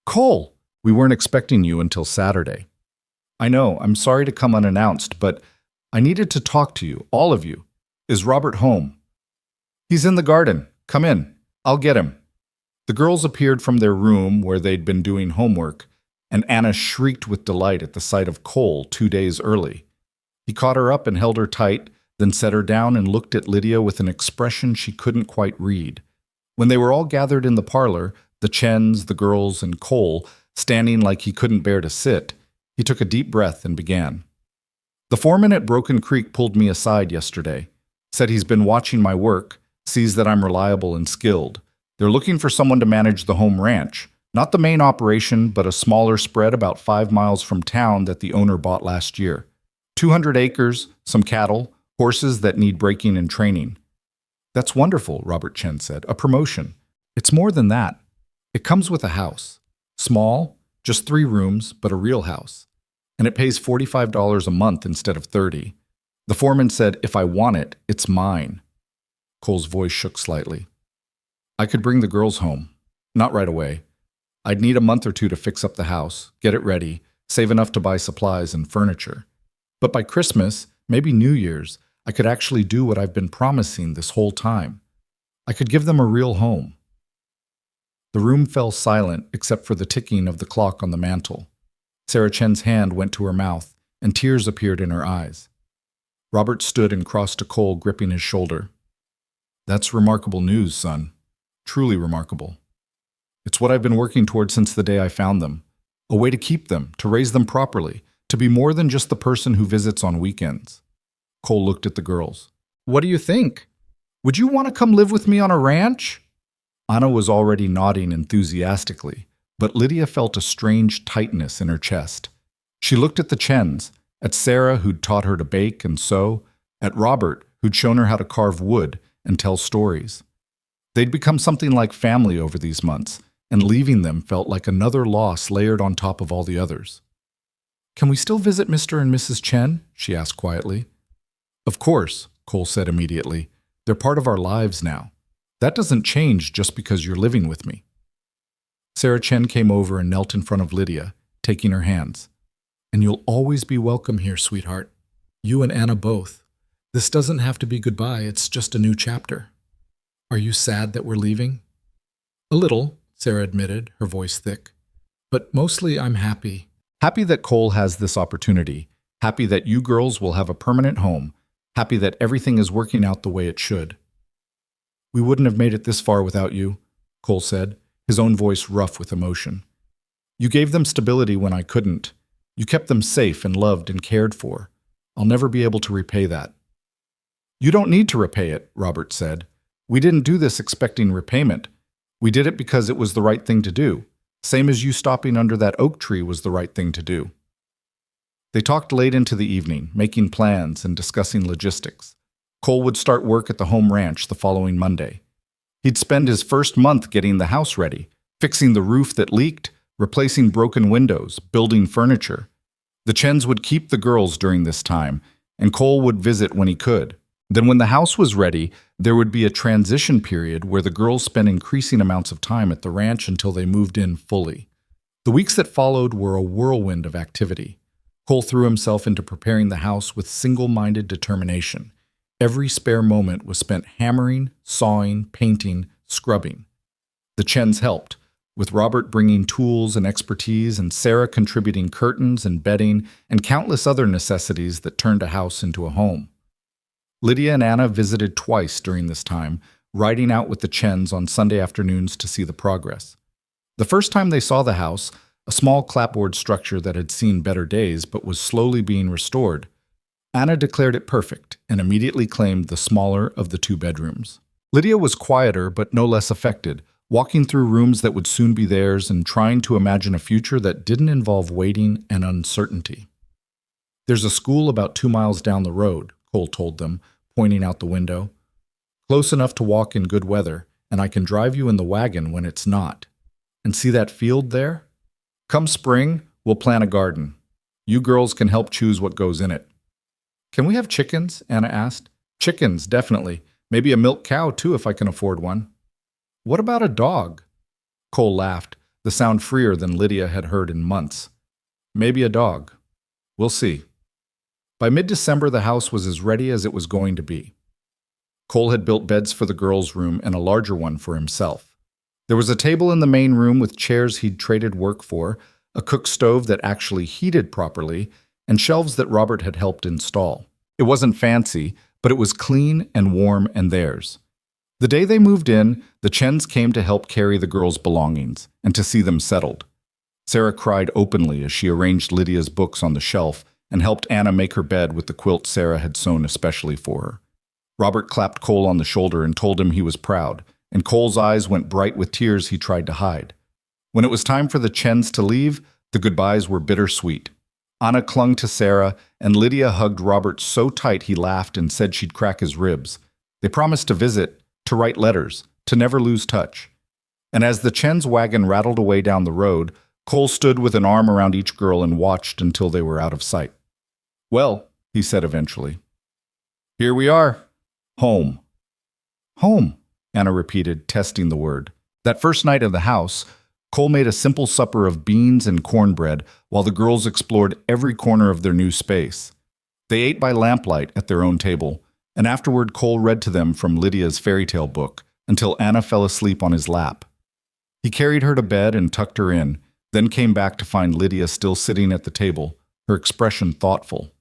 "Cole, we weren't expecting you until Saturday." "I know, I'm sorry to come unannounced, but I needed to talk to you, all of you. Is Robert home?" "He's in the garden. Come in. I'll get him." The girls appeared from their room where they'd been doing homework, and Anna shrieked with delight at the sight of Cole 2 days early. He caught her up and held her tight, then set her down and looked at Lydia with an expression she couldn't quite read. When they were all gathered in the parlor, the Chens, the girls, and Cole, standing like he couldn't bear to sit, he took a deep breath and began. "The foreman at Broken Creek pulled me aside yesterday. Said he's been watching my work, sees that I'm reliable and skilled. They're looking for someone to manage the home ranch, not the main operation, but a smaller spread about 5 miles from town that the owner bought last year. 200 acres, some cattle, horses that need breaking and training." "That's wonderful," Robert Chen said. "A promotion." "It's more than that. It comes with a house. Small, just 3 rooms, but a real house. And it pays $45 a month instead of $30. The foreman said, if I want it, it's mine." Cole's voice shook slightly. "I could bring the girls home. Not right away. I'd need a month or 2 to fix up the house, get it ready, save enough to buy supplies and furniture. But by Christmas, maybe New Year's, I could actually do what I've been promising this whole time. I could give them a real home. The room fell silent except for the ticking of the clock on the mantel. Sarah Chen's hand went to her mouth, and tears appeared in her eyes. Robert stood and crossed to Cole, gripping his shoulder. That's remarkable news, son. Truly remarkable. It's what I've been working toward since the day I found them. A way to keep them, to raise them properly, to be more than just the person who visits on weekends. Cole looked at the girls. What do you think? Would you want to come live with me on a ranch? Anna was already nodding enthusiastically, but Lydia felt a strange tightness in her chest. She looked at the Chens, at Sarah, who'd taught her to bake and sew, at Robert, who'd shown her how to carve wood and tell stories. They'd become something like family over these months, and leaving them felt like another loss layered on top of all the others. Can we still visit Mr. and Mrs. Chen? She asked quietly. Of course, Cole said immediately. They're part of our lives now. That doesn't change just because you're living with me. Sarah Chen came over and knelt in front of Lydia, taking her hands. And you'll always be welcome here, sweetheart. You and Anna both. This doesn't have to be goodbye, it's just a new chapter. Are you sad that we're leaving? A little, Sarah admitted, her voice thick. But mostly I'm happy. Happy that Cole has this opportunity. Happy that you girls will have a permanent home. Happy that everything is working out the way it should. We wouldn't have made it this far without you, Cole said, his own voice rough with emotion. You gave them stability when I couldn't. You kept them safe and loved and cared for. I'll never be able to repay that. You don't need to repay it, Robert said. We didn't do this expecting repayment. We did it because it was the right thing to do. Same as you stopping under that oak tree was the right thing to do. They talked late into the evening, making plans and discussing logistics. Cole would start work at the home ranch the following Monday. He'd spend his first month getting the house ready, fixing the roof that leaked, replacing broken windows, building furniture. The Chens would keep the girls during this time, and Cole would visit when he could. Then when the house was ready, there would be a transition period where the girls spent increasing amounts of time at the ranch until they moved in fully. The weeks that followed were a whirlwind of activity. Cole threw himself into preparing the house with single-minded determination. Every spare moment was spent hammering, sawing, painting, scrubbing. The Chens helped, with Robert bringing tools and expertise and Sarah contributing curtains and bedding and countless other necessities that turned a house into a home. Lydia and Anna visited twice during this time, riding out with the Chens on Sunday afternoons to see the progress. The first time they saw the house, a small clapboard structure that had seen better days but was slowly being restored, Anna declared it perfect and immediately claimed the smaller of the 2 bedrooms. Lydia was quieter but no less affected, walking through rooms that would soon be theirs and trying to imagine a future that didn't involve waiting and uncertainty. There's a school about 2 miles down the road, Cole told them, pointing out the window. Close enough to walk in good weather, and I can drive you in the wagon when it's not. And see that field there? Come spring, we'll plant a garden. You girls can help choose what goes in it. Can we have chickens? Anna asked. Chickens, definitely. Maybe a milk cow, too, if I can afford one. What about a dog? Cole laughed, the sound freer than Lydia had heard in months. Maybe a dog. We'll see. By mid-December, the house was as ready as it was going to be. Cole had built beds for the girls' room and a larger one for himself. There was a table in the main room with chairs he'd traded work for, a cook stove that actually heated properly, and shelves that Robert had helped install. It wasn't fancy, but it was clean and warm and theirs. The day they moved in, the Chens came to help carry the girls' belongings and to see them settled. Sarah cried openly as she arranged Lydia's books on the shelf and helped Anna make her bed with the quilt Sarah had sewn especially for her. Robert clapped Cole on the shoulder and told him he was proud, and Cole's eyes went bright with tears he tried to hide. When it was time for the Chens to leave, the goodbyes were bittersweet. Anna clung to Sarah, and Lydia hugged Robert so tight he laughed and said she'd crack his ribs. They promised to visit, to write letters, to never lose touch. And as the Chen's wagon rattled away down the road, Cole stood with an arm around each girl and watched until they were out of sight. Well, he said eventually, here we are. Home. Home, Anna repeated, testing the word. That first night in the house, Cole made a simple supper of beans and cornbread while the girls explored every corner of their new space. They ate by lamplight at their own table, and afterward Cole read to them from Lydia's fairy tale book until Anna fell asleep on his lap. He carried her to bed and tucked her in, then came back to find Lydia still sitting at the table, her expression thoughtful.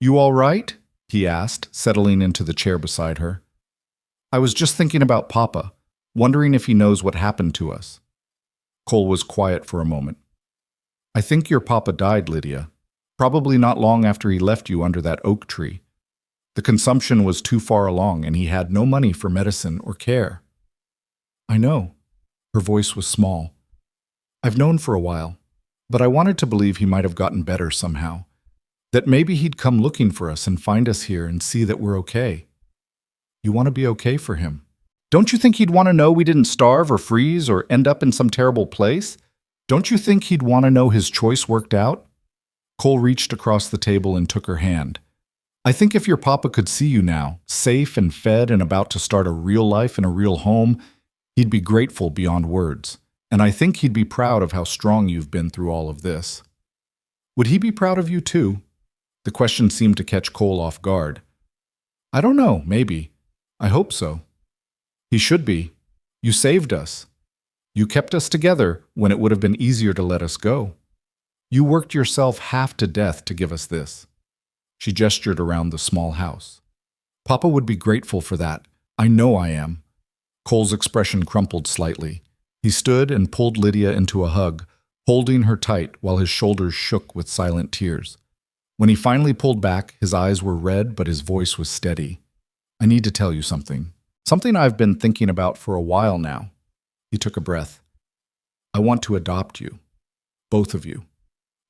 "You all right?" he asked, settling into the chair beside her. "I was just thinking about Papa, wondering if he knows what happened to us." Cole was quiet for a moment. "I think your Papa died, Lydia. Probably not long after he left you under that oak tree. The consumption was too far along, and he had no money for medicine or care." "I know." Her voice was small. "I've known for a while, but I wanted to believe he might have gotten better somehow. That maybe he'd come looking for us and find us here and see that we're okay." "You want to be okay for him. Don't you think he'd want to know we didn't starve or freeze or end up in some terrible place? Don't you think he'd want to know his choice worked out?" Cole reached across the table and took her hand. "I think if your Papa could see you now, safe and fed and about to start a real life in a real home, he'd be grateful beyond words. And I think he'd be proud of how strong you've been through all of this." "Would he be proud of you too?" The question seemed to catch Cole off guard. "I don't know, maybe. I hope so." "He should be. You saved us. You kept us together when it would have been easier to let us go. You worked yourself half to death to give us this." She gestured around the small house. "Papa would be grateful for that. I know I am." Cole's expression crumpled slightly. He stood and pulled Lydia into a hug, holding her tight while his shoulders shook with silent tears. When he finally pulled back, his eyes were red, but his voice was steady. "I need to tell you something. Something I've been thinking about for a while now." He took a breath. "I want to adopt you. Both of you.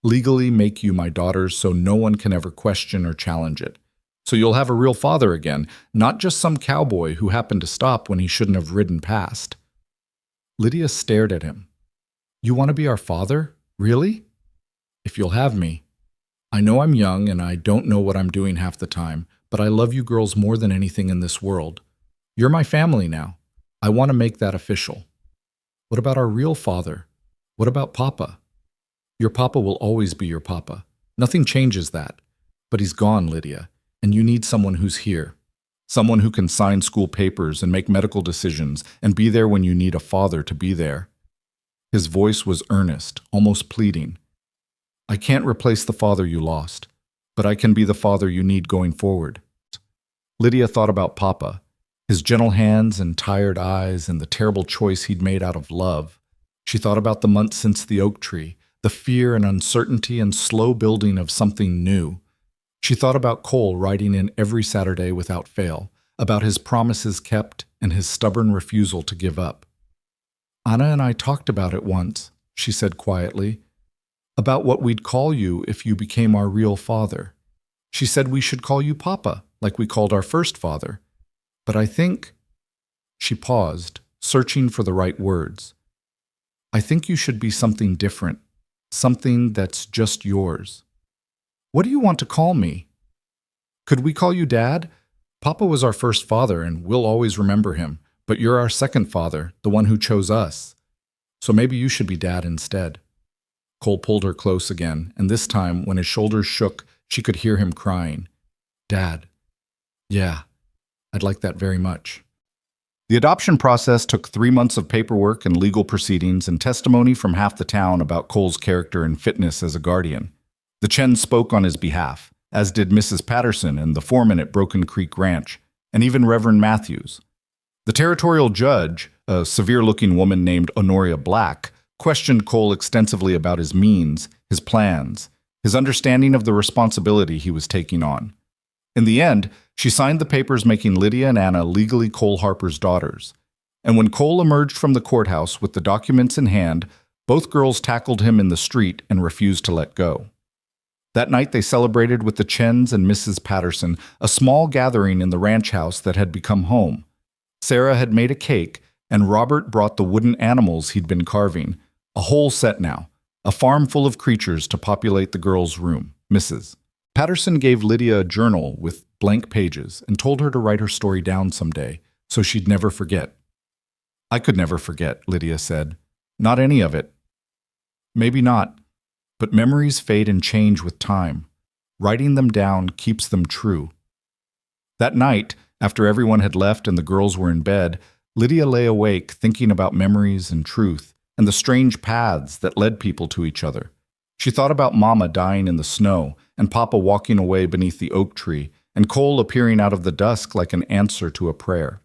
Legally make you my daughters so no one can ever question or challenge it. So you'll have a real father again, not just some cowboy who happened to stop when he shouldn't have ridden past." Lydia stared at him. "You want to be our father? Really?" "If you'll have me. I know I'm young and I don't know what I'm doing half the time, but I love you girls more than anything in this world. You're my family now. I want to make that official." "What about our real father? What about Papa?" "Your Papa will always be your Papa. Nothing changes that. But he's gone, Lydia, and you need someone who's here. Someone who can sign school papers and make medical decisions and be there when you need a father to be there." His voice was earnest, almost pleading. "I can't replace the father you lost, but I can be the father you need going forward." Lydia thought about Papa, his gentle hands and tired eyes and the terrible choice he'd made out of love. She thought about the months since the oak tree, the fear and uncertainty and slow building of something new. She thought about Cole riding in every Saturday without fail, about his promises kept and his stubborn refusal to give up. "Anna and I talked about it once," she said quietly, "about what we'd call you if you became our real father. She said we should call you Papa, like we called our first father. But I think—" She paused, searching for the right words. "I think you should be something different, something that's just yours." "What do you want to call me?" "Could we call you Dad? Papa was our first father and we'll always remember him, but you're our second father, the one who chose us. So maybe you should be Dad instead." Cole pulled her close again, and this time, when his shoulders shook, she could hear him crying. "Dad. Yeah, I'd like that very much." The adoption process took 3 months of paperwork and legal proceedings and testimony from half the town about Cole's character and fitness as a guardian. The Chens spoke on his behalf, as did Mrs. Patterson and the foreman at Broken Creek Ranch, and even Reverend Matthews. The territorial judge, a severe-looking woman named Honoria Black, questioned Cole extensively about his means, his plans, his understanding of the responsibility he was taking on. In the end, she signed the papers making Lydia and Anna legally Cole Harper's daughters. And when Cole emerged from the courthouse with the documents in hand, both girls tackled him in the street and refused to let go. That night they celebrated with the Chens and Mrs. Patterson, a small gathering in the ranch house that had become home. Sarah had made a cake, and Robert brought the wooden animals he'd been carving, a whole set now, a farm full of creatures to populate the girls' room. Mrs. Patterson gave Lydia a journal with blank pages and told her to write her story down someday, so she'd never forget. "I could never forget," Lydia said. Not any of it. Maybe not, but memories fade and change with time. Writing them down keeps them true. That night, after everyone had left and the girls were in bed, Lydia lay awake thinking about memories and truth and the strange paths that led people to each other. She thought about Mama dying in the snow and Papa walking away beneath the oak tree and Cole appearing out of the dusk like an answer to a prayer.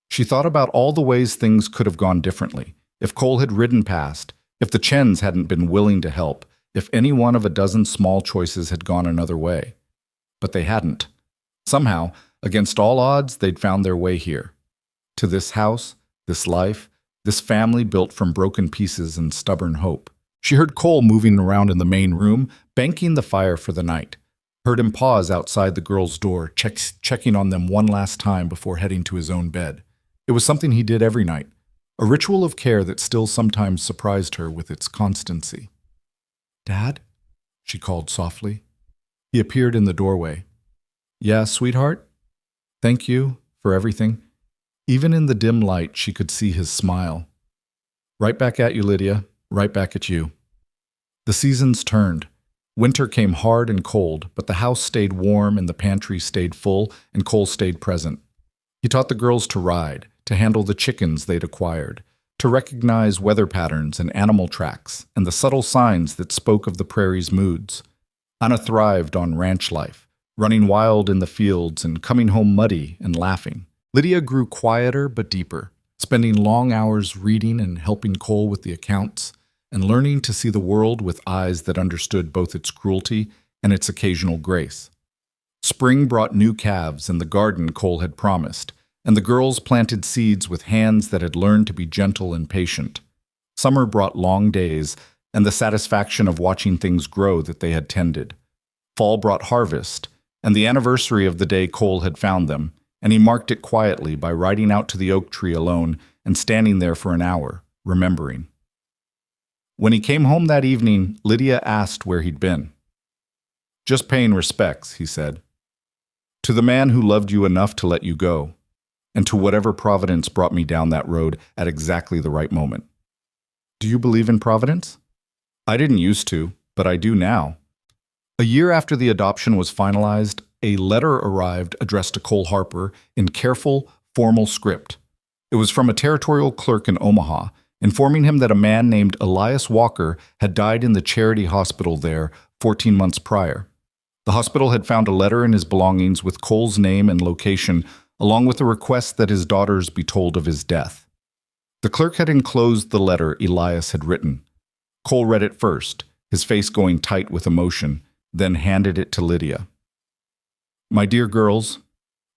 She thought about all the ways things could have gone differently, if Cole had ridden past, if the Chens hadn't been willing to help, if any one of a dozen small choices had gone another way. But they hadn't. Somehow, against all odds, they'd found their way here. To this house, this life, this family built from broken pieces and stubborn hope. She heard Cole moving around in the main room, banking the fire for the night. Heard him pause outside the girls' door, checking on them one last time before heading to his own bed. It was something he did every night, a ritual of care that still sometimes surprised her with its constancy. "Dad?" she called softly. He appeared in the doorway. "Yeah, sweetheart? Thank you for everything." Even in the dim light, she could see his smile. "Right back at you, Lydia. Right back at you." The seasons turned. Winter came hard and cold, but the house stayed warm and the pantry stayed full, and Cole stayed present. He taught the girls to ride, to handle the chickens they'd acquired, to recognize weather patterns and animal tracks, and the subtle signs that spoke of the prairie's moods. Anna thrived on ranch life, running wild in the fields and coming home muddy and laughing. Lydia grew quieter but deeper, spending long hours reading and helping Cole with the accounts, and learning to see the world with eyes that understood both its cruelty and its occasional grace. Spring brought new calves and the garden Cole had promised, and the girls planted seeds with hands that had learned to be gentle and patient. Summer brought long days and the satisfaction of watching things grow that they had tended. Fall brought harvest, and the anniversary of the day Cole had found them, and he marked it quietly by riding out to the oak tree alone and standing there for an hour, remembering. When he came home that evening, Lydia asked where he'd been. "Just paying respects," he said. "To the man who loved you enough to let you go, and to whatever Providence brought me down that road at exactly the right moment." "Do you believe in Providence?" "I didn't used to, but I do now." A year after the adoption was finalized, a letter arrived addressed to Cole Harper in careful, formal script. It was from a territorial clerk in Omaha, informing him that a man named Elias Walker had died in the charity hospital there 14 months prior. The hospital had found a letter in his belongings with Cole's name and location, along with a request that his daughters be told of his death. The clerk had enclosed the letter Elias had written. Cole read it first, his face going tight with emotion, then handed it to Lydia. "My dear girls,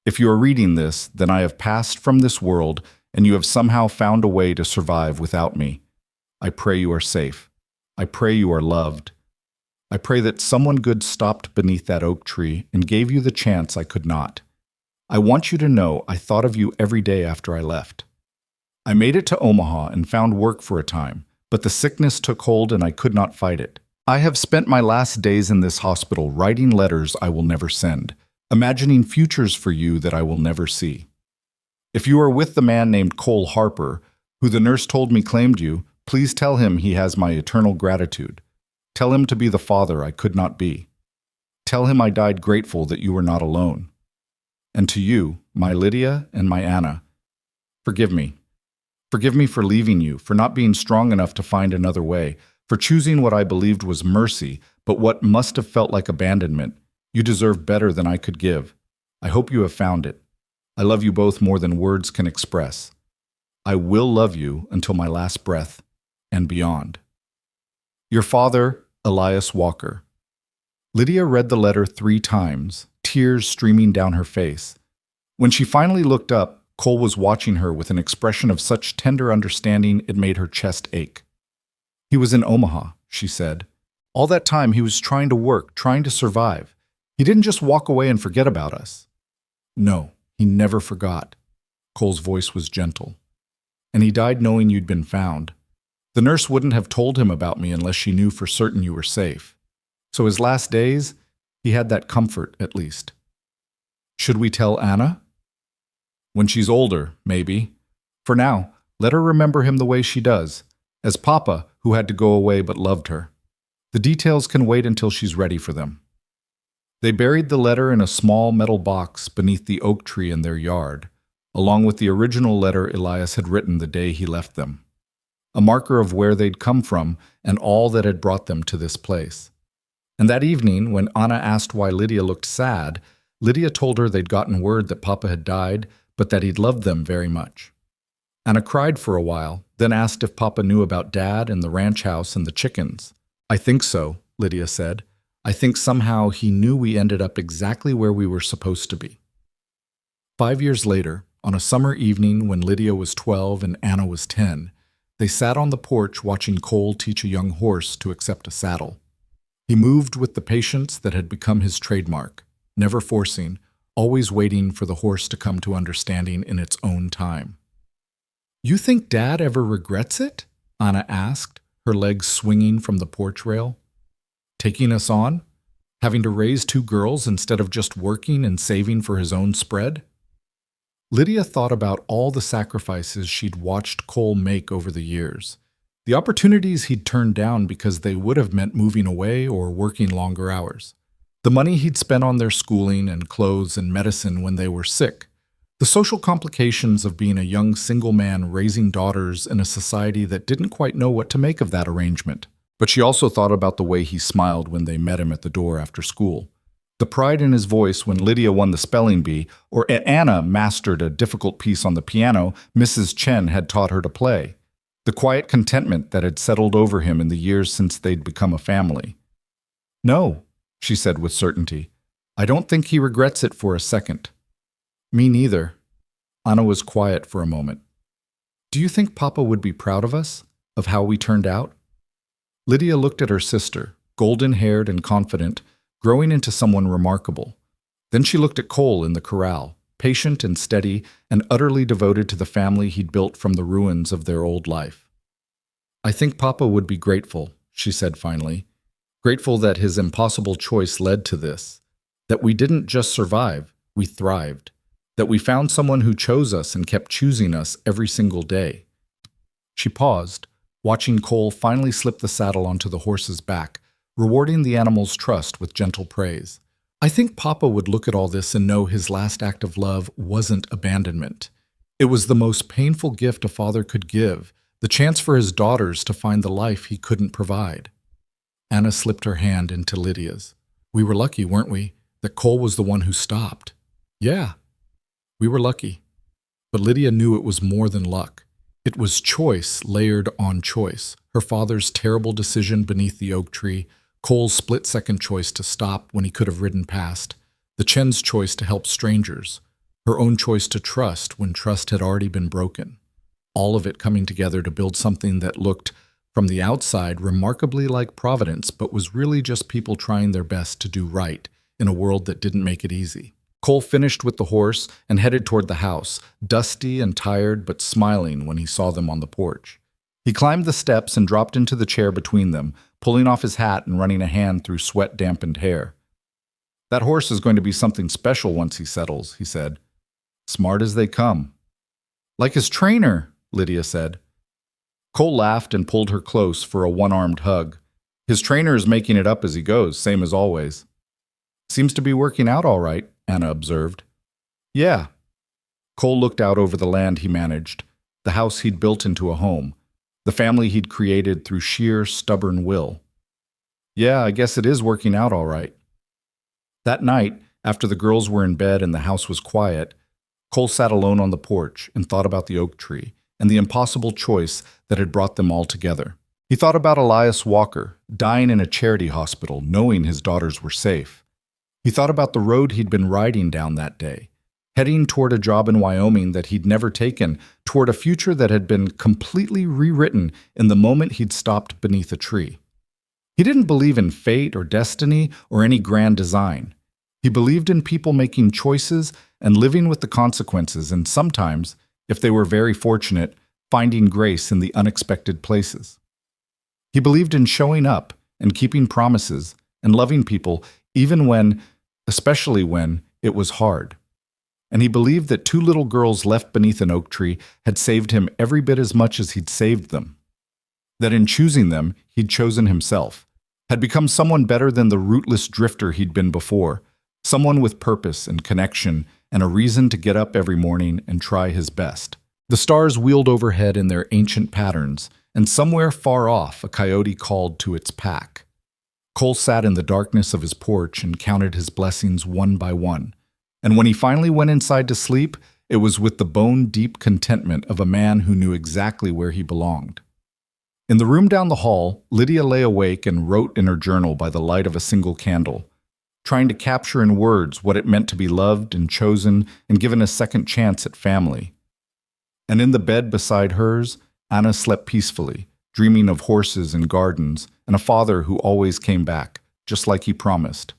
if you are reading this, then I have passed from this world and you have somehow found a way to survive without me. I pray you are safe. I pray you are loved. I pray that someone good stopped beneath that oak tree and gave you the chance I could not. I want you to know I thought of you every day after I left. I made it to Omaha and found work for a time, but the sickness took hold and I could not fight it. I have spent my last days in this hospital writing letters I will never send, imagining futures for you that I will never see. If you are with the man named Cole Harper, who the nurse told me claimed you, please tell him he has my eternal gratitude. Tell him to be the father I could not be. Tell him I died grateful that you were not alone. And to you, my Lydia and my Anna, forgive me. Forgive me for leaving you, for not being strong enough to find another way, for choosing what I believed was mercy, but what must have felt like abandonment. You deserve better than I could give. I hope you have found it. I love you both more than words can express. I will love you until my last breath and beyond. Your father, Elias Walker." Lydia read the letter 3 times, tears streaming down her face. When she finally looked up, Cole was watching her with an expression of such tender understanding it made her chest ache. "He was in Omaha," she said. "All that time he was trying to work, trying to survive. He didn't just walk away and forget about us." "No, he never forgot." Cole's voice was gentle. "And he died knowing you'd been found. The nurse wouldn't have told him about me unless she knew for certain you were safe. So his last days, he had that comfort, at least." "Should we tell Anna?" "When she's older, maybe. For now, let her remember him the way she does. as Papa, who had to go away but loved her. The details can wait until she's ready for them. They buried the letter in a small metal box beneath the oak tree in their yard, along with the original letter Elias had written the day he left them, a marker of where they'd come from and all that had brought them to this place. And that evening, when Anna asked why Lydia looked sad, Lydia told her they'd gotten word that Papa had died, but that he'd loved them very much. Anna cried for a while, then asked if Papa knew about Dad and the ranch house and the chickens. "I think so," Lydia said. "I think somehow he knew we ended up exactly where we were supposed to be." 5 years later, on a summer evening when Lydia was 12 and Anna was 10, they sat on the porch watching Cole teach a young horse to accept a saddle. He moved with the patience that had become his trademark, never forcing, always waiting for the horse to come to understanding in its own time. "You think Dad ever regrets it?" Anna asked, her legs swinging from the porch rail. "Taking us on? Having to raise 2 girls instead of just working and saving for his own spread?" Lydia thought about all the sacrifices she'd watched Cole make over the years. The opportunities he'd turned down because they would have meant moving away or working longer hours. The money he'd spent on their schooling and clothes and medicine when they were sick. The social complications of being a young single man raising daughters in a society that didn't quite know what to make of that arrangement. But she also thought about the way he smiled when they met him at the door after school. The pride in his voice when Lydia won the spelling bee, or Anna mastered a difficult piece on the piano Mrs. Chen had taught her to play. The quiet contentment that had settled over him in the years since they'd become a family. "No," she said with certainty. "I don't think he regrets it for a second." "Me neither." Anna was quiet for a moment. "Do you think Papa would be proud of us, of how we turned out?" Lydia looked at her sister, golden-haired and confident, growing into someone remarkable. Then she looked at Cole in the corral, patient and steady and utterly devoted to the family he'd built from the ruins of their old life. "I think Papa would be grateful," she said finally. "Grateful that his impossible choice led to this. That we didn't just survive, we thrived. That we found someone who chose us and kept choosing us every single day." She paused, watching Cole finally slip the saddle onto the horse's back, rewarding the animal's trust with gentle praise. "I think Papa would look at all this and know his last act of love wasn't abandonment. It was the most painful gift a father could give, the chance for his daughters to find the life he couldn't provide." Anna slipped her hand into Lydia's. "We were lucky, weren't we, that Cole was the one who stopped?" "Yeah, we were lucky." But Lydia knew it was more than luck. It was choice layered on choice. Her father's terrible decision beneath the oak tree, Cole's split-second choice to stop when he could have ridden past, the Chen's choice to help strangers, her own choice to trust when trust had already been broken. All of it coming together to build something that looked, from the outside, remarkably like Providence, but was really just people trying their best to do right in a world that didn't make it easy. Cole finished with the horse and headed toward the house, dusty and tired but smiling when he saw them on the porch. He climbed the steps and dropped into the chair between them, pulling off his hat and running a hand through sweat-dampened hair. "That horse is going to be something special once he settles," he said. "Smart as they come." "Like his trainer," Lydia said. Cole laughed and pulled her close for a one-armed hug. "His trainer is making it up as he goes, same as always." "Seems to be working out all right," Anna observed. "Yeah." Cole looked out over the land he managed, the house he'd built into a home, the family he'd created through sheer, stubborn will. "Yeah, I guess it is working out all right." That night, after the girls were in bed and the house was quiet, Cole sat alone on the porch and thought about the oak tree and the impossible choice that had brought them all together. He thought about Elias Walker, dying in a charity hospital, knowing his daughters were safe. He thought about the road he'd been riding down that day, heading toward a job in Wyoming that he'd never taken, toward a future that had been completely rewritten in the moment he'd stopped beneath a tree. He didn't believe in fate or destiny or any grand design. He believed in people making choices and living with the consequences, and sometimes, if they were very fortunate, finding grace in the unexpected places. He believed in showing up and keeping promises and loving people even when, especially when, it was hard. And he believed that 2 little girls left beneath an oak tree had saved him every bit as much as he'd saved them. that in choosing them, he'd chosen himself, had become someone better than the rootless drifter he'd been before, someone with purpose and connection and a reason to get up every morning and try his best. The stars wheeled overhead in their ancient patterns, and somewhere far off a coyote called to its pack. Cole sat in the darkness of his porch and counted his blessings one by one, and when he finally went inside to sleep, it was with the bone-deep contentment of a man who knew exactly where he belonged. In the room down the hall, Lydia lay awake and wrote in her journal by the light of a single candle, trying to capture in words what it meant to be loved and chosen and given a second chance at family. And in the bed beside hers, Anna slept peacefully, dreaming of horses and gardens and a father who always came back, just like he promised.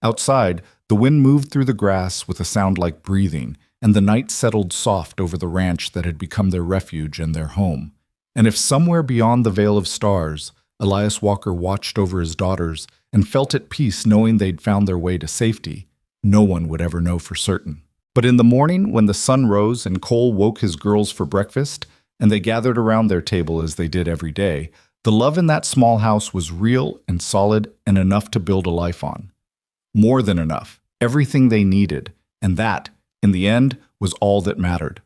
Outside, the wind moved through the grass with a sound like breathing, and the night settled soft over the ranch that had become their refuge and their home. And if somewhere beyond the veil of stars, Elias Walker watched over his daughters and felt at peace knowing they'd found their way to safety, no one would ever know for certain. But in the morning, when the sun rose and Cole woke his girls for breakfast, and they gathered around their table as they did every day, the love in that small house was real and solid and enough to build a life on. More than enough, everything they needed, and that, in the end, was all that mattered.